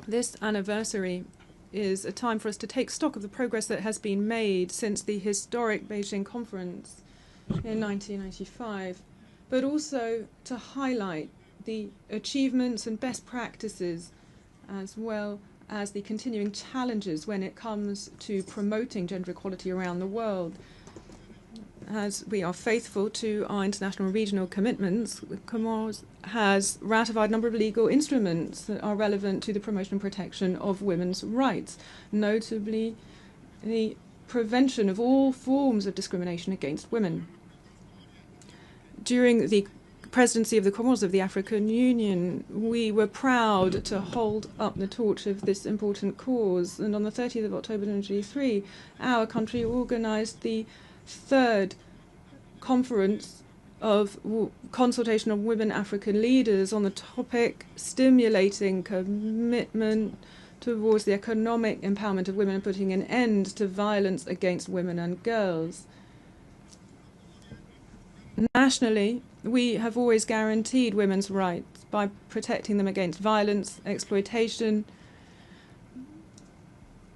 This anniversary is a time for us to take stock of the progress that has been made since the historic Beijing Conference in 1995, but also to highlight the achievements and best practices, as well as the continuing challenges when it comes to promoting gender equality around the world. As we are faithful to our international and regional commitments, the Comoros has ratified a number of legal instruments that are relevant to the promotion and protection of women's rights, notably the prevention of all forms of discrimination against women. During the presidency of the Comoros of the African Union, we were proud to hold up the torch of this important cause, and on the 30th of October 2023, our country organized the third conference of consultation of women African leaders on the topic stimulating commitment towards the economic empowerment of women and putting an end to violence against women and girls. Nationally, we have always guaranteed women's rights by protecting them against violence, exploitation,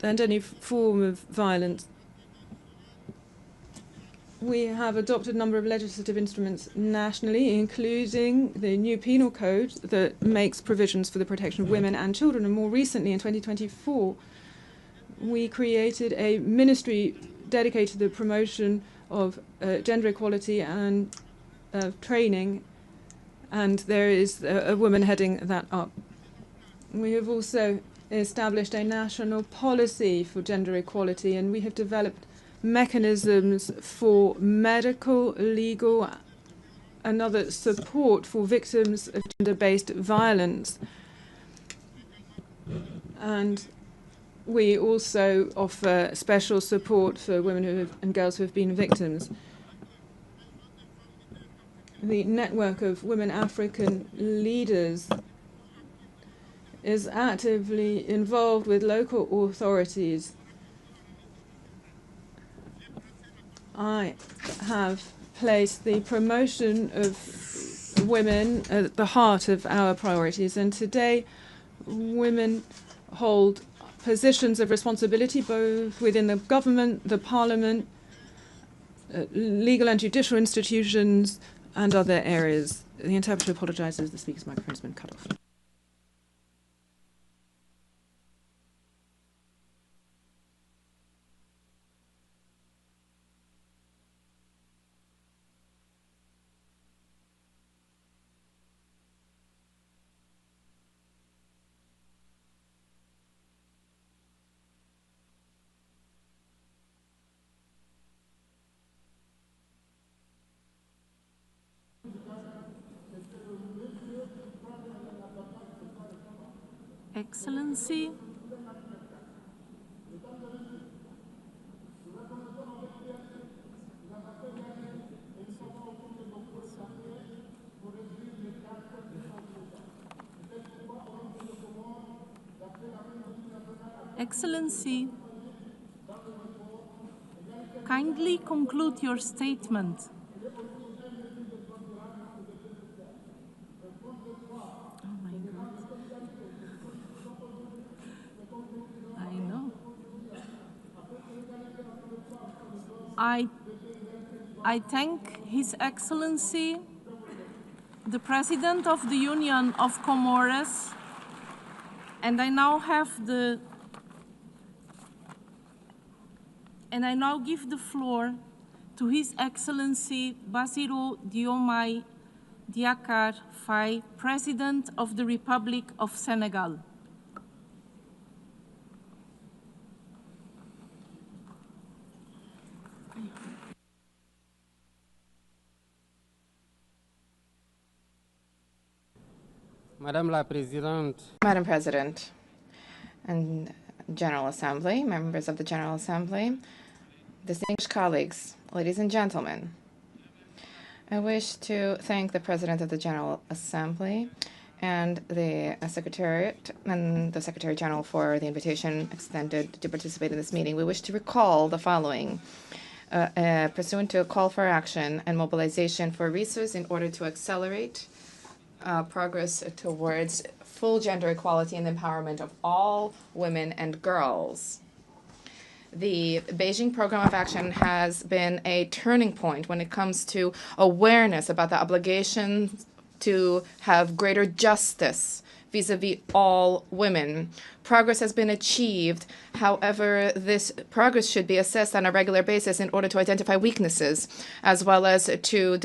and any form of violence. We have adopted a number of legislative instruments nationally, including the new penal code that makes provisions for the protection of women and children. And more recently, in 2024, we created a ministry dedicated to the promotion of gender equality and training, and there is a woman heading that up. We have also established a national policy for gender equality, and we have developed mechanisms for medical, legal, and other support for victims of gender-based violence. And we also offer special support for women and girls who have been victims. The network of women African leaders is actively involved with local authorities. I have placed the promotion of women at the heart of our priorities, and today women hold positions of responsibility both within the government, the parliament, legal and judicial institutions, and other areas. The interpreter apologizes, the speaker's microphone has been cut off. Excellency, Excellency, kindly conclude your statement. I thank His Excellency, the President of the Union of Comoros, and I now give the floor to His Excellency Bassirou Diomaye Diakhar Faye, President of the Republic of Senegal. Madam President and General Assembly, members of the General Assembly, distinguished colleagues, ladies and gentlemen, I wish to thank the President of the General Assembly and the Secretariat and the Secretary General for the invitation extended to participate in this meeting. We wish to recall the following. Pursuant to a call for action and mobilization for resources in order to accelerate progress towards full gender equality and empowerment of all women and girls. The Beijing Program of Action has been a turning point when it comes to awareness about the obligation to have greater justice vis-a-vis all women. Progress has been achieved. However, this progress should be assessed on a regular basis in order to identify weaknesses, as well as to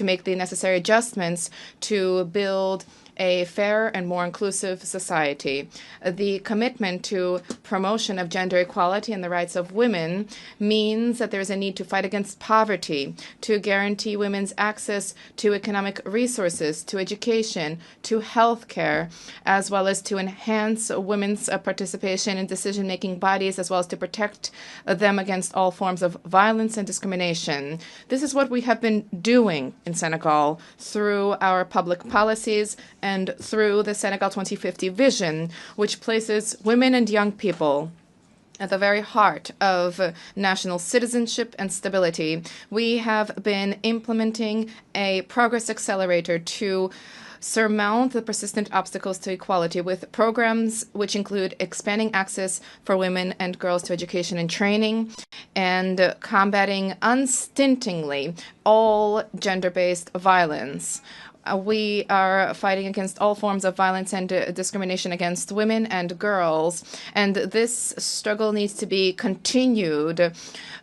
make the necessary adjustments to build a fairer and more inclusive society. The commitment to promotion of gender equality and the rights of women means that there is a need to fight against poverty, to guarantee women's access to economic resources, to education, to health care, as well as to enhance women's participation in decision-making bodies, as well as to protect them against all forms of violence and discrimination. This is what we have been doing in Senegal through our public policies and through the Senegal 2050 vision, which places women and young people at the very heart of national citizenship and stability. We have been implementing a progress accelerator to surmount the persistent obstacles to equality with programs which include expanding access for women and girls to education and training, and combating unstintingly all gender-based violence. We are fighting against all forms of violence and discrimination against women and girls, and this struggle needs to be continued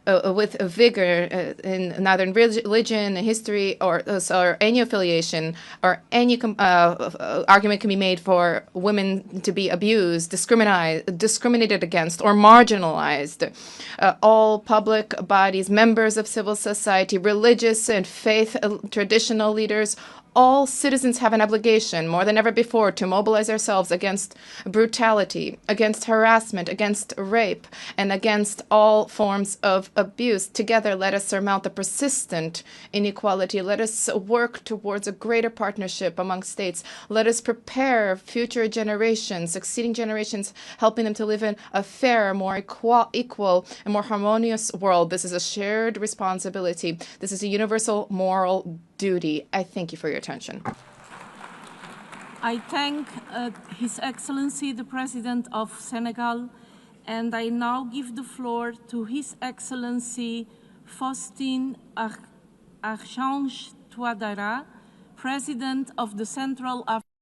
with vigor in neither in religion, history, or any affiliation, or any argument can be made for women to be abused, discriminated against, or marginalized. All public bodies, members of civil society, religious and faith traditional leaders, all citizens have an obligation, more than ever before, to mobilize ourselves against brutality, against harassment, against rape, and against all forms of abuse. Together, let us surmount the persistent inequality. Let us work towards a greater partnership among states. Let us prepare future generations, succeeding generations, helping them to live in a fairer, more equal, and more harmonious world. This is a shared responsibility. This is a universal moral duty. I thank you for your attention. I thank His Excellency the President of Senegal, and I now give the floor to His Excellency Faustin Archange Touadéra, President of the Central African